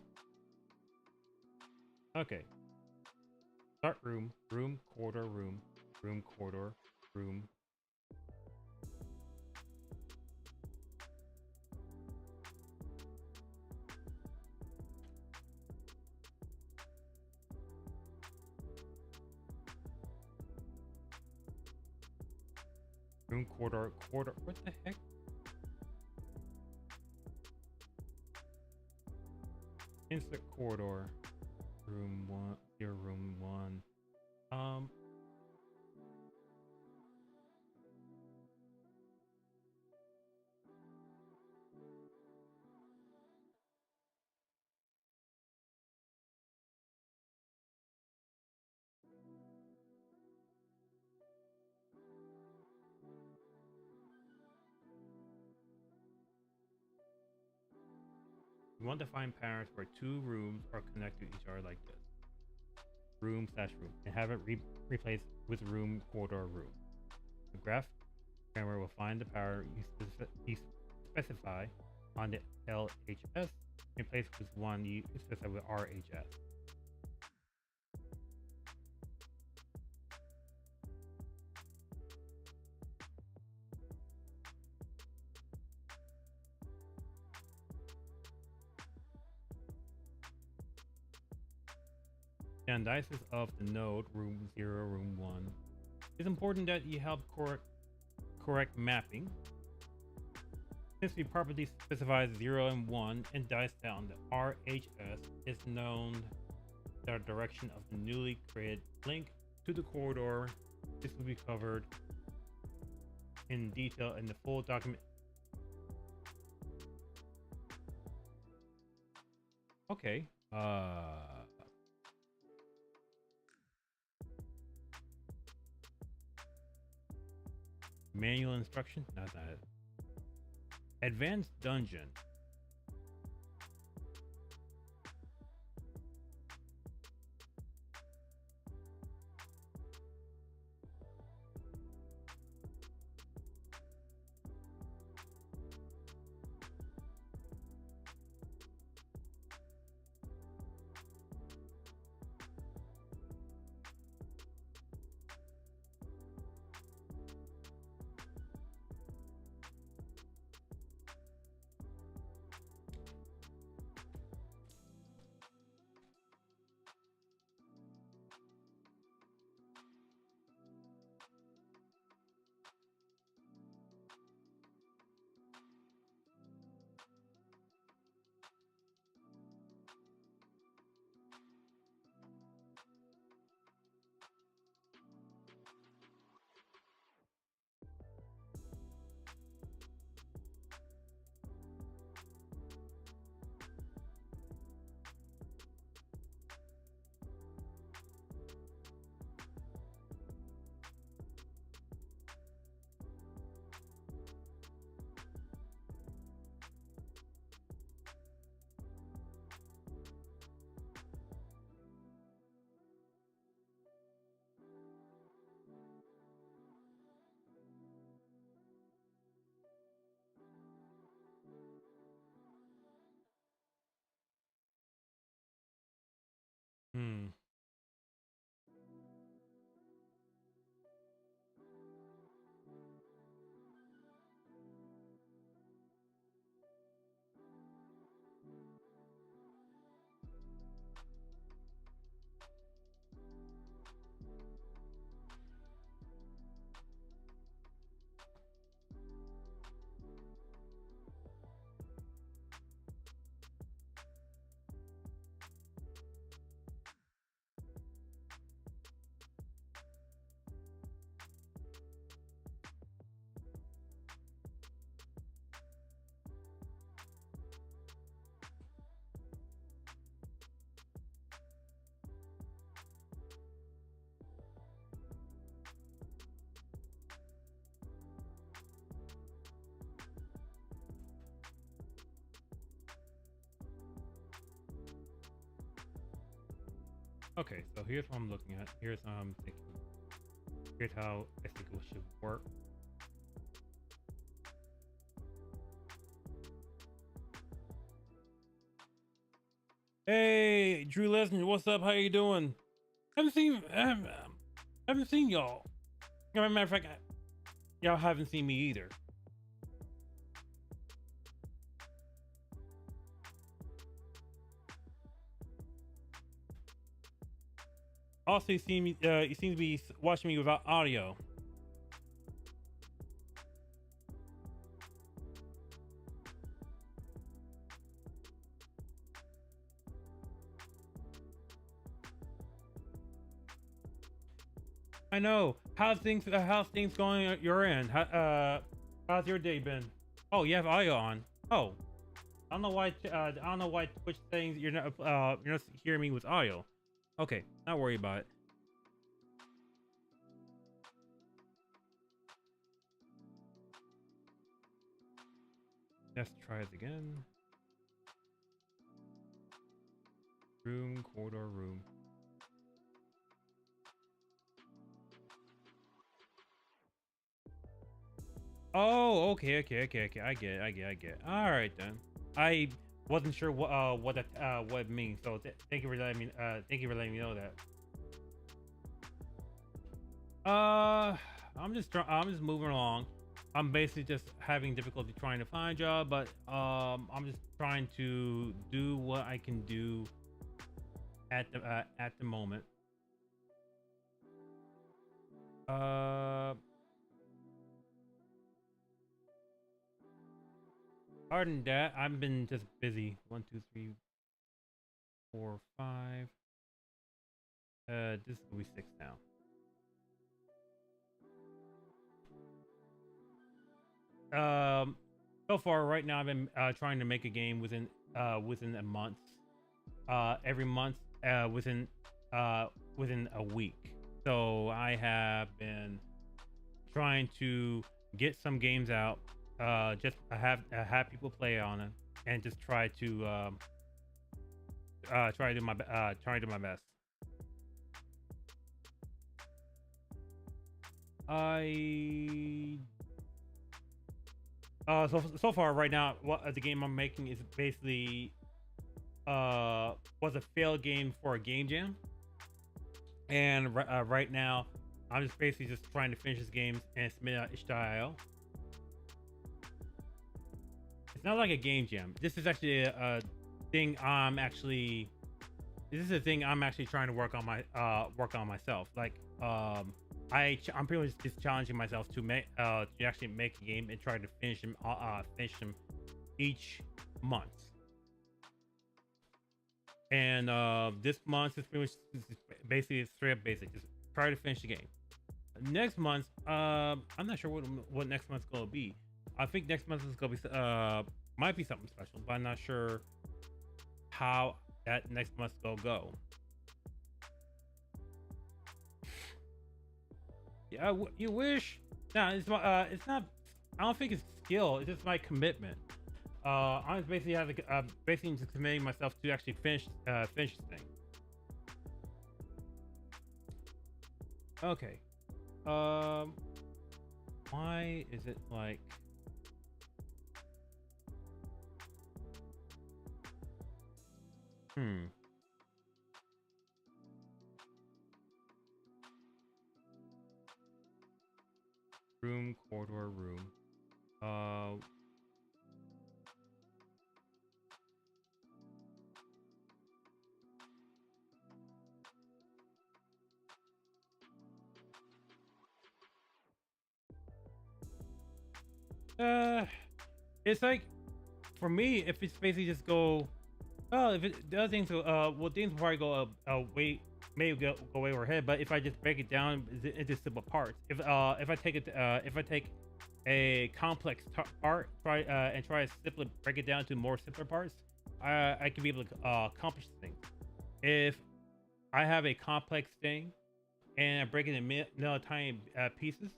Okay. Start room, room, corridor, room, room, corridor, room. Room, corridor, corridor. What the heck? Insert corridor. Room 1. Your room 1. You want to find patterns where two rooms are connected to each other like this. Room slash room. And have it replaced with room, corridor, room. The graph programmer will find the pattern you specify on the LHS, replace with one you specify with RHS. The analysis of the node room 0, room 1. It's important that you have correct mapping. Since we properly specify 0 and 1 and dice down, the RHS is known the direction of the newly created link to the corridor. This will be covered in detail in the full document. Okay. Manual instruction? Not that. Advanced dungeon. Hmm. Okay, so here's what I'm looking at. Here's how I'm thinking. Here's how I think it should work. Hey, Drew Lesnar, what's up? How you doing? Haven't seen y'all. As a matter of fact, y'all haven't seen me either. Also, you seem to be watching me without audio. I know. How's things going at your end? How's your day been? Oh, you have audio on. Oh, I don't know why Twitch saying you're not hearing me with audio. Okay, not worry about it. Let's try it again. Room, corridor, room. Oh, okay. I get it. All right then. I wasn't sure what it means. So thank you for letting me know that. I'm just moving along. I'm basically just having difficulty trying to find a job, but I'm just trying to do what I can do at the moment. Other than that, I've been just busy. 1, 2, 3, 4, 5. This will be 6 now. So far right now I've been trying to make a game within a month. Every month within a week. So I have been trying to get some games out, just have people play on it, and just try to do my best. I so far right now, what the game I'm making is basically was a failed game for a game jam, and right now I'm just basically just trying to finish this game and submit it HTML. It's not like a game jam. This is actually a thing I'm actually. This is a thing I'm actually trying to work on myself. Like I'm pretty much just challenging myself to actually make a game and try to finish them each month. And this month is pretty much basically straight up basic. Just try to finish the game. Next month, I'm not sure what next month's gonna be. I think next month is gonna be might be something special, but I'm not sure how that next month's gonna go. Yeah, you wish. No, it's not. I don't think it's skill. It's just my commitment. I'm just basically just committing myself to actually finish this thing. Okay. Why is it like? Hmm. Room, corridor, room. Uh, it's like for me, if it's basically just go. Well, if it does things, well, things will probably go way maybe go way overhead. But if I just break it down into simple parts, if I take a complex part, and try to simply break it down to more simpler parts, I can be able to accomplish things. If I have a complex thing and I break it in tiny pieces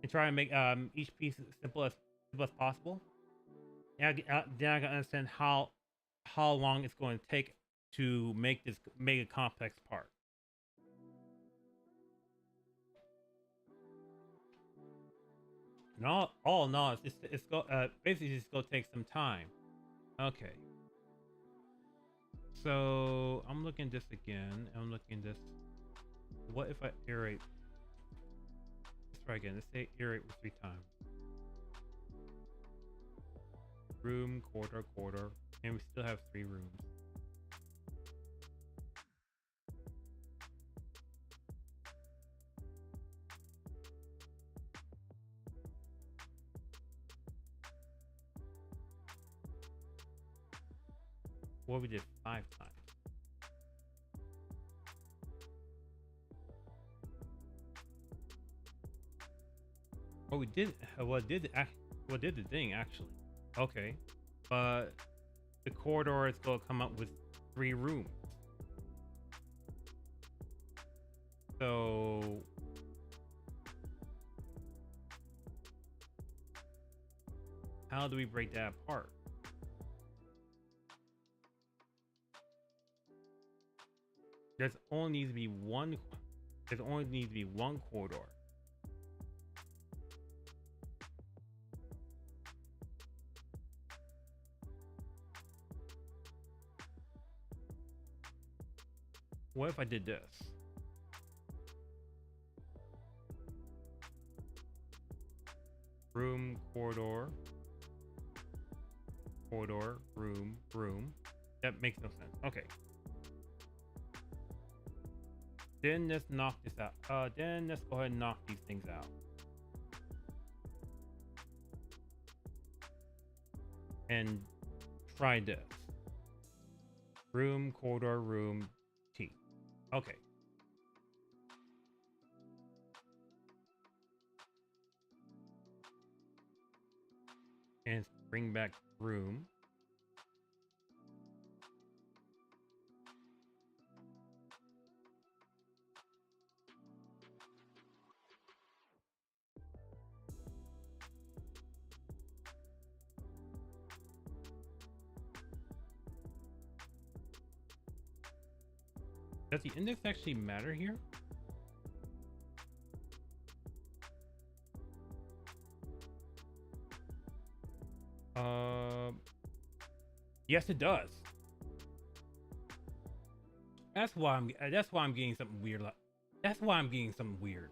and try to make each piece as simple as possible, then I can understand how long it's going to take to make a complex part. And all in all, basically just go take some time. Okay. So I'm looking at this again. I'm looking at this. What if I iterate? Let's try again. Let's say iterate with 3 times. Room, quarter, quarter, and we still have 3 rooms. What we did 5 times. What we did, what did the thing actually? Okay, but the corridor is going to come up with 3 rooms. So how do we break that apart? There's only needs to be one. There only needs to be one corridor. What if I did this? Room, corridor, corridor, room, room. That makes no sense. Okay. Then let's knock this out. Then let's go ahead and knock these things out. And try this. Room, corridor, room, T. Okay. And bring back room. Does the index actually matter here? Yes, it does. That's why I'm getting something weird. That's why I'm getting something weird.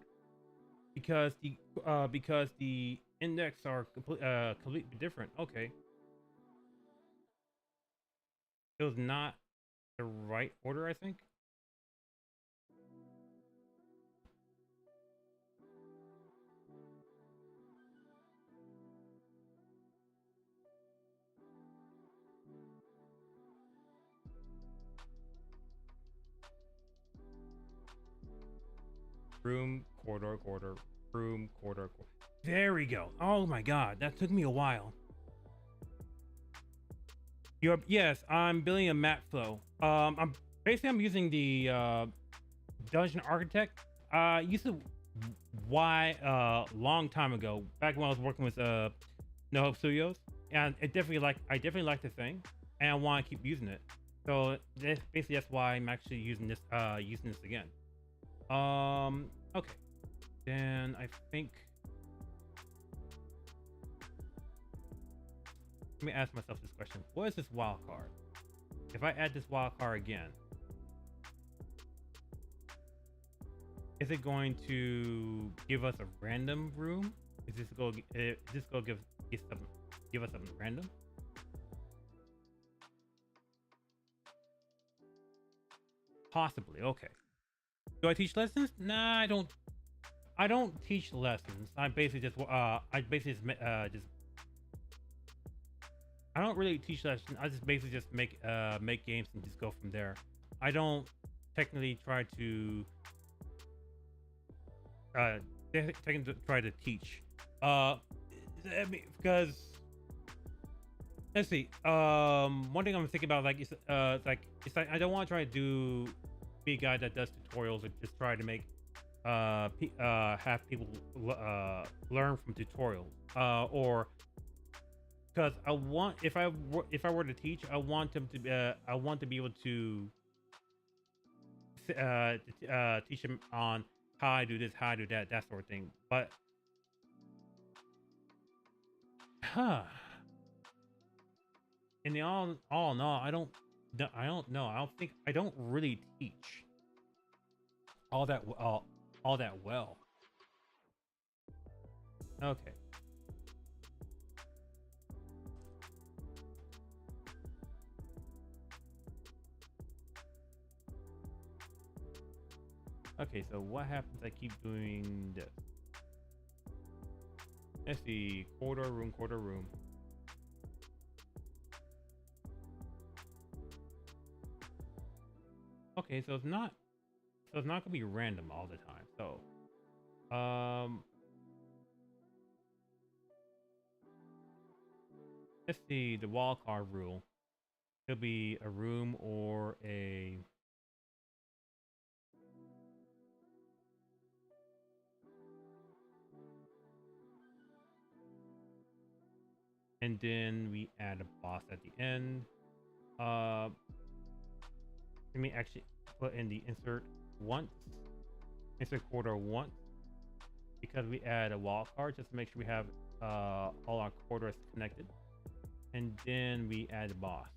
Because the index are completely different. Okay. It was not the right order, I think. Room, corridor, corridor, room, corridor, corridor. There we go. Oh my god, that took me a while. Yes, I'm building a map flow. I'm using the Dungeon Architect. Used to long time ago, back when I was working with No Hope Studios, and I definitely like the thing, and I want to keep using it. So that's why I'm actually using this again. Okay. Then I think, let me ask myself this question. What is this wild card? If I add this wild card again, is it going to give us a random room? Is this going to give us something random? Possibly. Okay. Do I teach lessons? Nah, I don't teach lessons. I basically just I don't really teach lessons. I just basically just make games and just go from there. I don't technically try to try to teach. Because let's see. One thing I'm thinking about, like, is it's like I don't want to try to be a guy that does tutorials or just try to make have people learn from tutorials, or because I want, if I were to teach, I want them to be able to teach them on how I do this, how I do that, that sort of thing. But in the all in all, I don't No, I don't know. I don't think I don't really teach all that well. Okay. Okay, so what happens? I keep doing this. Let's see, corridor room, corridor room. Okay, so it's not gonna be random all the time. So, let's see, the wall card rule. It'll be a room or a. And then we add a boss at the end. Let me actually put in the insert once, insert quarter once, because we add a wall card just to make sure we have all our quarters connected. And then we add a boss.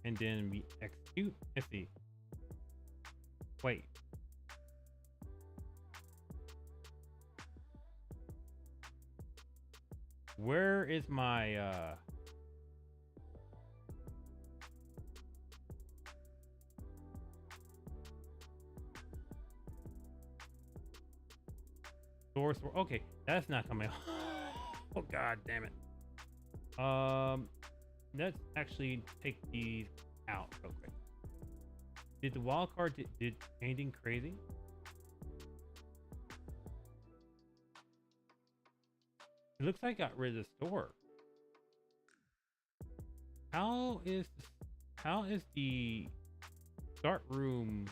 And then we execute. Let's see. Wait. Where is my source? Okay, that's not coming. Oh god damn it. Let's actually take these out real quick. Did the wild card did anything crazy? It looks like I got rid of the store. How is the start room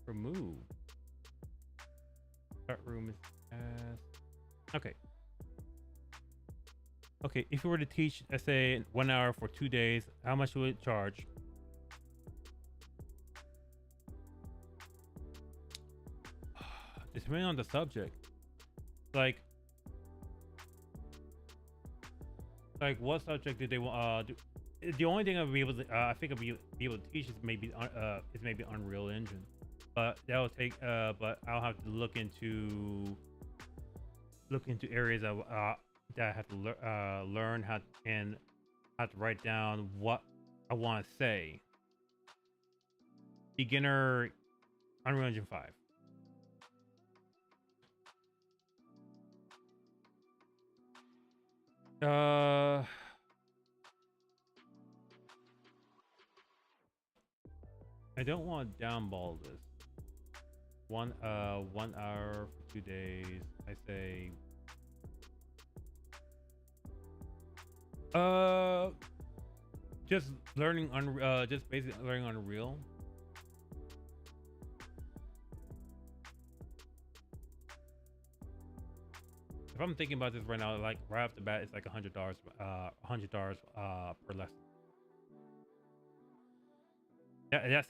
removed? Start room is okay. Okay, if you were to teach, let's say 1 hour for 2 days, how much would it charge? Depending on the subject. Like what subject did they want do? The only thing I'll be able to I think I'll be able to teach is maybe Unreal Engine, but that'll take but I'll have to look into areas of that I have to learn how and have to write down what I want to say. Beginner Unreal Engine 5. I don't want to downball this. 1 hour for 2 days. I say just learning on just basically learning Unreal. If I'm thinking about this right now, like right off the bat, it's like $100, $100 per lesson. That's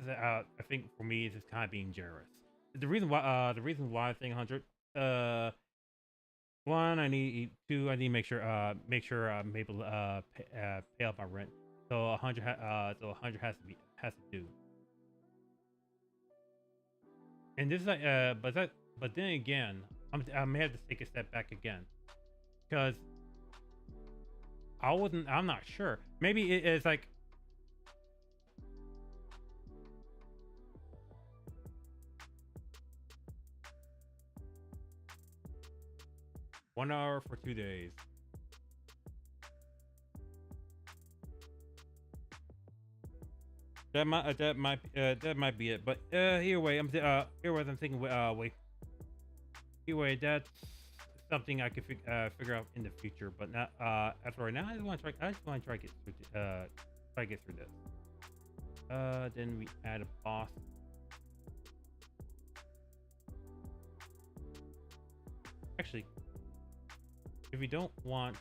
I think for me, it's just kind of being generous. The reason why I think 100, one, I need two, I need to make sure I'm able to pay off my rent. So 100 has to do. And this is like but then again, I may have to take a step back again, because I'm not sure. Maybe it's like $1 hour for 2 days. That might be it. But either way, I'm thinking. Wait. Either way, that's something I could figure out in the future. But not as for right now, I just want to try get through this. Then we add a boss. Actually, if we don't want,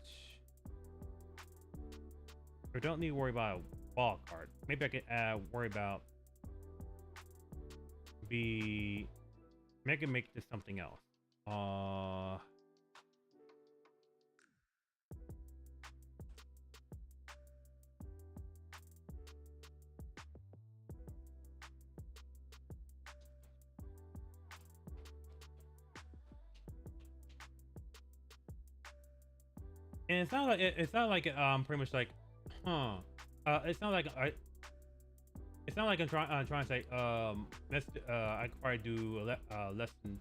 or don't need to worry about a wall card, maybe I could worry about make this something else. Uh, and it's not like pretty much like, huh? It's not like it's not like I'm trying to say let's I could probably do less than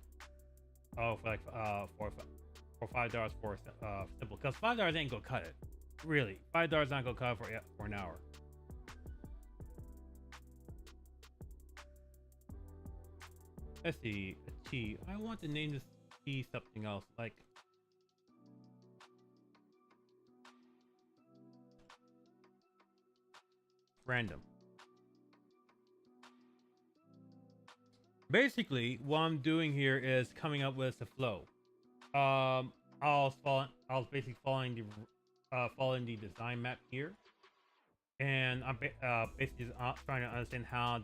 for like for $5 for simple, because $5 ain't gonna cut it. Really, $5 not gonna cut it for an hour. Let's see, a T. I want to name this T something else, like random. Basically, what I'm doing here is coming up with a flow. I was basically following the design map here, and I'm basically trying to understand how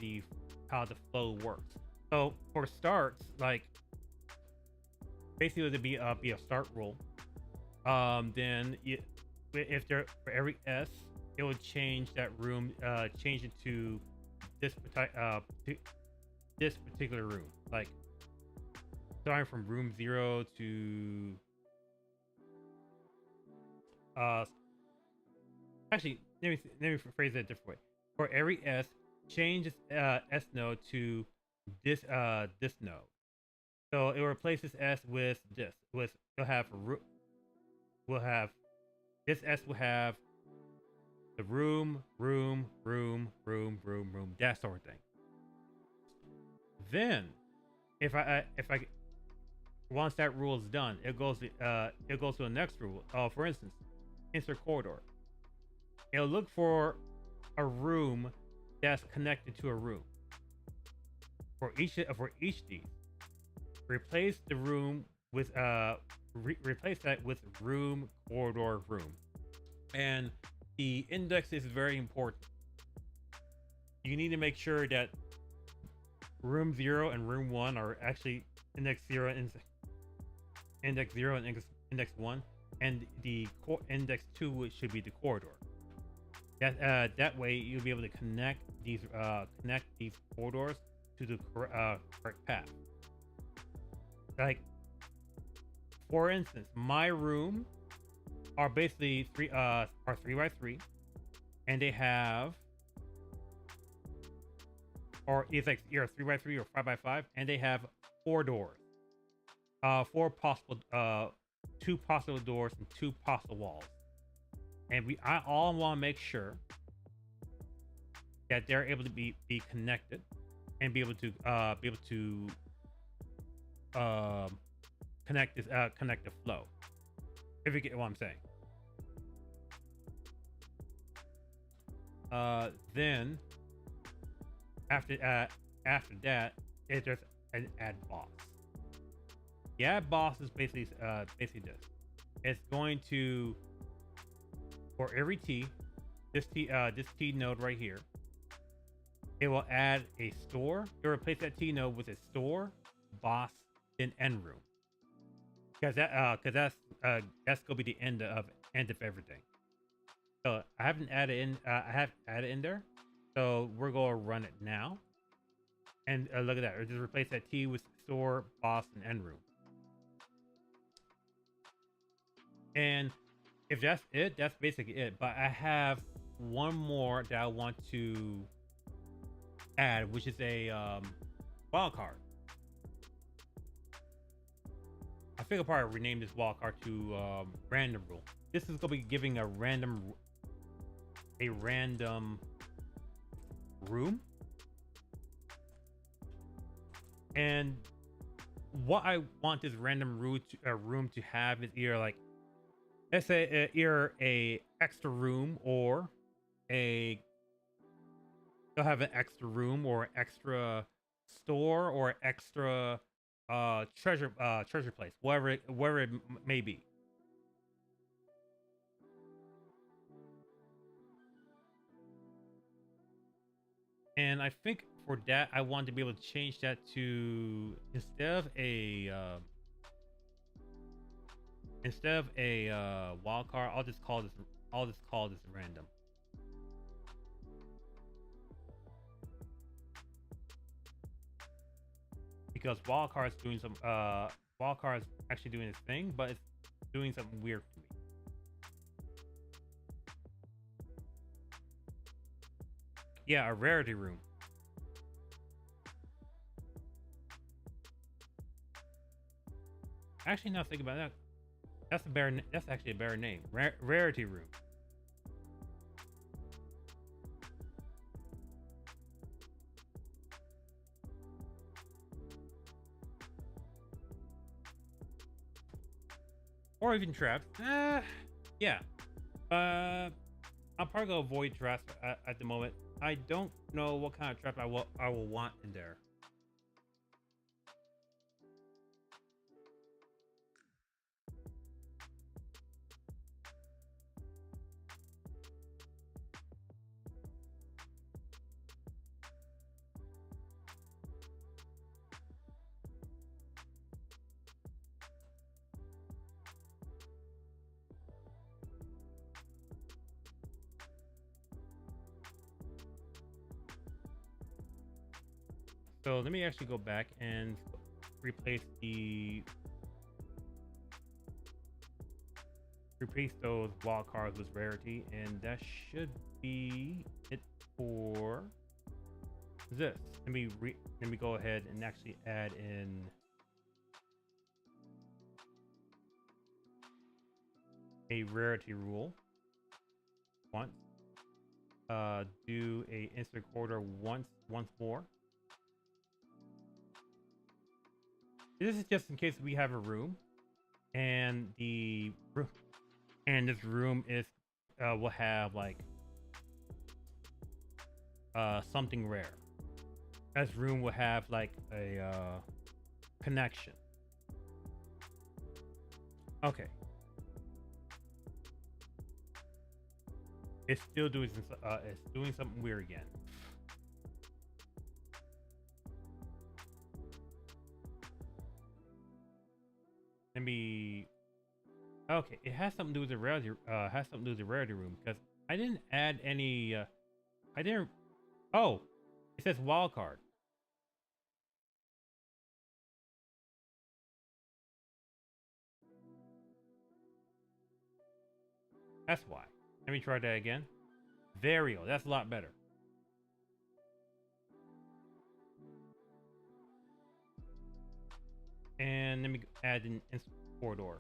the flow works. So for starts, like basically to be a start rule. Then if there for every S, it would change that room, change it to this particular room, like starting from room 0 to actually let me phrase that a different way. For every S, change this S node to this node. So it replaces S with this. We'll have this S will have the room, that sort of thing. Then, if I once that rule is done, it goes to the next rule. For instance, insert corridor. It'll look for a room that's connected to a room. For each of these, replace the room with replace that with room, corridor, room, and the index is very important. You need to make sure that room 0 and room 1 are actually index 0 and index 1, and the index 2 should be the corridor. That way you'll be able to connect these corridors to the correct path. Like, for instance, my room are basically 3 by 3, and they have, or it's like either 3 by 3 or 5 by 5, and they have 4 doors, 2 possible doors and 2 possible walls. And I all want to make sure that they're able to be connected and be able to connect the flow. If you get what I'm saying. Then after that, there's an add boss. The add boss is basically this. It's going to, for every T, this T node right here, it will add a store. It will replace that T node with a store, boss, then end room. Because that's gonna be the end of everything. So I haven't added in. I have added in there. So we're gonna run it now. And look at that. Just replace that T with store, boss, and end room. And if that's it, that's basically it. But I have one more that I want to add, which is a wildcard. I think I'll probably rename this wildcard to random rule. This is gonna be giving a random room. And what I want this random room to have is either, like, let's say either a extra room, or they'll have an extra room, or extra store, or extra treasure place, wherever it may be. And I think for that, I want to be able to change that to instead of a wild card, I'll just call this random. Because wild card's actually doing its thing, but it's doing something weird to me. Yeah, a rarity room. Actually, now think about that. That's actually a better name. Rarity room. Or even traps. Yeah. I'll probably go avoid traps at the moment. I don't know what kind of trap I will want in there. So let me actually go back and replace those wild cards with rarity, and that should be it for this. Let me go ahead and actually add in a rarity rule once. Do a insert corridor once more. This is just in case we have a room, and this room is will have like something rare. This room will have like a connection. Okay. It's still doing something weird again. Okay, it has something to do with the rarity. Has something to do with the rarity room because I didn't add any. I didn't. Oh, it says wild card. That's why. Let me try that again. Vario. That's a lot better. And let me add an instant corridor.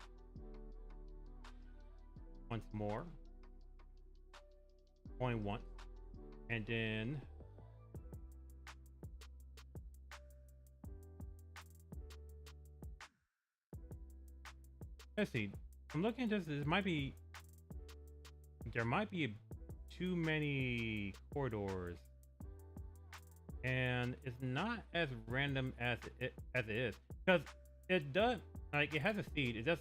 Once more. Only once. And then let's see. I'm looking at this. There might be too many corridors, and it's not as random as it is, because it does, like, it has a seed. It does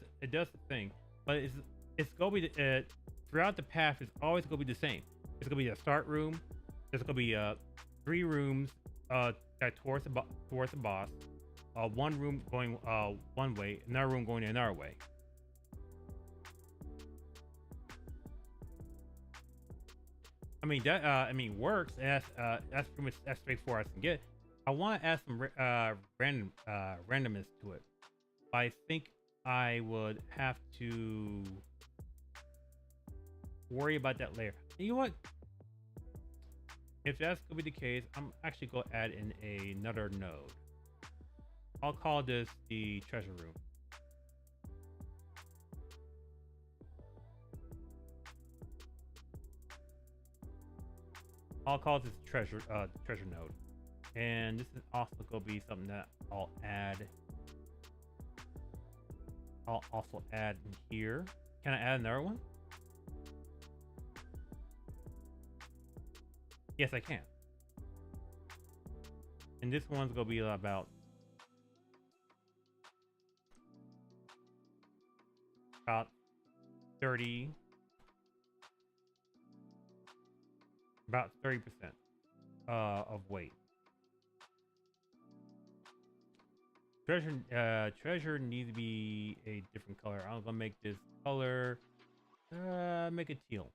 the thing, but it's gonna be throughout the path. It's always gonna be the same. It's gonna be a start room. There's gonna be 3 rooms that towards the boss. One room going one way, another room going another way. I mean that works. And that's pretty much as straightforward as I can get. I want to add some randomness to it. I think I would have to worry about that later. You know what? If that's gonna be the case, I'm actually gonna add in another node. I'll call this the treasure room. I'll call this treasure node, and this is also gonna be something that I'll add. I'll also add in here. Can I add another one? Yes, I can. And this one's gonna be about about 30. About 30% of weight. Treasure needs to be a different color. I'm gonna make this color, make it teal.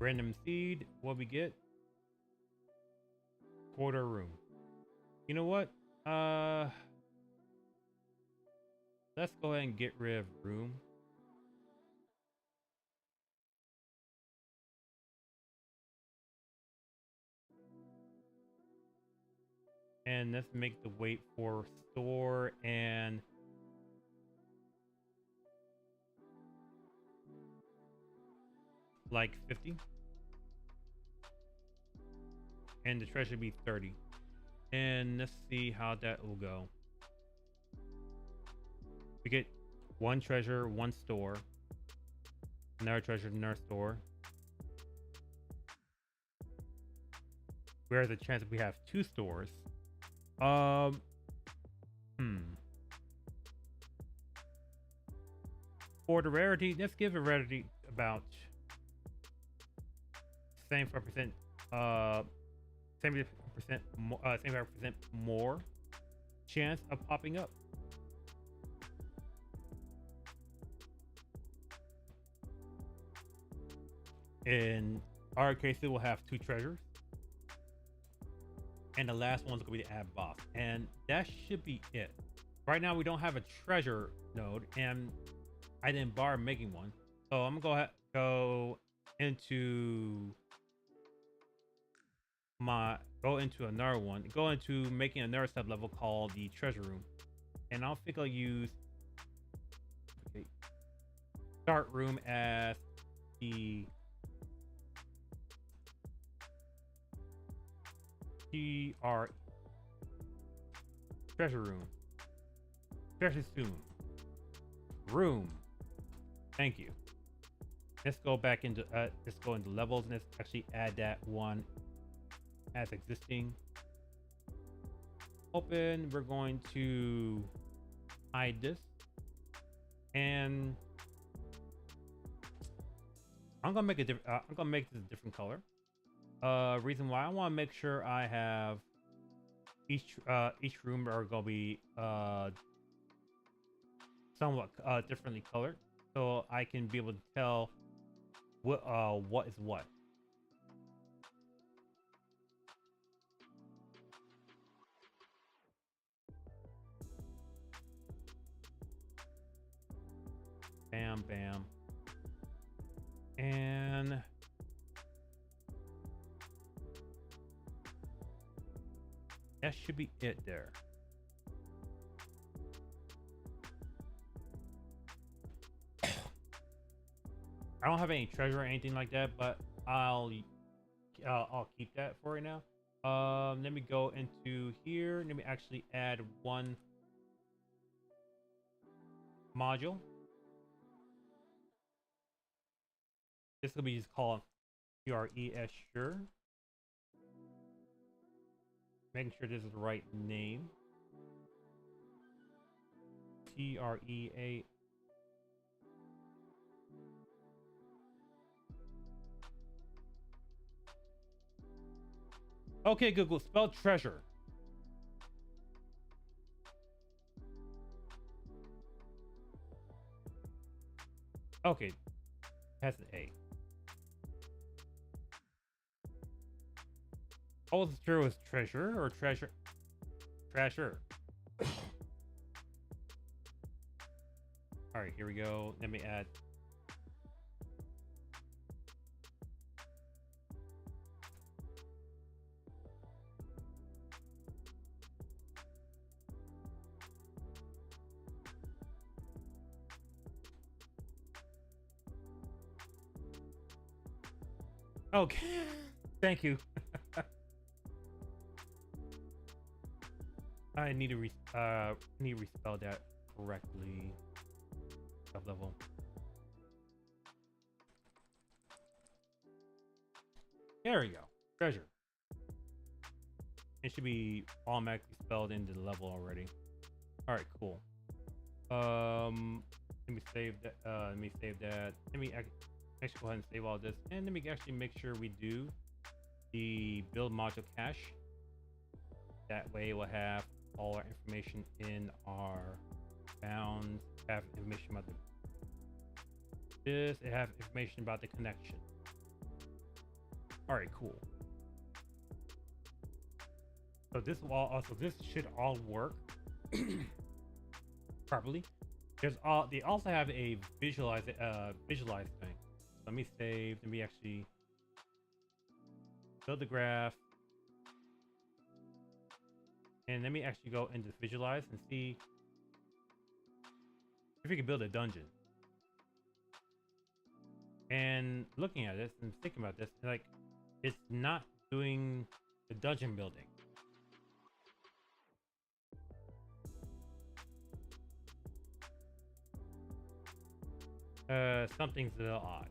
Random seed, what we get? Quarter room. You know what? Let's go ahead and get rid of room. And let's make the weight for store and like 50. And the treasure be 30. And let's see how that will go. We get one treasure, one store. Another treasure, another store. Whereas the chance we have two stores. For the rarity, let's give a rarity about 75%, 75% more chance of popping up. In our case, it will have two treasures. And the last one's gonna be the ad boss. And that should be it. Right now, we don't have a treasure node, and I didn't bother making one. So I'm gonna go into another one. Go into making another sub level called the treasure room. And I'll think I'll use start room as the treasure room. Treasure room. Thank you. Let's go back into let's go into levels and let's actually add that one as existing. Open. We're going to hide this, and I'm gonna make a different. I'm gonna make this a different color. Reason why I want to make sure I have each room are gonna be somewhat differently colored, so I can be able to tell what is what. Bam, bam, and that should be it there. I don't have any treasure or anything like that, but I'll keep that for right now. Let me go into here. Let me actually add one module. This will be just called TRES sure. Making sure this is the right name. TREA. Okay, Google, spell treasure. Okay, has an A. Oh, the true is treasure or treasure? Treasure. All right, here we go. Let me add. Okay, thank you. I need to respell that correctly. Sub level. There we go. Treasure. It should be automatically spelled into the level already. All right, cool. Let me save that. Let me save that. Let me actually go ahead and save all this, and let me actually make sure we do the build module cache. That way, we'll have all our information in our bounds. Have information about this. It have information about the connection. All right, cool. So this will also this should all work properly. They also have a visualize thing. Let me save. Let me actually build the graph, and let me actually go into visualize and see if we can build a dungeon. And looking at this and thinking about this, like it's not doing the dungeon building. Something's a little odd.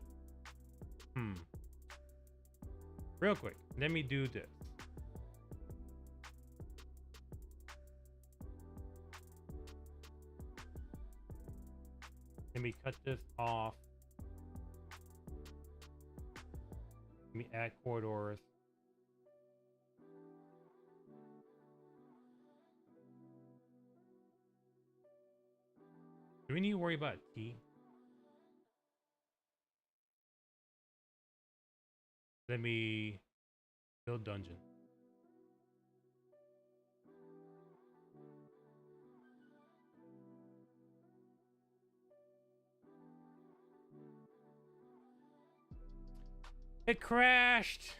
Real quick, let me do this. Let me cut this off. Let me add corridors. Do we need to worry about T? Let me build dungeon. It crashed.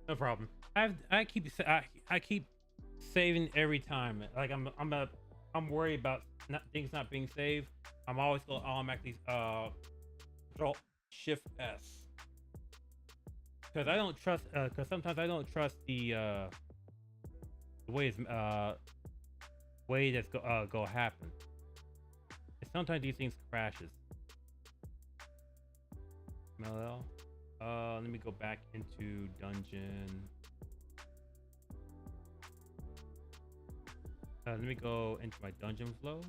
No problem. I keep saving every time. Like I'm worried about things not being saved. I'm always going to automatically Control Shift S, because I don't trust. Because sometimes I don't trust the way it's way that's go happen. And sometimes these things crashes. MLL. Let me go back into dungeon. Let me go into my dungeon flow.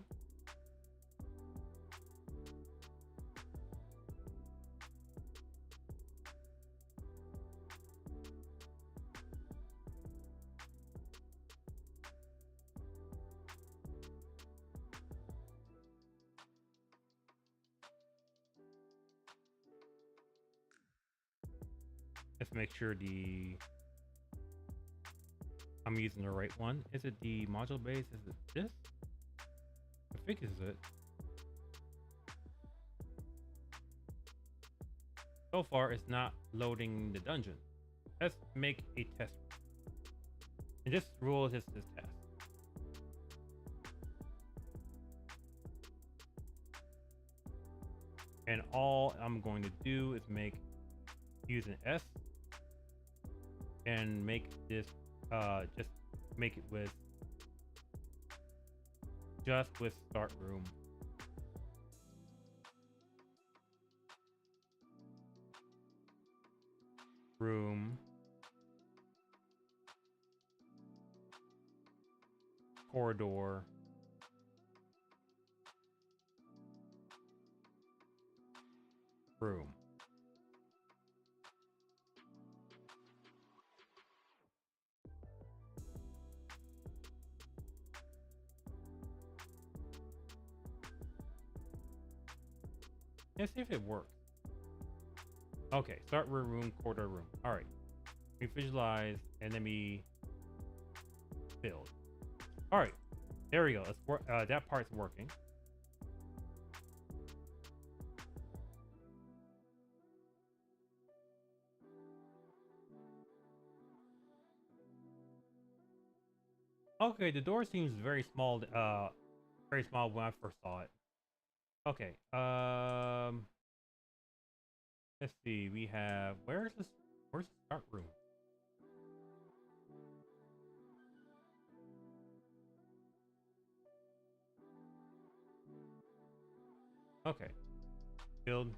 Let's make sure I'm using the right one. Is it the module base? Is it this? I think it's it. So far, it's not loading the dungeon. Let's make a test. And this rule is this test. And all I'm going to do is use an S and make this just make it with start room. Corridor, room. Let's see if it works. Okay, start room, corridor, room. All right, we visualize and let me build. All right, there we go. Let's work. That part's working. Okay, the door seems very small. Very small when I first saw it. Okay. Let's see. We have where's the start room? Okay. Build.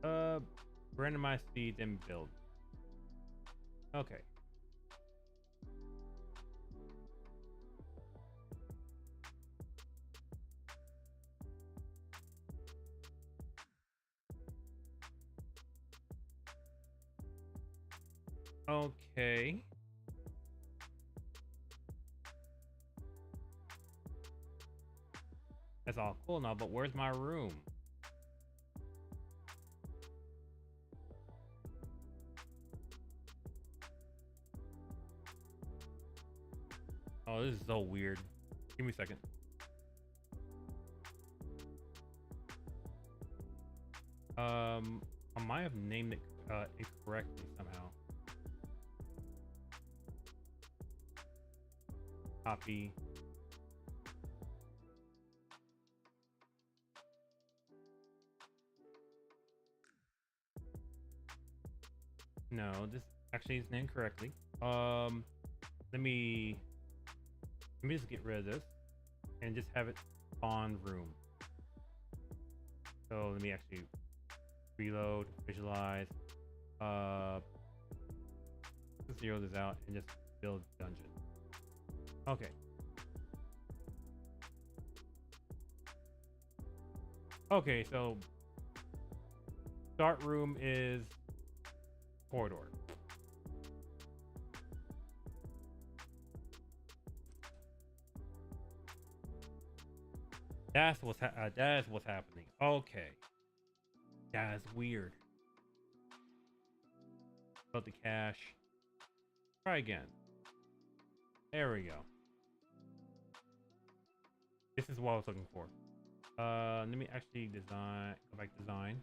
Uh, randomize speed and build. Okay. Okay. That's all cool now, but where's my room? Oh, this is so weird. Give me a second. I might have named it incorrectly somehow. Copy. No, this actually is named correctly. Let me just get rid of this and just have it on room. So let me actually reload, visualize, zero this out and just build dungeon. Okay. Okay, so start room is corridor. That's what's happening. Okay, that's weird. About the cache. Try again. There we go. This is what I was looking for. Let me actually design. Go back to design.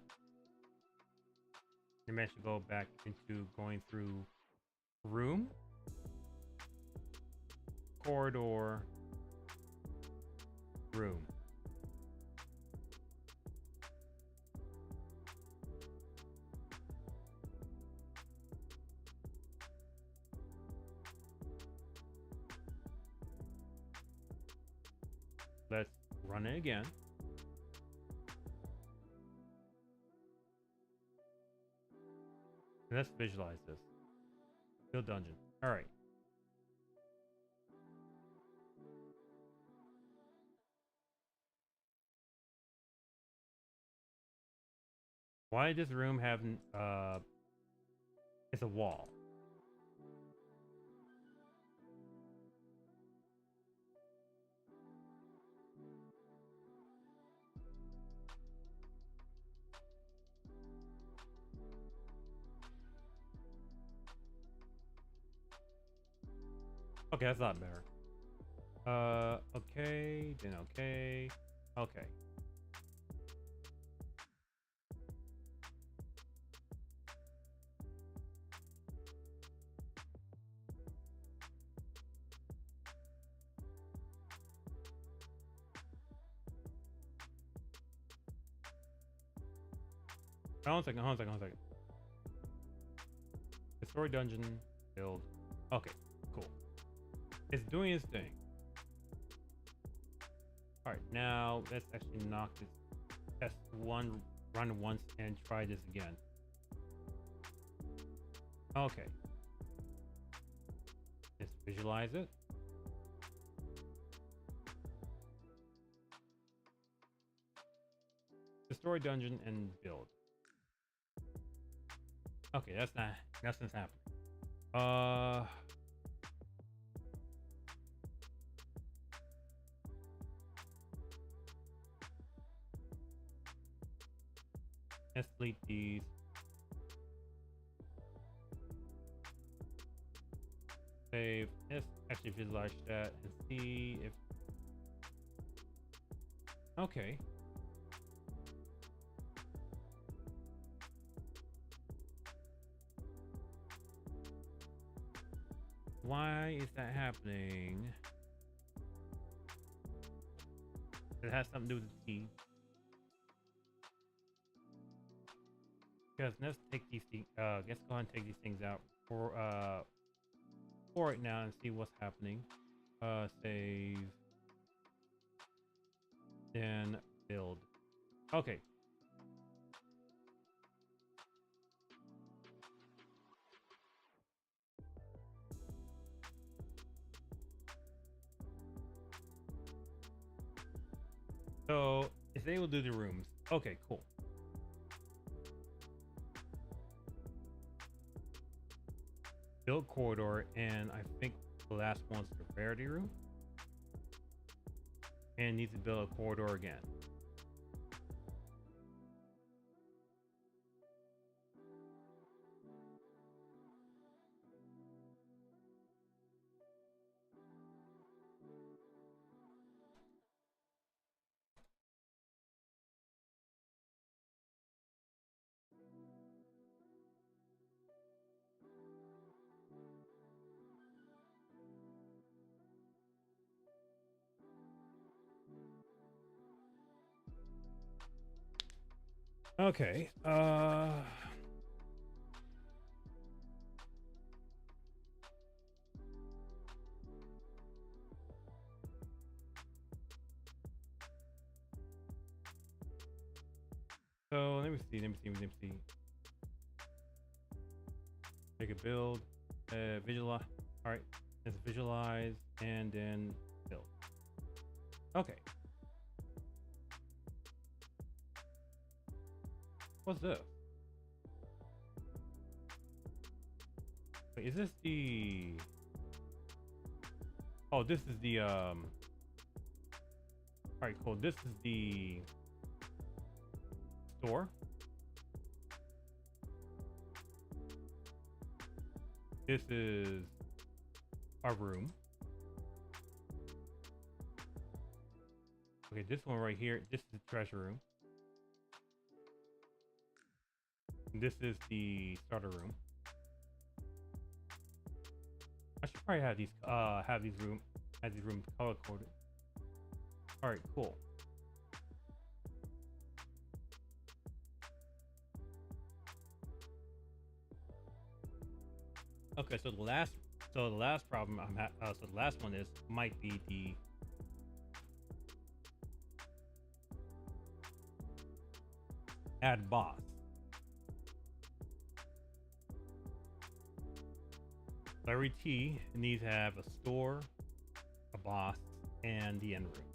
Let me actually go back into going through room, corridor, room. Let's run it again. And let's visualize this. Build dungeon. All right. Why does this room have it's a wall? Okay, that's not better. Okay, then okay. Okay. Hold on a second. The story dungeon build. Okay, cool. It's doing its thing. Alright, now let's actually knock this S1 run once and try this again. Okay. Let's visualize it. The story dungeon and build. Okay, nothing's happening. Let's delete these. Save. Let's actually visualize that and see if. Okay. Why is that happening? It has something to do with the T. Because let's take these things. Let's go ahead and take these things out for right now and see what's happening. Save. Then build. Okay. So if they will do the rooms. Okay, cool. Build corridor, and I think the last one's the rarity room. And needs to build a corridor again. Okay. So let me see. Take a build, visualize. All right, let's visualize and then build. Okay. What's this? Wait, is this the? Oh, this is the All right, cool. This is the store. This is our room. Okay, this one right here, this is the treasure room. This is the starter room. I should probably have these rooms color coded. All right, cool. Okay, so the last problem I'm so the last one might be the add boss. Every T needs to have a store, a boss, and the end room.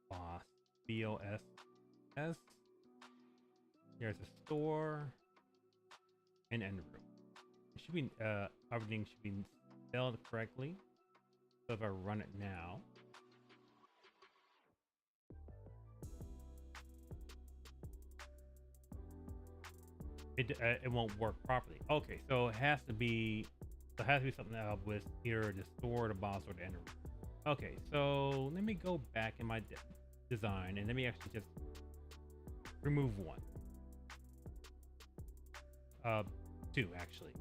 Boss, BOSS. Here's a store and end room. It should be everything should be spelled correctly. So if I run it now. It won't work properly. Okay, so it has to be something with either the store, the boss, or the end room. Okay, so let me go back in my design and let me actually just remove one. Two actually.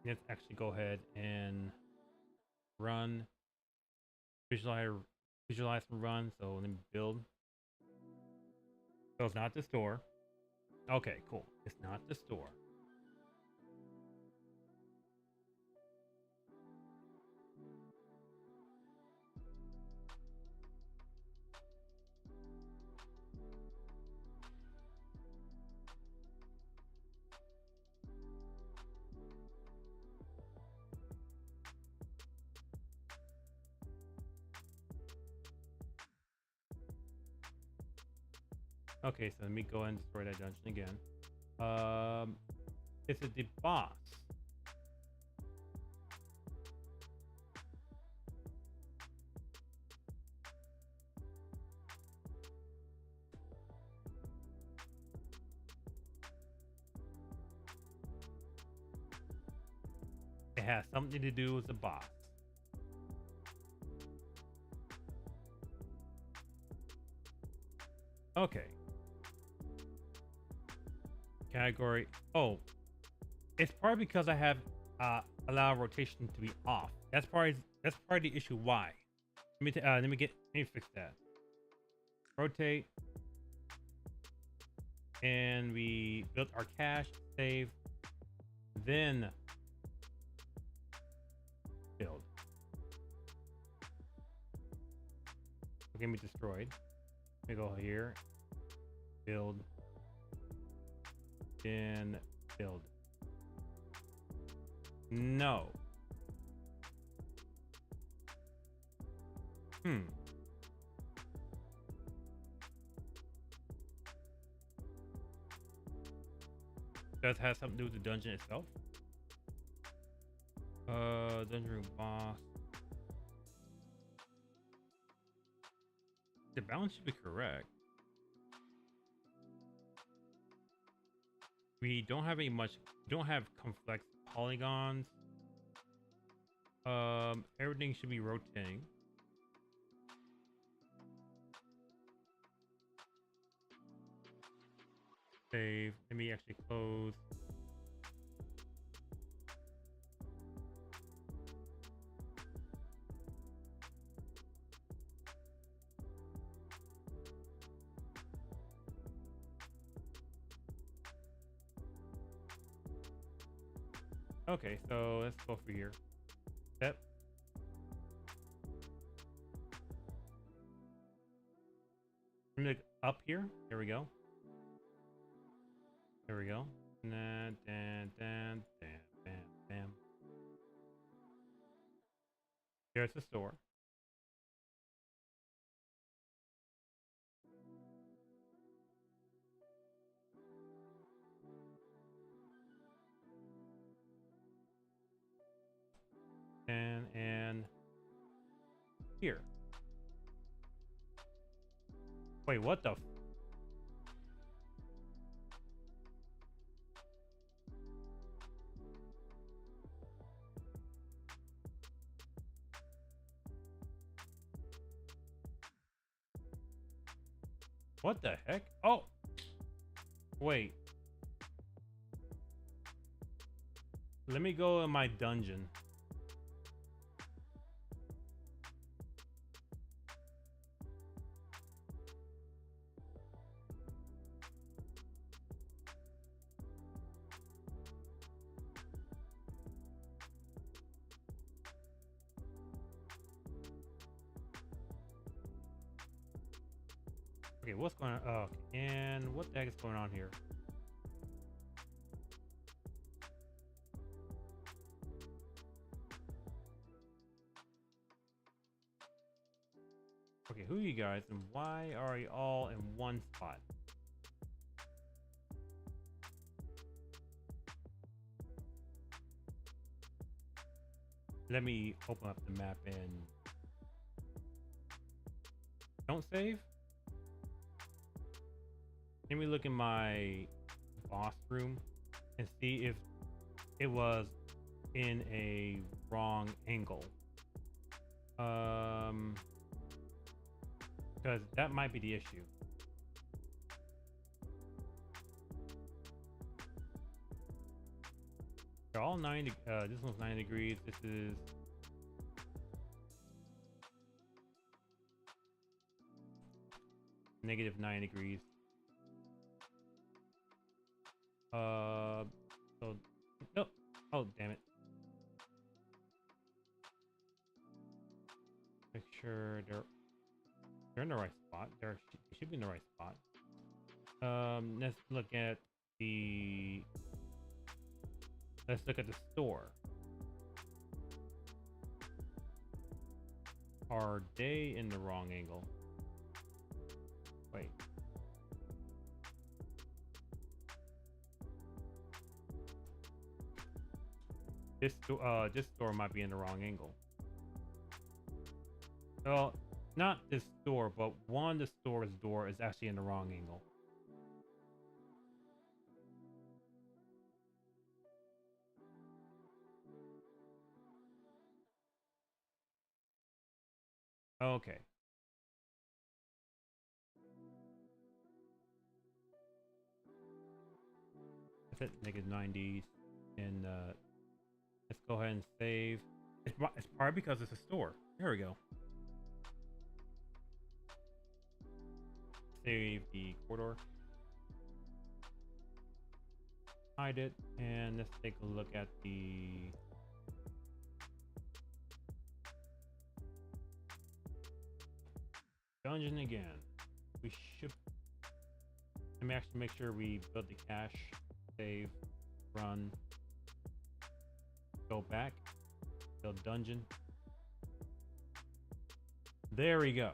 Let's actually go ahead and run, visualize and run. So let me build. So it's not the store. Okay, cool. It's not the store. Okay, so let me go and destroy that dungeon again. Is it the boss? It has something to do with the boss. Okay. Category. Oh, it's probably because I have allow rotation to be off. That's probably the issue. Why? Let me fix that. Rotate, and we built our cache, save, then build. Can be destroyed. Let me go here. Build. Then build. No. Does have something to do with the dungeon itself? Dungeon room boss. The balance should be correct. We don't have don't have complex polygons. Everything should be rotating. Save. Let me actually close. Okay, so let's go for here. Step. I'm gonna up here. There we go. There we go. Bam. Here's the store. And here. Wait, what the? What the heck? Oh, wait. Let me go in my dungeon. Okay, what's going on? Oh, and what the heck is going on here? Okay, who are you guys and why are you all in one spot? Let me open up the map and don't save. Let me look in my boss room and see if it was in a wrong angle. Because that might be the issue. They're all 90. This one's 90 degrees. This is -9 degrees. So nope. Oh, damn it. Make sure they're in the right spot. They should be in the right spot. Let's look at the store. Are they in the wrong angle? Wait. This store might be in the wrong angle. Well, not this store, but one of the store's door is actually in the wrong angle. Okay. That's it, -90s, and let's go ahead and save. It's probably because it's a store. There we go. Save the corridor. Hide it, and let's take a look at the Dungeon again. We should. Let me actually make sure we build the cache, save, run, go back, build dungeon. There we go.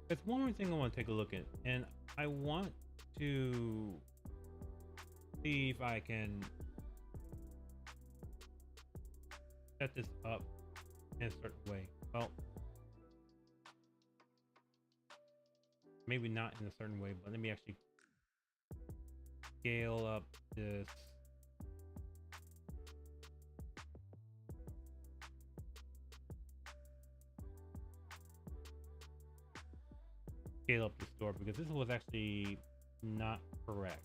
There's one more thing I want to take a look at, and I want to see if I can set this up in a certain way. Well, maybe not in a certain way, but let me actually scale up this. Scale up the store because this was actually not correct.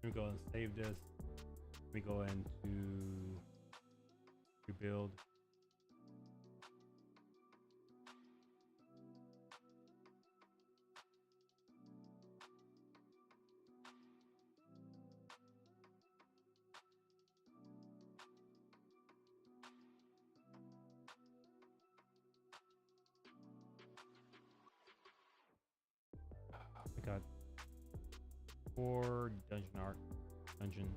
Let me go and save this. Let me go into rebuild. We got 4 dungeon art, dungeon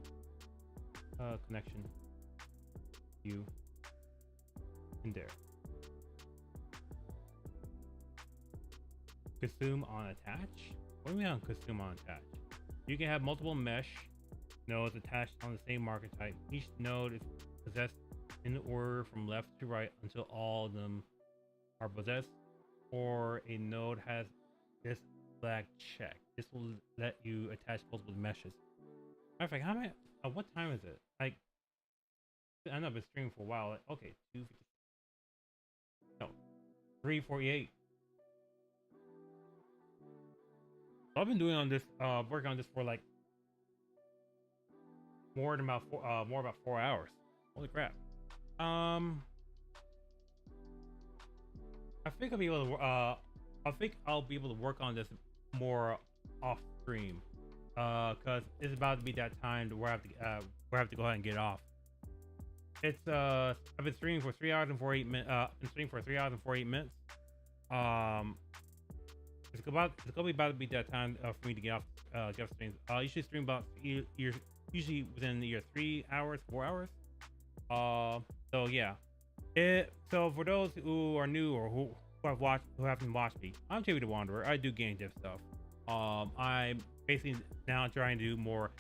connection, view, in there. Consume on attach? What do you mean on consume on attach? You can have multiple mesh nodes attached on the same market type. Each node is possessed in order from left to right until all of them are possessed, or a node has this flag check. This will let you attach multiple meshes. Matter of fact, how many? What time is it? Like, I know I've been streaming for a while. Like, okay, 2:50. No, 3:48. I've been doing on this, working on this for like more about 4 hours. Holy crap! I think I'll be able to. I think I'll be able to work on this more off stream, cause it's about to be that time where I have to go ahead and get off. It's I've been streaming for 3 hours and 48 minutes. Been streaming for 3 hours and 48 minutes. It's gonna be about to be that time for me to get off streams. You should stream about usually within either 3 hours, 4 hours. So yeah. So for those who are new or who haven't watched me, I'm JB the Wanderer. I do game dev stuff. I'm basically now trying to do more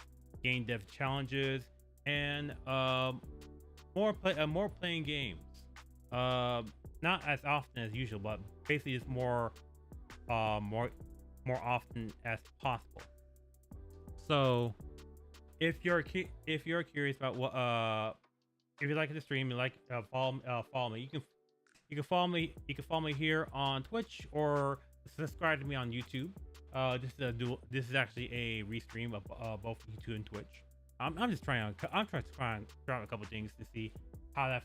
game dev challenges and more playing games. Not as often as usual, but basically it's more often as possible. So if you're curious about what if you like the stream, you like follow me. You can follow me here on Twitch or subscribe to me on YouTube. This is actually a restream of both YouTube and Twitch. I'm trying to try out a couple things to see how to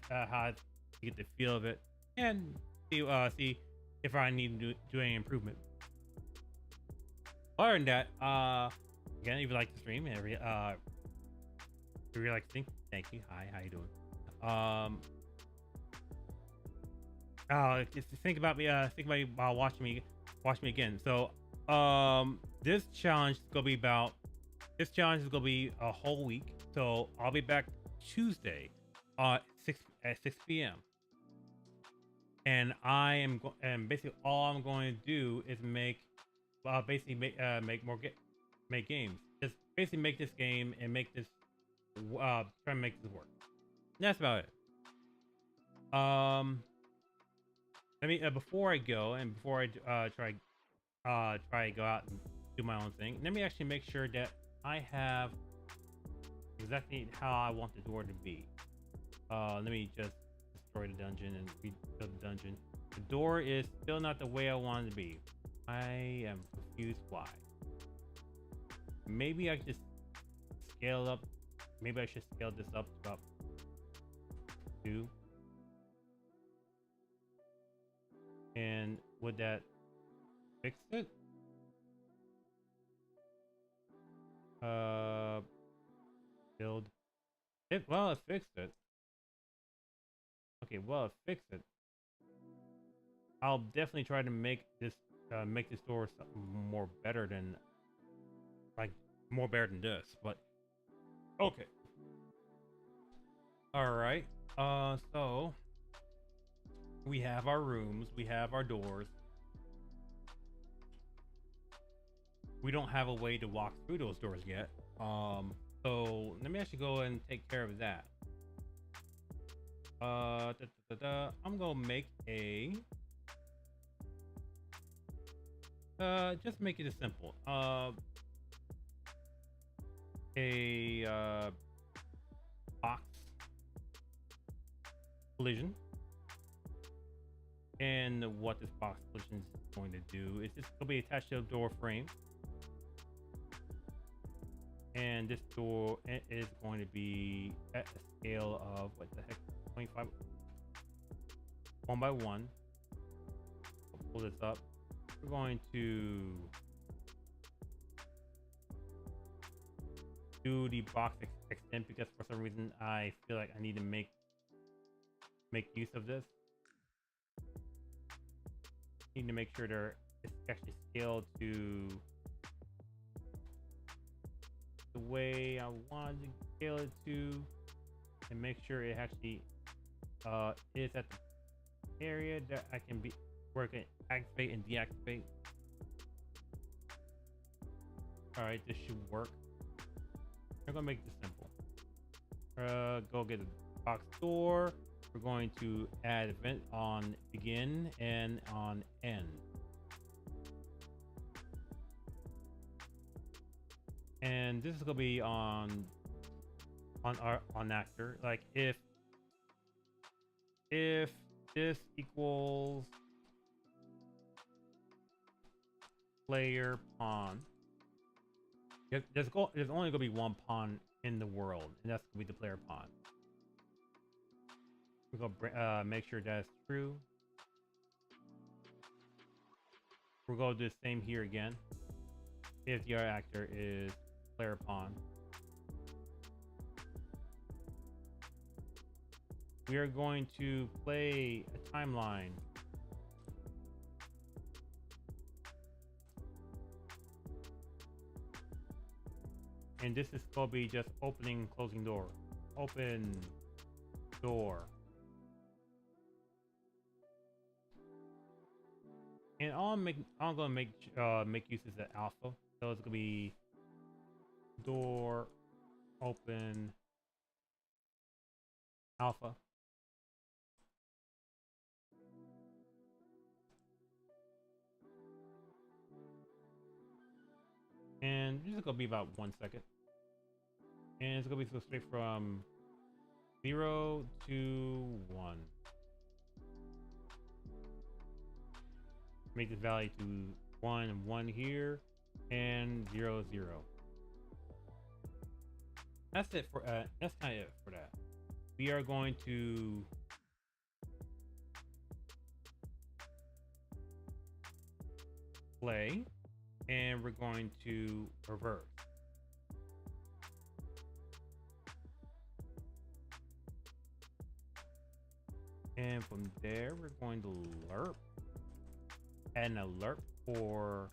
get the feel of it and see if I need to do any improvement. Other than that, again, if you like the stream and if you like to sing, thank you. Hi, how you doing? Just think about me while watch me again. So this challenge is gonna be a whole week. So I'll be back Tuesday at 6 p.m. and basically all I'm going to do is make games. Just basically make this game and make this try to make this work. That's about it. Let me before I go and before I try to go out and do my own thing, let me actually make sure that I have exactly how I want the door to be. Let me just destroy the dungeon and rebuild the dungeon. The door is still not the way I want it to be. I am confused why. Maybe I just scale up. Maybe I should scale this up to about 2. And would that fix it? Build. Well, it fixed it. Okay, well, it fixed it. I'll definitely try to make this door more better than this, but okay. All right. So we have our rooms, we have our doors. We don't have a way to walk through those doors yet. So let me actually go and take care of that. I'm gonna make a just make it as simple. A box collision. And what this box collision is going to do is it's going to be attached to a door frame. And this door is going to be at a scale of, what the heck, 25, 1 by 1. I'll pull this up. We're going to do the box extent because for some reason I feel like I need to make use of this. Need to make sure it's actually scaled to the way I want to scale it to, and make sure it actually is at the area that I can be where I can activate and deactivate. All right, this should work. I'm gonna make this simple. Go get a box door. We're going to add event on begin and on end. And this is gonna be on actor. Like if this equals player pawn, there's only gonna be one pawn in the world, and that's gonna be the player pawn. We're gonna make sure that's true. We're gonna do the same here again. If the other actor is player pawn, we are going to play a timeline. And this is gonna be just opening, closing door, open door. And I'm gonna make use of the alpha. So it's gonna be door open alpha. And this is gonna be about 1 second. And it's gonna be so straight from 0 to 1. Make this value to 1 and 1 here, and 0, 0. That's it for that's kind of it for that. We are going to play, and we're going to reverse. And from there, we're going to lerp. Add an alert for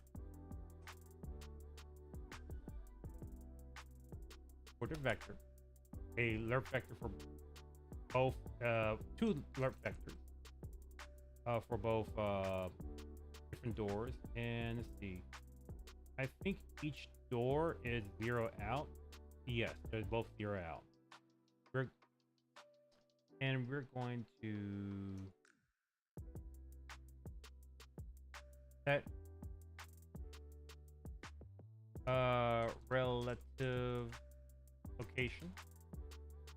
the vector. A lerp vector for both, 2 lerp vectors for both different doors. And let's see, I think each door is 0 out. Yes, they're both 0 out. We're going to set relative location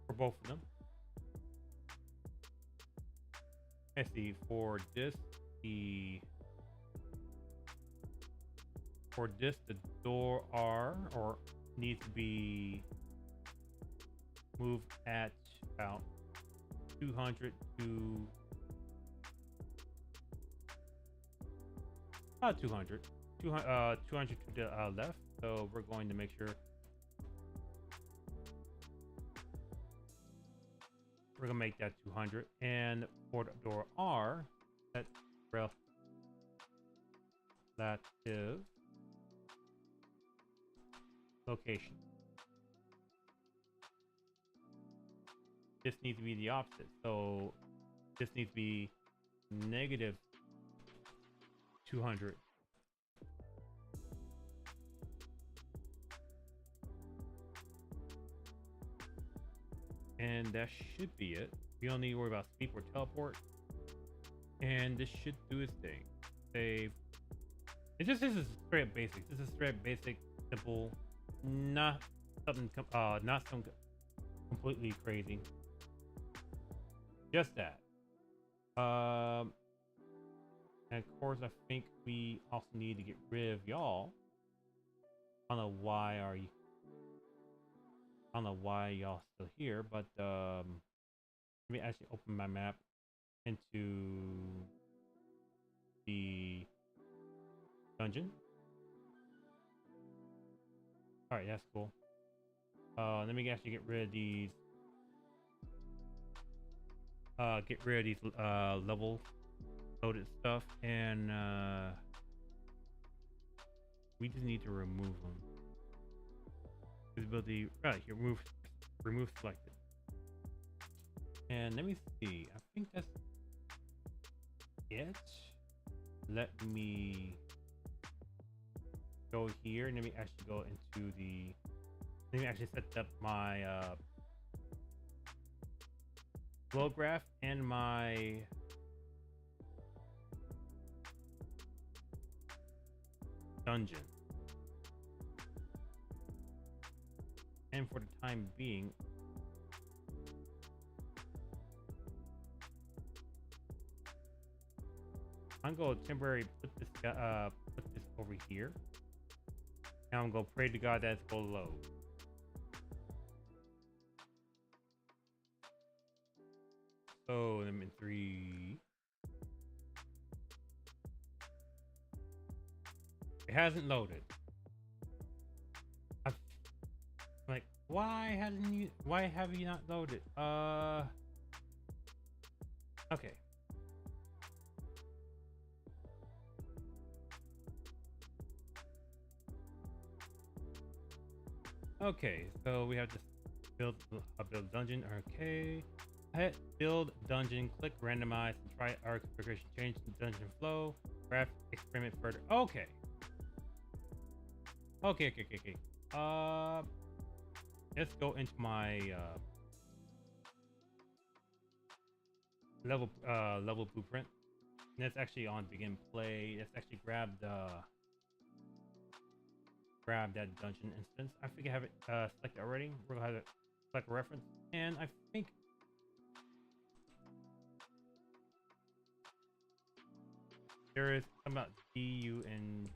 for both of them. let's see, for this the door R or needs to be moved at about 200 to about 200 200 to the left. So we're going to make sure we're gonna make that 200. And for the door R, that's relative location. This needs to be the opposite. So this needs to be negative 200. And that should be it. We don't need to worry about sleep or teleport. And this should do its thing. Save. This is straight basic. This is straight basic, simple, not something not some completely crazy. Just that. And of course, I think we also need to get rid of y'all. I don't know why y'all still here, but let me actually open my map into the dungeon. All right, that's cool. Let me actually get rid of these. Level loaded stuff, and we just need to remove them. Visibility right here. Remove selected. And let me see. I think that's it. Let me go here and let me actually go into the. Let me actually set up my flow graph and my dungeon. And for the time being, I'm gonna temporarily put this over here. Now I'm gonna pray to God that it's go low. So I'm in 3. It hasn't loaded. I'm like, why have you not loaded? Okay. Okay, so we have to build dungeon. Okay. Hit build dungeon, click randomize, and try our configuration. Change the dungeon flow, graph, experiment further. Okay. Okay. Let's go into my level blueprint. And that's actually on begin play. Let's actually grab that dungeon instance. I think I have it selected already. We're gonna have it select a reference, and I think there is about DUNG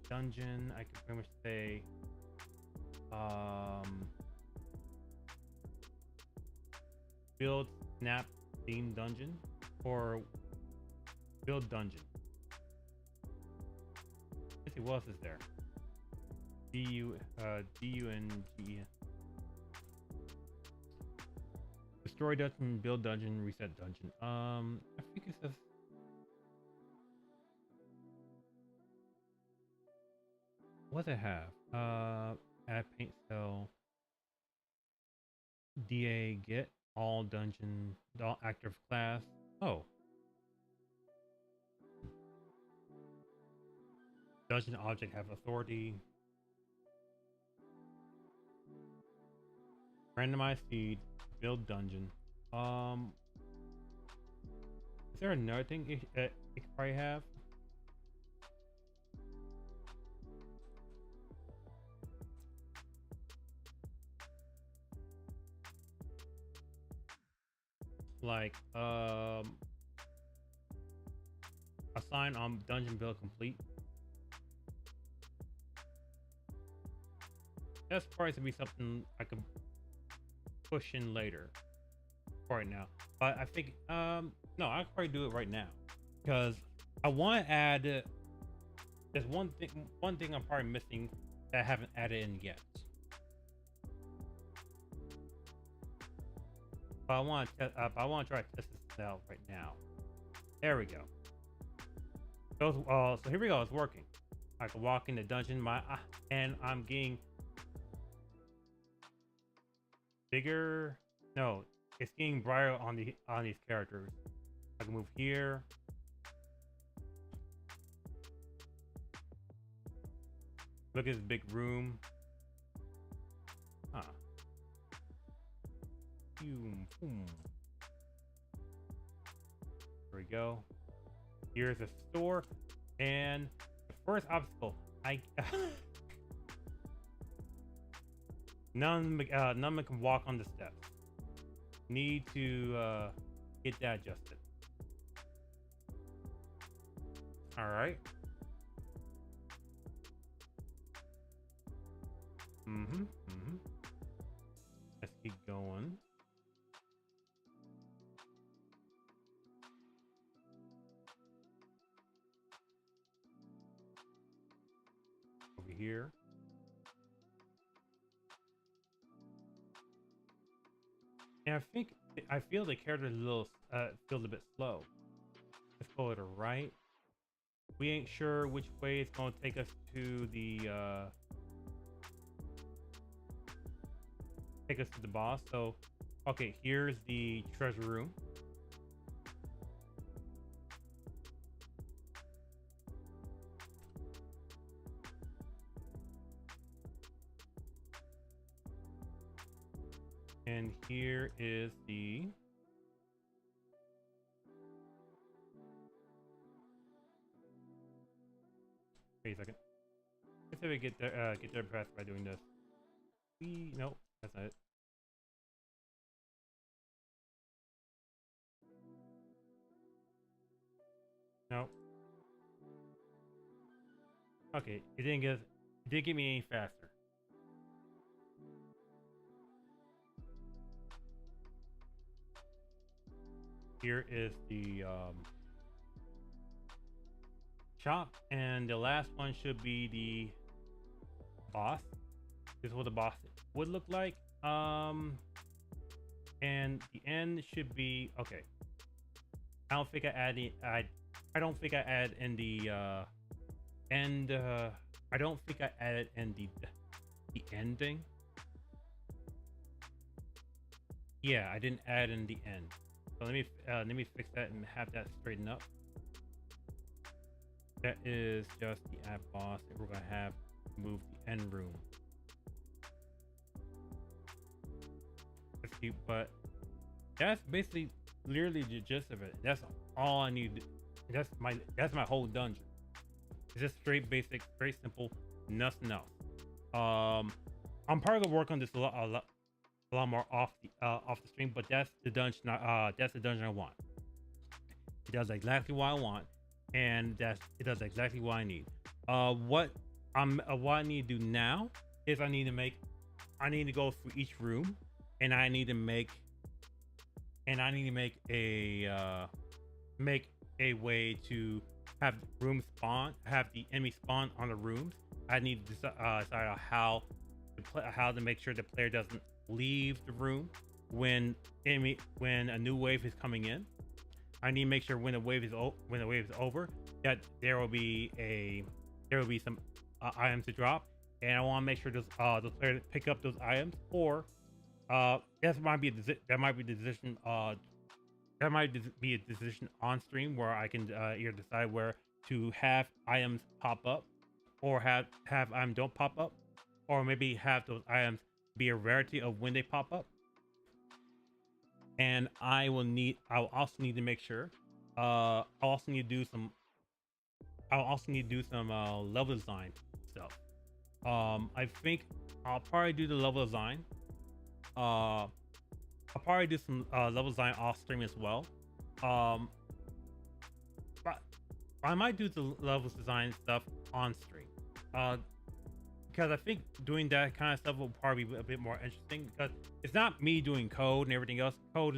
dungeon. I can pretty much say build snap theme dungeon or build dungeon. Let's see what else is there. DUNG. Destroy dungeon, build dungeon, reset dungeon. I think it says. What does it have? Add paint cell. DA get all dungeon, all active class. Oh. Dungeon object have authority. Randomize feed, build dungeon. Is there another thing it could probably have? like assign on dungeon build complete. That's probably to be something I could push in later. Right now, but I think no, I'll probably do it right now because I want to add. There's one thing I'm probably missing that I haven't added in yet. But I want to try to test this out right now. There we go. So here we go. It's working. I can walk in the dungeon. And I'm getting bigger. No, it's getting brighter on these characters. I can move here. Look at this big room. Huh. There we go. Here's a store, and the first obstacle. None can walk on the steps. Need to get that adjusted. All right. Let's keep going. Over here. And I feel the character is a little feels a bit slow. Let's go to the right. We ain't sure which way it's going to take us to the boss. So okay, here's the treasure room. And here is the wait a second. Let's see if we get there fast by doing this. Nope, that's not it. Nope. Okay, it didn't get me any faster. Here is the shop, and the last one should be the boss. This is what the boss would look like. And the end should be okay. I don't think I don't think I added in the end. I don't think I added in the ending. Yeah, I didn't add in the end. So let me fix that and have that straighten up. That is just the app boss that we're gonna have move the end room. Let's see, but that's basically literally the gist of it. That's all I need. That's my whole dungeon. It's just straight basic, straight simple, nothing else. I'm probably gonna work on this a lot more off the stream, but that's the dungeon. That's the dungeon I want. It does exactly what I want, and it does exactly what I need. What I need to do now is I need to go through each room, and I need to make a way to have rooms spawn, have the enemy spawn on the rooms. I need to decide on how to make sure the player doesn't leave the room when a new wave is coming in. I need to make sure when the wave is over that there will be some items to drop, and I want to make sure those players pick up those items, or that might be a decision on stream where I can either decide where to have items pop up, or have items don't pop up, or maybe have those items be a rarity of when they pop up. And I will also need to make sure I'll also need to do some level design stuff. I think I'll probably do the level design. I'll I'll probably do some level design off stream as well. Um, but I might do the levels design stuff on stream. Because I think doing that kind of stuff will probably be a bit more interesting, because it's not me doing code and everything else. Code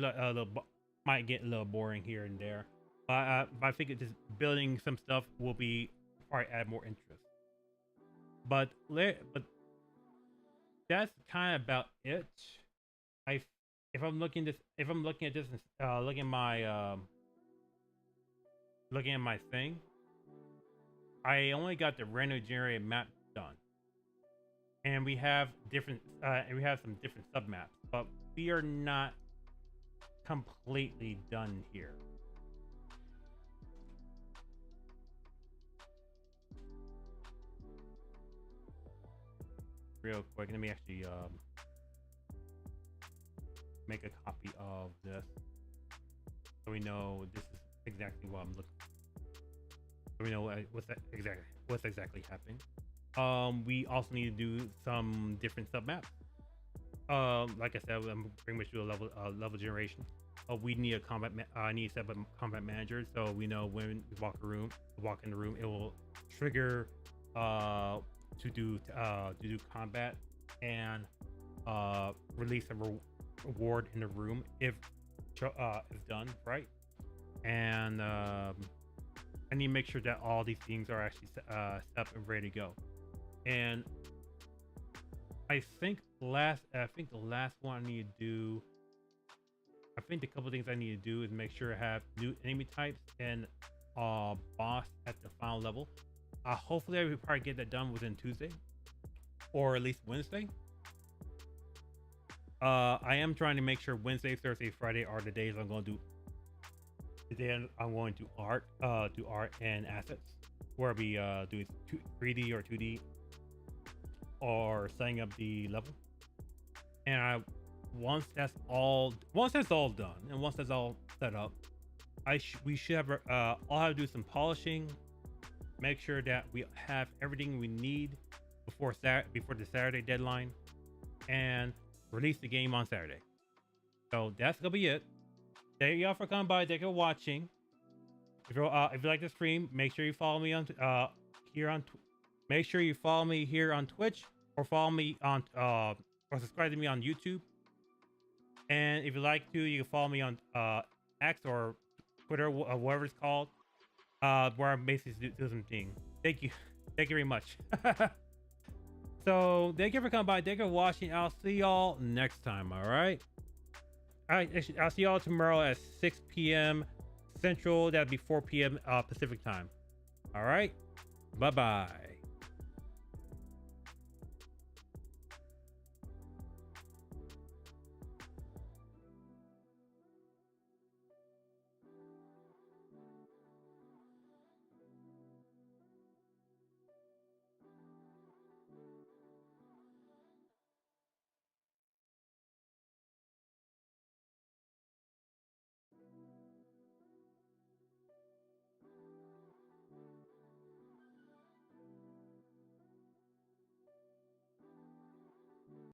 might get a little boring here and there, but I think just building some stuff will be probably add more interest. But that's kind of about it. If I'm looking at this, looking at my thing, I only got the random generated map done, and we have some different submaps, but we are not completely done here. Real quick, let me actually make a copy of this so we know this is exactly what I'm looking for. So we know what's exactly happening. We also need to do some different submaps. Like I said, I'm pretty much do a level generation. We need a combat. I need to set up a combat manager so we know when we walk in the room, it will trigger to do combat and release a reward in the room if done right. And I need to make sure that all these things are actually set up and ready to go. And I think the last one I need to do, I think the couple things I need to do is make sure I have new enemy types and boss at the final level. Hopefully I will probably get that done within Tuesday or at least Wednesday. I am trying to make sure Wednesday, Thursday, Friday are the days I'm going to do. Then I'm going to do art and assets, where we do 3D or 2D, or setting up the level. And once that's all done, and once that's all set up, we should have I'll have to do some polishing, make sure that we have everything we need before the Saturday deadline, and release the game on Saturday. So that's gonna be it. Thank y'all for coming by. Thank you for watching. If you like the stream, make sure you follow me on make sure you follow me here on Twitch, or follow me on or subscribe to me on YouTube. And if you like to, you can follow me on X or Twitter, whatever it's called, where I'm basically doing some things. Thank you very much. So thank you for coming by. Thank you for watching. I'll see y'all next time. All right. I'll see y'all tomorrow at 6 p.m. Central. That'd be 4 p.m. Pacific time. All right. Bye bye.